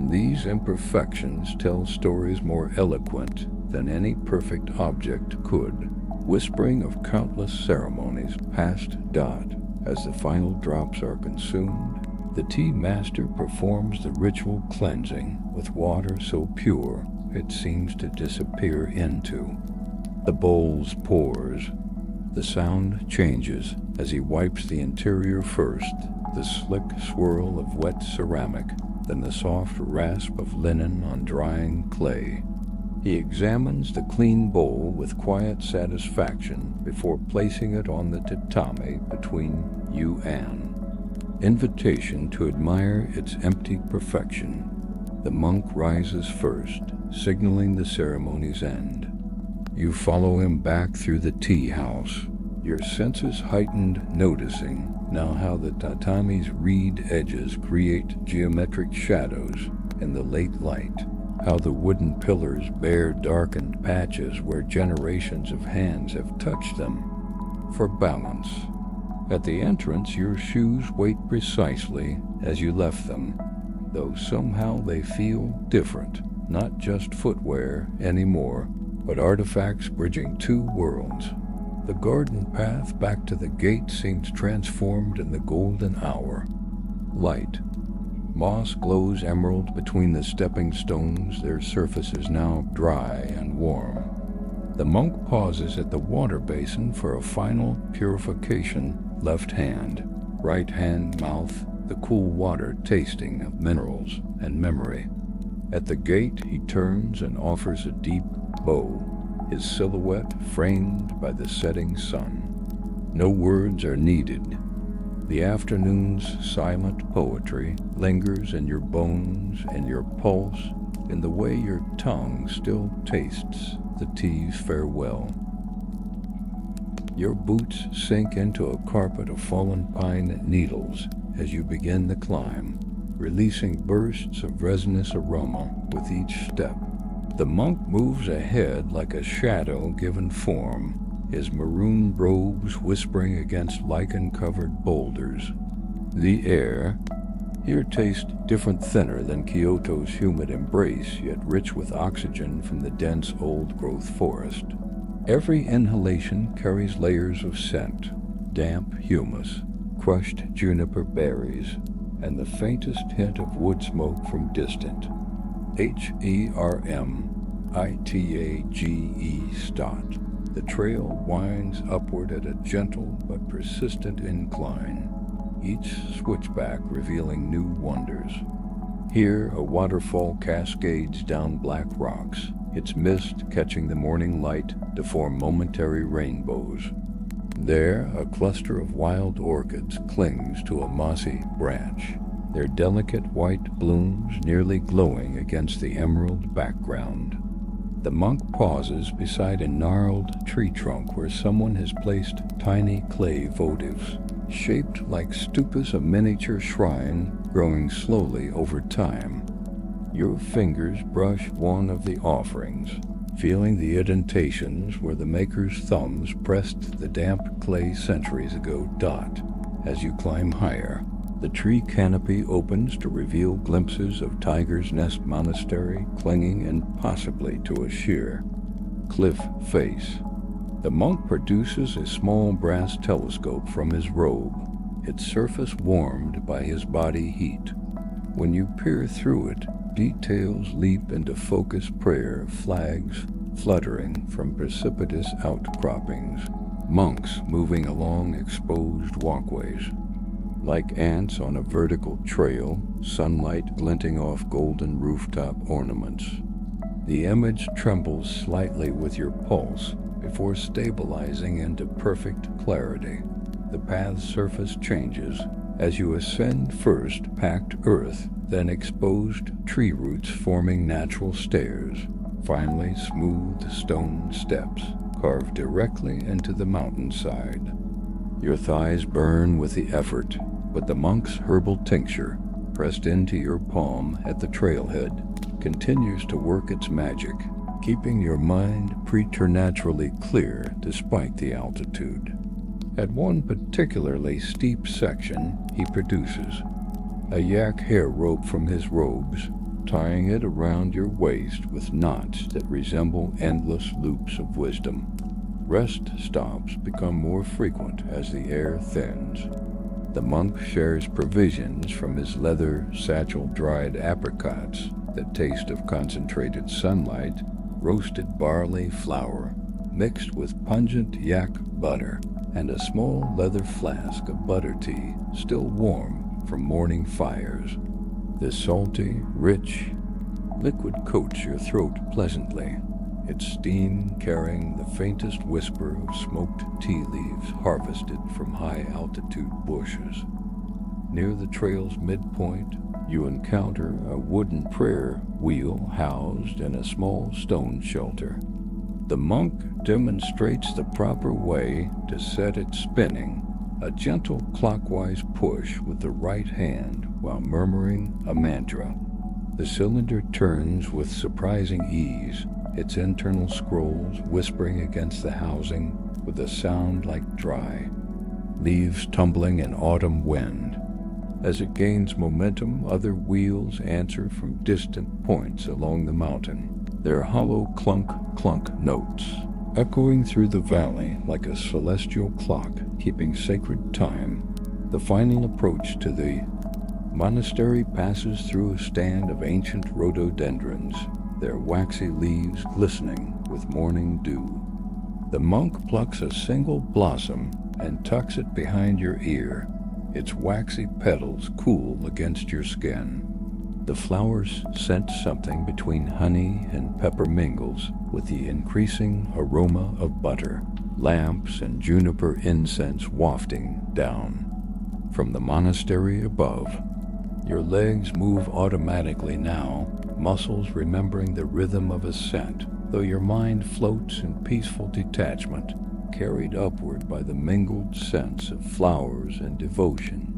These imperfections tell stories more eloquent than any perfect object could, whispering of countless ceremonies past dot. As the final drops are consumed, the tea master performs the ritual cleansing with water so pure it seems to disappear into. The bowl's pours. The sound changes as he wipes the interior first, the slick swirl of wet ceramic, then the soft rasp of linen on drying clay. He examines the clean bowl with quiet satisfaction before placing it on the tatami between you and. Invitation to admire its empty perfection. The monk rises first, signaling the ceremony's end. You follow him back through the tea house, your senses heightened, noticing now how the tatami's reed edges create geometric shadows in the late light, how the wooden pillars bear darkened patches where generations of hands have touched them for balance. At the entrance, your shoes wait precisely as you left them, though somehow they feel different, not just footwear anymore, but artifacts bridging two worlds. The garden path back to the gate seems transformed in the golden hour. Light, Moss glows emerald between the stepping stones, their surface is now dry and warm. The monk pauses at the water basin for a final purification. Left hand, right hand mouth, the cool water tasting of minerals and memory. At the gate, he turns and offers a deep bow, his silhouette framed by the setting sun. No words are needed. The afternoon's silent poetry lingers in your bones and your pulse, in the way your tongue still tastes the tea's farewell. Your boots sink into a carpet of fallen pine needles as you begin the climb, releasing bursts of resinous aroma with each step. The monk moves ahead like a shadow given form, his maroon robes whispering against lichen-covered boulders. The air here tastes different, thinner than Kyoto's humid embrace, yet rich with oxygen from the dense old-growth forest. Every inhalation carries layers of scent, damp humus, crushed juniper berries, and the faintest hint of wood smoke from distant. Hermitage Stott. The trail winds upward at a gentle but persistent incline, each switchback revealing new wonders. Here, a waterfall cascades down black rocks, its mist catching the morning light to form momentary rainbows. There, a cluster of wild orchids clings to a mossy branch, their delicate white blooms nearly glowing against the emerald background. The monk pauses beside a gnarled tree trunk where someone has placed tiny clay votives, shaped like stupas, a miniature shrine growing slowly over time. Your fingers brush one of the offerings, feeling the indentations where the maker's thumbs pressed the damp clay centuries ago. As you climb higher, the tree canopy opens to reveal glimpses of Tiger's Nest Monastery clinging impossibly to a sheer cliff face. The monk produces a small brass telescope from his robe, its surface warmed by his body heat. When you peer through it, details leap into focus, prayer flags fluttering from precipitous outcroppings, monks moving along exposed walkways. Like ants on a vertical trail, sunlight glinting off golden rooftop ornaments. The image trembles slightly with your pulse before stabilizing into perfect clarity. The path's surface changes as you ascend, first packed earth, then exposed tree roots forming natural stairs, finally smooth stone steps carved directly into the mountainside. Your thighs burn with the effort, but the monk's herbal tincture, pressed into your palm at the trailhead, continues to work its magic, keeping your mind preternaturally clear despite the altitude. At one particularly steep section, he produces a yak hair rope from his robes, tying it around your waist with knots that resemble endless loops of wisdom. Rest stops become more frequent as the air thins. The monk shares provisions from his leather satchel, dried apricots that taste of concentrated sunlight, roasted barley flour, mixed with pungent yak butter, and a small leather flask of butter tea, still warm from morning fires. This salty, rich liquid coats your throat pleasantly, its steam carrying the faintest whisper of smoked tea leaves harvested from high-altitude bushes. Near the trail's midpoint, you encounter a wooden prayer wheel housed in a small stone shelter. The monk demonstrates the proper way to set it spinning, a gentle clockwise push with the right hand while murmuring a mantra. The cylinder turns with surprising ease, its internal scrolls whispering against the housing with a sound like dry leaves tumbling in autumn wind. As it gains momentum, other wheels answer from distant points along the mountain, their hollow clunk-clunk notes echoing through the valley like a celestial clock keeping sacred time. The final approach to the Monastery passes through a stand of ancient rhododendrons, their waxy leaves glistening with morning dew. The monk plucks a single blossom and tucks it behind your ear, its waxy petals cool against your skin. The flowers scent something between honey and pepper mingles with the increasing aroma of butter, lamps and juniper incense wafting down. From the monastery above, your legs move automatically now, muscles remembering the rhythm of ascent, though your mind floats in peaceful detachment, carried upward by the mingled scents of flowers and devotion.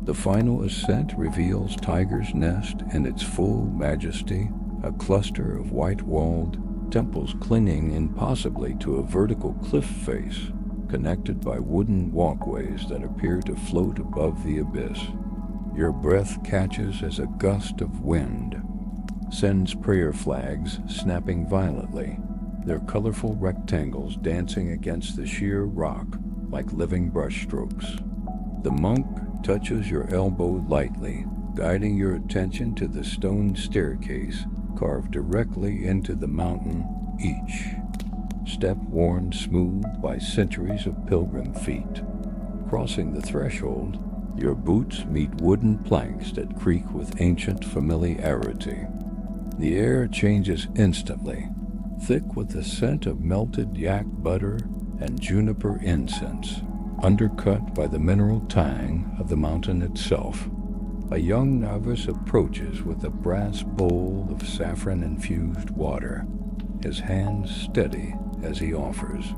The final ascent reveals Tiger's Nest in its full majesty, a cluster of white-walled temples clinging impossibly to a vertical cliff face, connected by wooden walkways that appear to float above the abyss. Your breath catches as a gust of wind sends prayer flags snapping violently, their colorful rectangles dancing against the sheer rock like living brushstrokes. The monk touches your elbow lightly, guiding your attention to the stone staircase carved directly into the mountain, each step worn smooth by centuries of pilgrim feet. Crossing the threshold, your boots meet wooden planks that creak with ancient familiarity. The air changes instantly, thick with the scent of melted yak butter and juniper incense, undercut by the mineral tang of the mountain itself. A young novice approaches with a brass bowl of saffron-infused water, his hands steady as he offers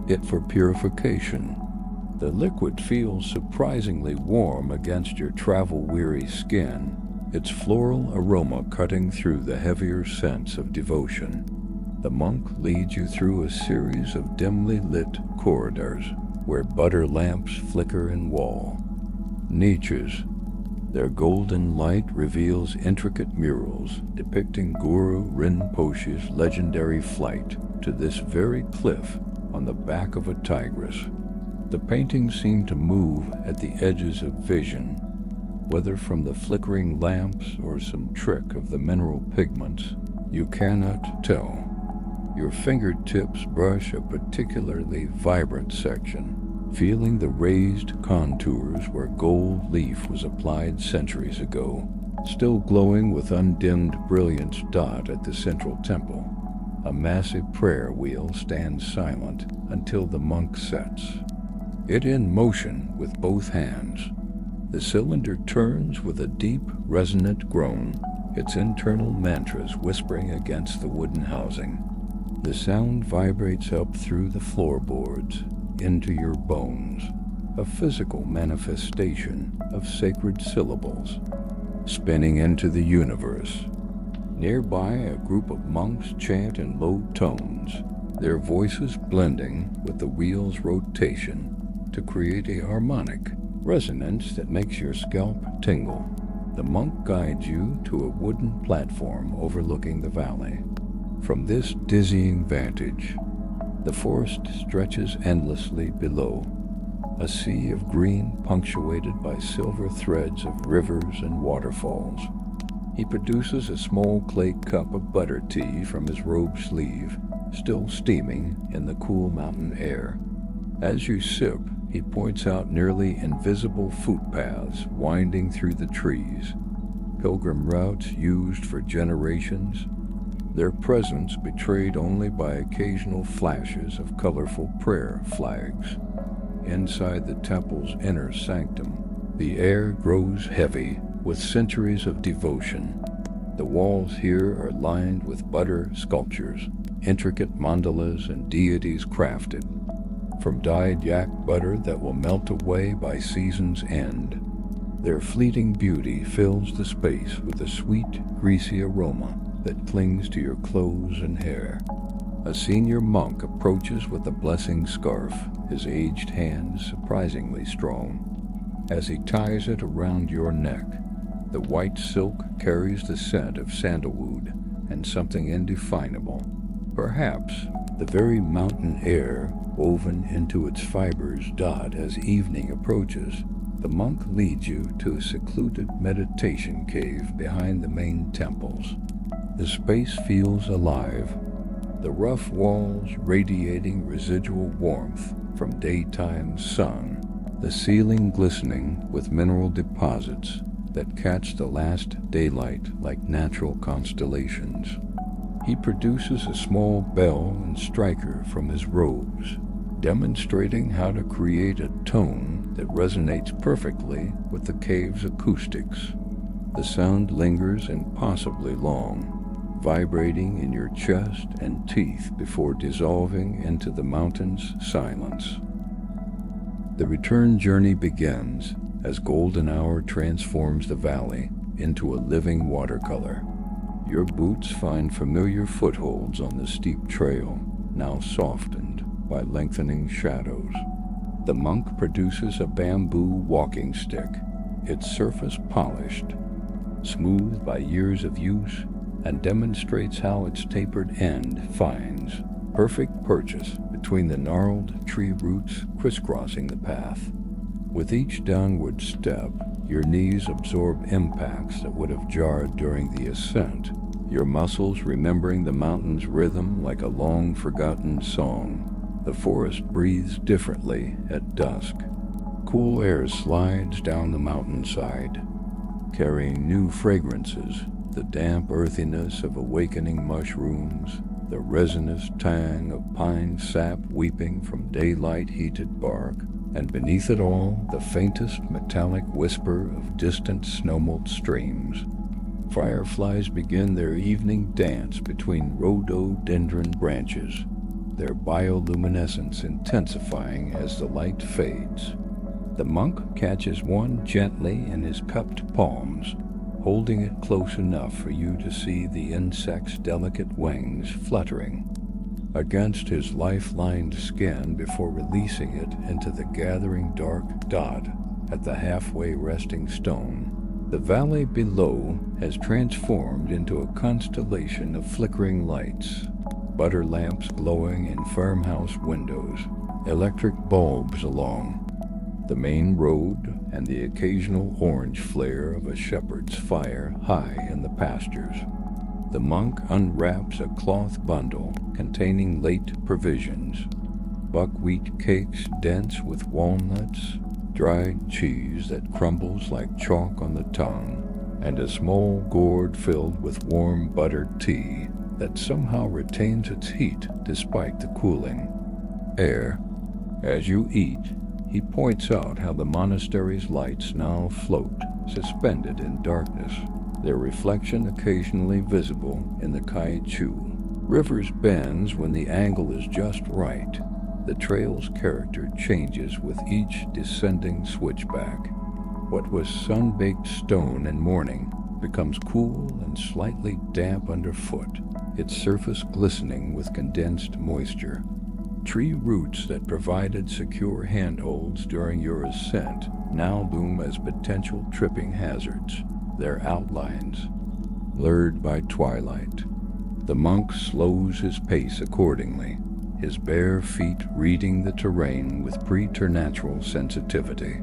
it for purification. The liquid feels surprisingly warm against your travel-weary skin, its floral aroma cutting through the heavier sense of devotion. The monk leads you through a series of dimly lit corridors where butter lamps flicker in wall. Niches. Their golden light reveals intricate murals depicting Guru Rinpoche's legendary flight to this very cliff on the back of a tigress. The paintings seem to move at the edges of vision, whether from the flickering lamps or some trick of the mineral pigments, you cannot tell. Your fingertips brush a particularly vibrant section, feeling the raised contours where gold leaf was applied centuries ago, still glowing with undimmed brilliance dot at the central temple. A massive prayer wheel stands silent until the monk sets it in motion with both hands. The cylinder turns with a deep, resonant groan, its internal mantras whispering against the wooden housing. The sound vibrates up through the floorboards, into your bones, a physical manifestation of sacred syllables, spinning into the universe. Nearby, a group of monks chant in low tones, their voices blending with the wheel's rotation to create a harmonic resonance that makes your scalp tingle. The monk guides you to a wooden platform overlooking the valley. From this dizzying vantage, the forest stretches endlessly below, a sea of green punctuated by silver threads of rivers and waterfalls. He produces a small clay cup of butter tea from his robe sleeve, still steaming in the cool mountain air. As you sip, he points out nearly invisible footpaths winding through the trees, pilgrim routes used for generations, their presence betrayed only by occasional flashes of colorful prayer flags. Inside the temple's inner sanctum, the air grows heavy with centuries of devotion. The walls here are lined with butter sculptures, intricate mandalas and deities crafted from dyed yak butter that will melt away by season's end. Their fleeting beauty fills the space with a sweet, greasy aroma that clings to your clothes and hair. A senior monk approaches with a blessing scarf, his aged hands surprisingly strong. As he ties it around your neck, the white silk carries the scent of sandalwood and something indefinable, perhaps the very mountain air woven into its fibers dot as evening approaches. The monk leads you to a secluded meditation cave behind the main temples. The space feels alive, the rough walls radiating residual warmth from daytime sun, the ceiling glistening with mineral deposits that catch the last daylight like natural constellations. He produces a small bell and striker from his robes, demonstrating how to create a tone that resonates perfectly with the cave's acoustics. The sound lingers impossibly long, vibrating in your chest and teeth before dissolving into the mountain's silence. The return journey begins as golden hour transforms the valley into a living watercolor. Your boots find familiar footholds on the steep trail, now softened by lengthening shadows. The monk produces a bamboo walking stick, its surface polished, smooth by years of use, and demonstrates how its tapered end finds perfect purchase between the gnarled tree roots crisscrossing the path. With each downward step, your knees absorb impacts that would have jarred during the ascent, your muscles remembering the mountain's rhythm like a long-forgotten song. The forest breathes differently at dusk. Cool air slides down the mountainside, carrying new fragrances, the damp earthiness of awakening mushrooms, the resinous tang of pine sap weeping from daylight-heated bark, and beneath it all, the faintest metallic whisper of distant snowmelt streams. Fireflies begin their evening dance between rhododendron branches, their bioluminescence intensifying as the light fades. The monk catches one gently in his cupped palms, holding it close enough for you to see the insect's delicate wings fluttering against his life-lined skin before releasing it into the gathering dark dot at the halfway resting stone. The valley below has transformed into a constellation of flickering lights, butter lamps glowing in farmhouse windows, electric bulbs along the main road, and the occasional orange flare of a shepherd's fire high in the pastures. The monk unwraps a cloth bundle containing late provisions, buckwheat cakes dense with walnuts, dried cheese that crumbles like chalk on the tongue, and a small gourd filled with warm buttered tea that somehow retains its heat despite the cooling air. As you eat, he points out how the monastery's lights now float, suspended in darkness, their reflection occasionally visible in the Kaichu. Rivers bends when the angle is just right. The trail's character changes with each descending switchback. What was sun-baked stone in morning becomes cool and slightly damp underfoot, its surface glistening with condensed moisture. Tree roots that provided secure handholds during your ascent now loom as potential tripping hazards, their outlines blurred by twilight. The monk slows his pace accordingly, his bare feet reading the terrain with preternatural sensitivity.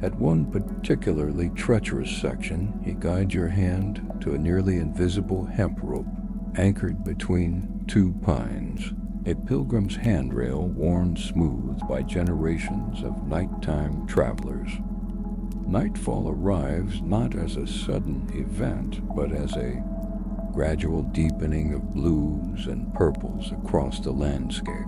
At one particularly treacherous section, he guides your hand to a nearly invisible hemp rope anchored between two pines, a pilgrim's handrail worn smooth by generations of nighttime travelers. Nightfall arrives not as a sudden event, but as a gradual deepening of blues and purples across the landscape.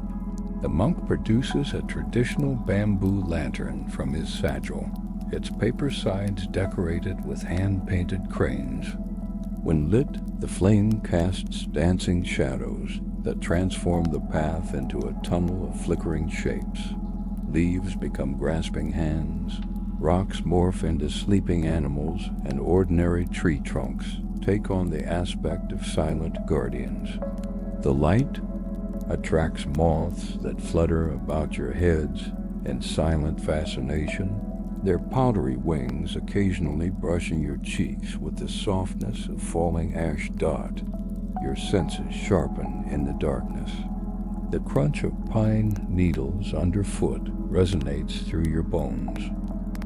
The monk produces a traditional bamboo lantern from his satchel, its paper sides decorated with hand-painted cranes. When lit, the flame casts dancing shadows that transform the path into a tunnel of flickering shapes. Leaves become grasping hands, rocks morph into sleeping animals, and ordinary tree trunks take on the aspect of silent guardians. The light attracts moths that flutter about your heads in silent fascination, their powdery wings occasionally brushing your cheeks with the softness of falling ash dot. Your senses sharpen in the darkness. The crunch of pine needles underfoot resonates through your bones.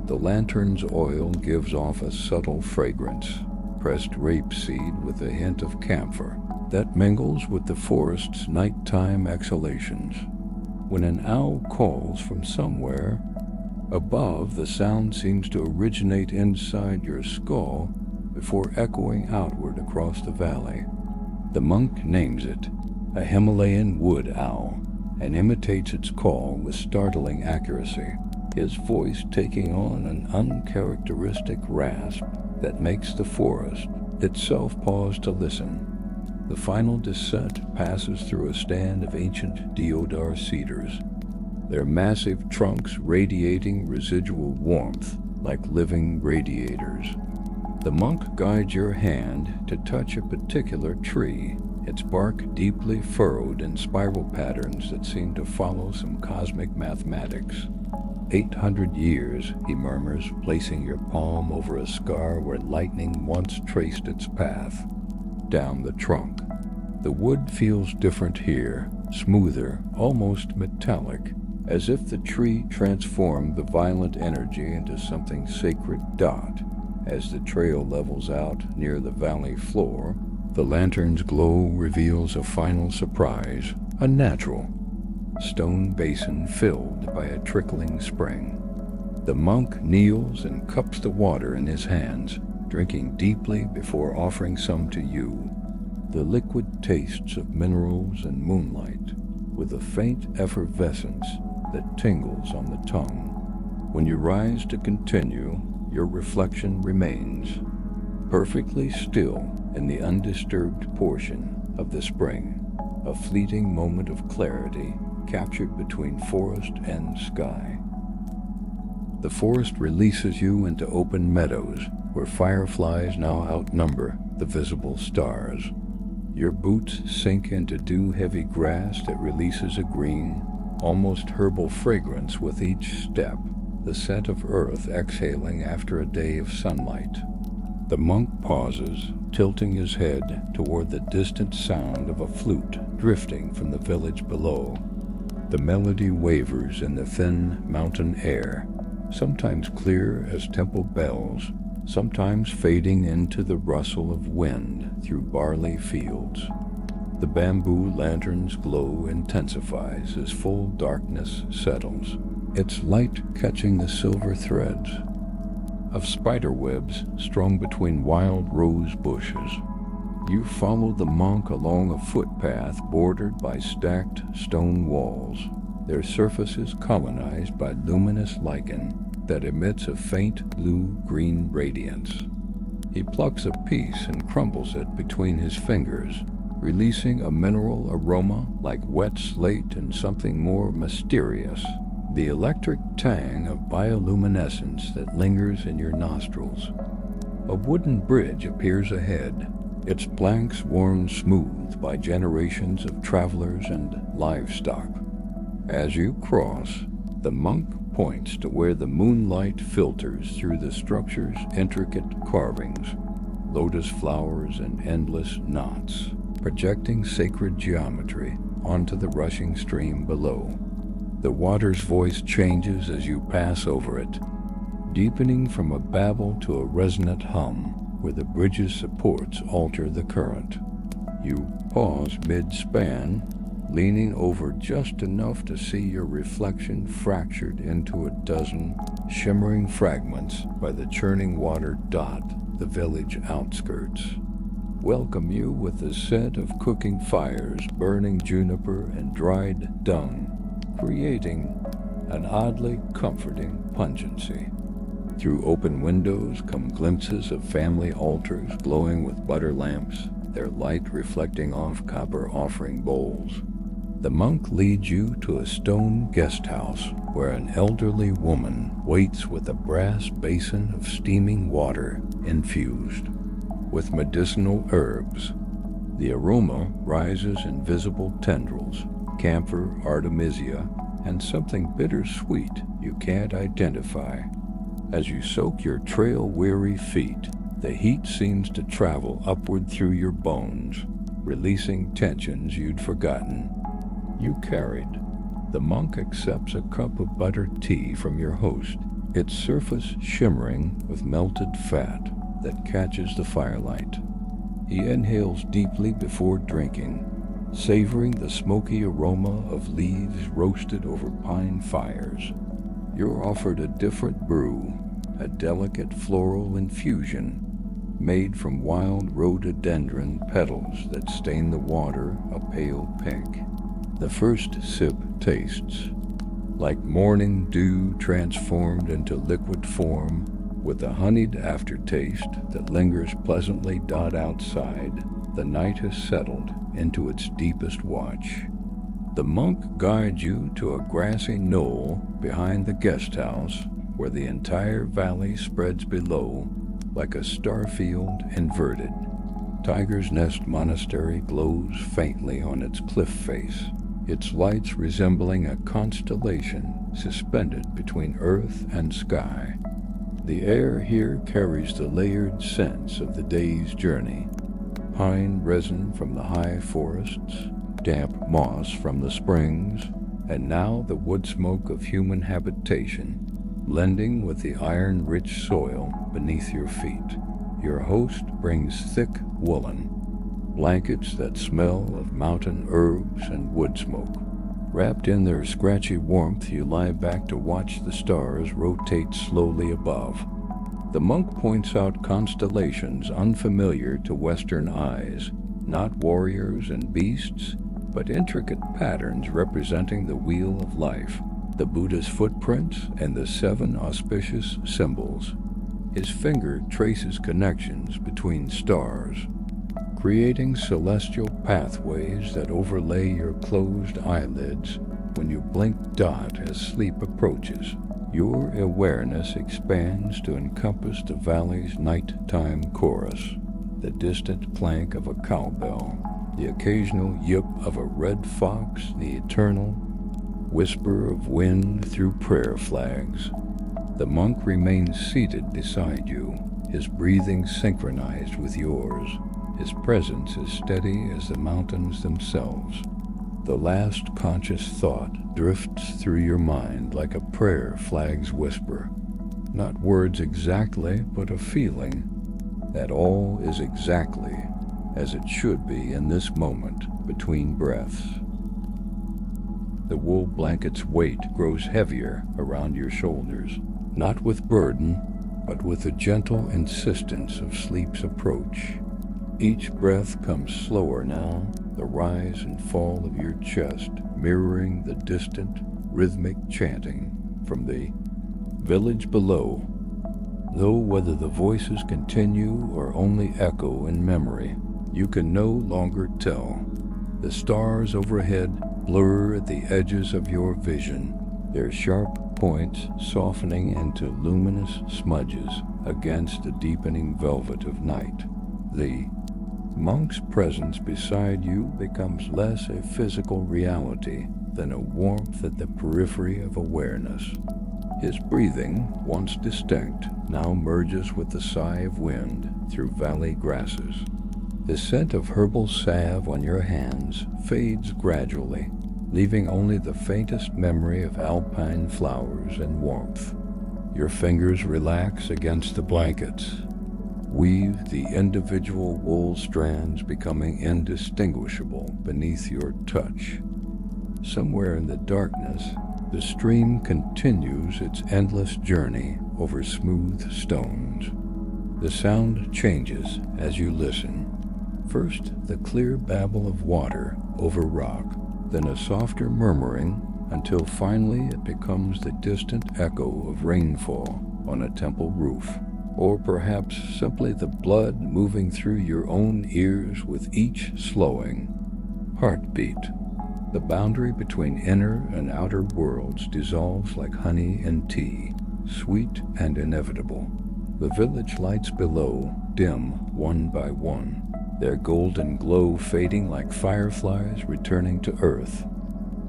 The lantern's oil gives off a subtle fragrance, pressed rapeseed with a hint of camphor, that mingles with the forest's nighttime exhalations. When an owl calls from somewhere above, the sound seems to originate inside your skull before echoing outward across the valley. The monk names it a Himalayan wood owl and imitates its call with startling accuracy, his voice taking on an uncharacteristic rasp that makes the forest itself pause to listen. The final descent passes through a stand of ancient deodar cedars, their massive trunks radiating residual warmth like living radiators. The monk guides your hand to touch a particular tree, its bark deeply furrowed in spiral patterns that seem to follow some cosmic mathematics. 800 years, he murmurs, placing your palm over a scar where lightning once traced its path. Down the trunk. The wood feels different here, smoother, almost metallic, as if the tree transformed the violent energy into something sacred. As the trail levels out near the valley floor, the lantern's glow reveals a final surprise, a natural stone basin filled by a trickling spring. The monk kneels and cups the water in his hands, drinking deeply before offering some to you. The liquid tastes of minerals and moonlight, with a faint effervescence that tingles on the tongue. When you rise to continue, your reflection remains perfectly still in the undisturbed portion of the spring, a fleeting moment of clarity captured between forest and sky. The forest releases you into open meadows where fireflies now outnumber the visible stars. Your boots sink into dew-heavy grass that releases a green, almost herbal fragrance with each step, the scent of earth exhaling after a day of sunlight. The monk pauses, tilting his head toward the distant sound of a flute drifting from the village below. The melody wavers in the thin mountain air, sometimes clear as temple bells, sometimes fading into the rustle of wind through barley fields. The bamboo lantern's glow intensifies as full darkness settles, its light catching the silver threads of spider webs strung between wild rose bushes. You follow the monk along a footpath bordered by stacked stone walls, their surfaces colonized by luminous lichen that emits a faint blue-green radiance. He plucks a piece and crumbles it between his fingers, releasing a mineral aroma like wet slate and something more mysterious, the electric tang of bioluminescence that lingers in your nostrils. A wooden bridge appears ahead, its planks worn smooth by generations of travelers and livestock. As you cross, the monk points to where the moonlight filters through the structure's intricate carvings, lotus flowers and endless knots, projecting sacred geometry onto the rushing stream below. The water's voice changes as you pass over it, deepening from a babble to a resonant hum where the bridge's supports alter the current. You pause mid-span, leaning over just enough to see your reflection fractured into a dozen shimmering fragments by the churning water dot the village outskirts. Welcome you with the scent of cooking fires, burning juniper and dried dung, creating an oddly comforting pungency. Through open windows come glimpses of family altars glowing with butter lamps, their light reflecting off copper offering bowls. The monk leads you to a stone guest house where an elderly woman waits with a brass basin of steaming water infused with medicinal herbs. The aroma rises in visible tendrils, camphor, artemisia, and something bittersweet you can't identify. As you soak your trail-weary feet, the heat seems to travel upward through your bones, releasing tensions you'd forgotten. You carried. The monk accepts a cup of buttered tea from your host, its surface shimmering with melted fat that catches the firelight. He inhales deeply before drinking, savoring the smoky aroma of leaves roasted over pine fires. You're offered a different brew, a delicate floral infusion made from wild rhododendron petals that stain the water a pale pink. The first sip tastes like morning dew transformed into liquid form, with a honeyed aftertaste that lingers pleasantly. Outside, the night has settled into its deepest watch. The monk guides you to a grassy knoll behind the guest house, where the entire valley spreads below like a starfield inverted. Tiger's Nest Monastery glows faintly on its cliff face, its lights resembling a constellation suspended between earth and sky. The air here carries the layered scents of the day's journey: pine resin from the high forests, damp moss from the springs, and now the wood smoke of human habitation, blending with the iron-rich soil beneath your feet. Your host brings thick woolen blankets that smell of mountain herbs and wood smoke. Wrapped in their scratchy warmth, you lie back to watch the stars rotate slowly above. The monk points out constellations unfamiliar to Western eyes, not warriors and beasts, but intricate patterns representing the wheel of life, the Buddha's footprints, and the 7 auspicious symbols. His finger traces connections between stars, creating celestial pathways that overlay your closed eyelids when you blink. As sleep approaches, your awareness expands to encompass the valley's nighttime chorus, the distant clank of a cowbell, the occasional yip of a red fox, the eternal whisper of wind through prayer flags. The monk remains seated beside you, his breathing synchronized with yours. His presence is steady as the mountains themselves. The last conscious thought drifts through your mind like a prayer flag's whisper. Not words exactly, but a feeling that all is exactly as it should be in this moment between breaths. The wool blanket's weight grows heavier around your shoulders, not with burden, but with the gentle insistence of sleep's approach. Each breath comes slower now, the rise and fall of your chest mirroring the distant, rhythmic chanting from the village below. Though whether the voices continue or only echo in memory, you can no longer tell. The stars overhead blur at the edges of your vision, their sharp points softening into luminous smudges against the deepening velvet of night. The monk's presence beside you becomes less a physical reality than a warmth at the periphery of awareness. His breathing, once distinct, now merges with the sigh of wind through valley grasses. The scent of herbal salve on your hands fades gradually, leaving only the faintest memory of alpine flowers and warmth. Your fingers relax against the blankets, weave the individual wool strands becoming indistinguishable beneath your touch. Somewhere in the darkness, the stream continues its endless journey over smooth stones. The sound changes as you listen. First, the clear babble of water over rock, then a softer murmuring, until finally it becomes the distant echo of rainfall on a temple roof, or perhaps simply the blood moving through your own ears with each slowing heartbeat. The boundary between inner and outer worlds dissolves like honey and tea, sweet and inevitable. The village lights below dim one by one, their golden glow fading like fireflies returning to earth.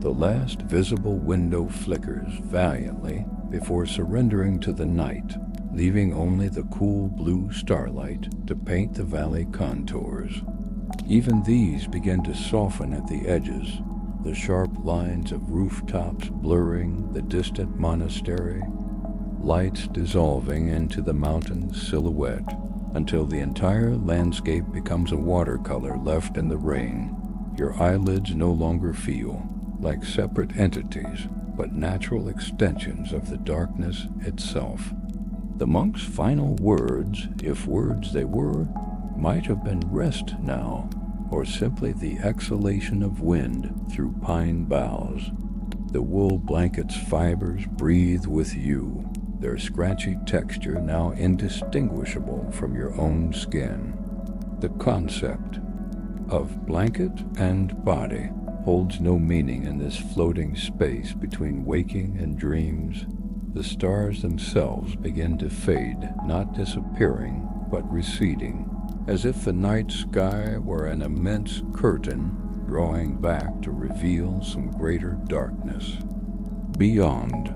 The last visible window flickers valiantly before surrendering to the night, leaving only the cool blue starlight to paint the valley contours. Even these begin to soften at the edges, the sharp lines of rooftops blurring the distant monastery. lights dissolving into the mountain's silhouette until the entire landscape becomes a watercolor left in the rain. Your eyelids no longer feel like separate entities, but natural extensions of the darkness itself. The monk's final words, if words they were, might have been rest now, or simply the exhalation of wind through pine boughs. The wool blanket's fibers breathe with you, their scratchy texture now indistinguishable from your own skin. The concept of blanket and body holds no meaning in this floating space between waking and dreams. The stars themselves begin to fade, not disappearing, but receding, as if the night sky were an immense curtain drawing back to reveal some greater darkness. Beyond,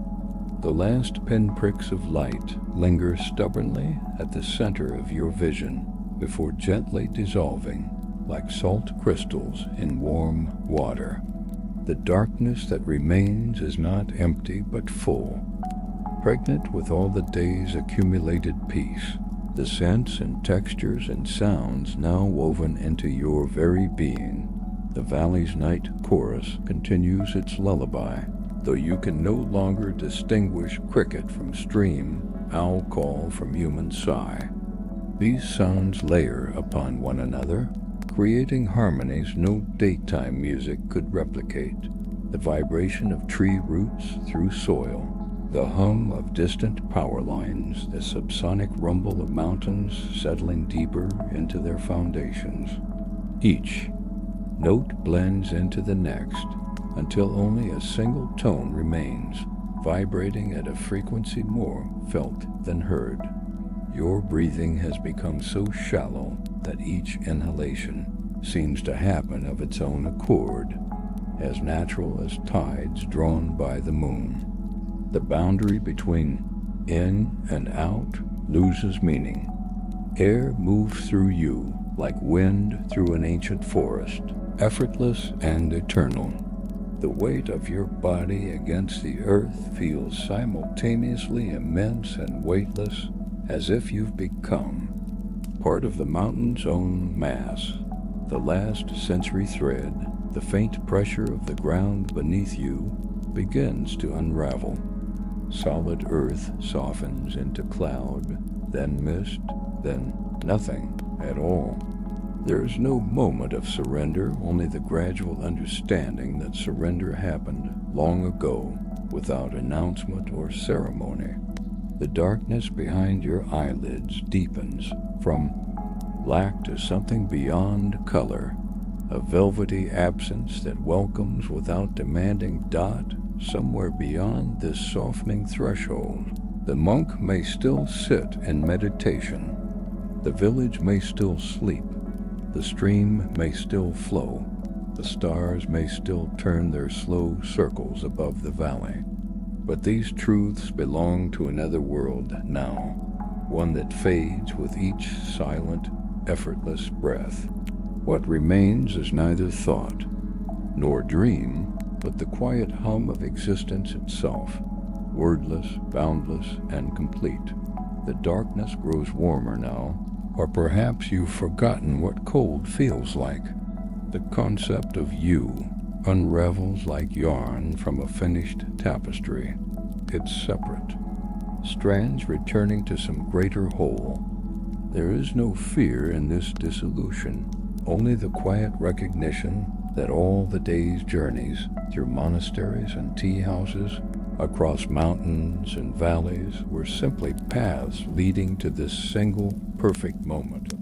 the last pinpricks of light linger stubbornly at the center of your vision before gently dissolving like salt crystals in warm water. The darkness that remains is not empty but full, pregnant with all the day's accumulated peace, the scents and textures and sounds now woven into your very being. The valley's night chorus continues its lullaby, though you can no longer distinguish cricket from stream, owl call from human sigh. These sounds layer upon one another, creating harmonies no daytime music could replicate. The vibration of tree roots through soil, the hum of distant power lines, the subsonic rumble of mountains settling deeper into their foundations. Each note blends into the next until only a single tone remains, vibrating at a frequency more felt than heard. Your breathing has become so shallow that each inhalation seems to happen of its own accord, as natural as tides drawn by the moon. The boundary between in and out loses meaning. Air moves through you like wind through an ancient forest, effortless and eternal. The weight of your body against the earth feels simultaneously immense and weightless, as if you've become part of the mountain's own mass. The last sensory thread, the faint pressure of the ground beneath you, begins to unravel. Solid earth softens into cloud, then mist, then nothing at all. There is no moment of surrender, only the gradual understanding that surrender happened long ago without announcement or ceremony. The darkness behind your eyelids deepens from black to something beyond color, a velvety absence that welcomes without demanding dot. Somewhere beyond this softening threshold, the monk may still sit in meditation, the village may still sleep, the stream may still flow, the stars may still turn their slow circles above the valley. But these truths belong to another world now, one that fades with each silent, effortless breath. What remains is neither thought nor dream, but the quiet hum of existence itself, wordless, boundless, and complete. The darkness grows warmer now, or perhaps you've forgotten what cold feels like. The concept of you unravels like yarn from a finished tapestry. It's separate, strands returning to some greater whole. There is no fear in this dissolution, only the quiet recognition that all the day's journeys through monasteries and tea houses, across mountains and valleys, were simply paths leading to this single perfect moment.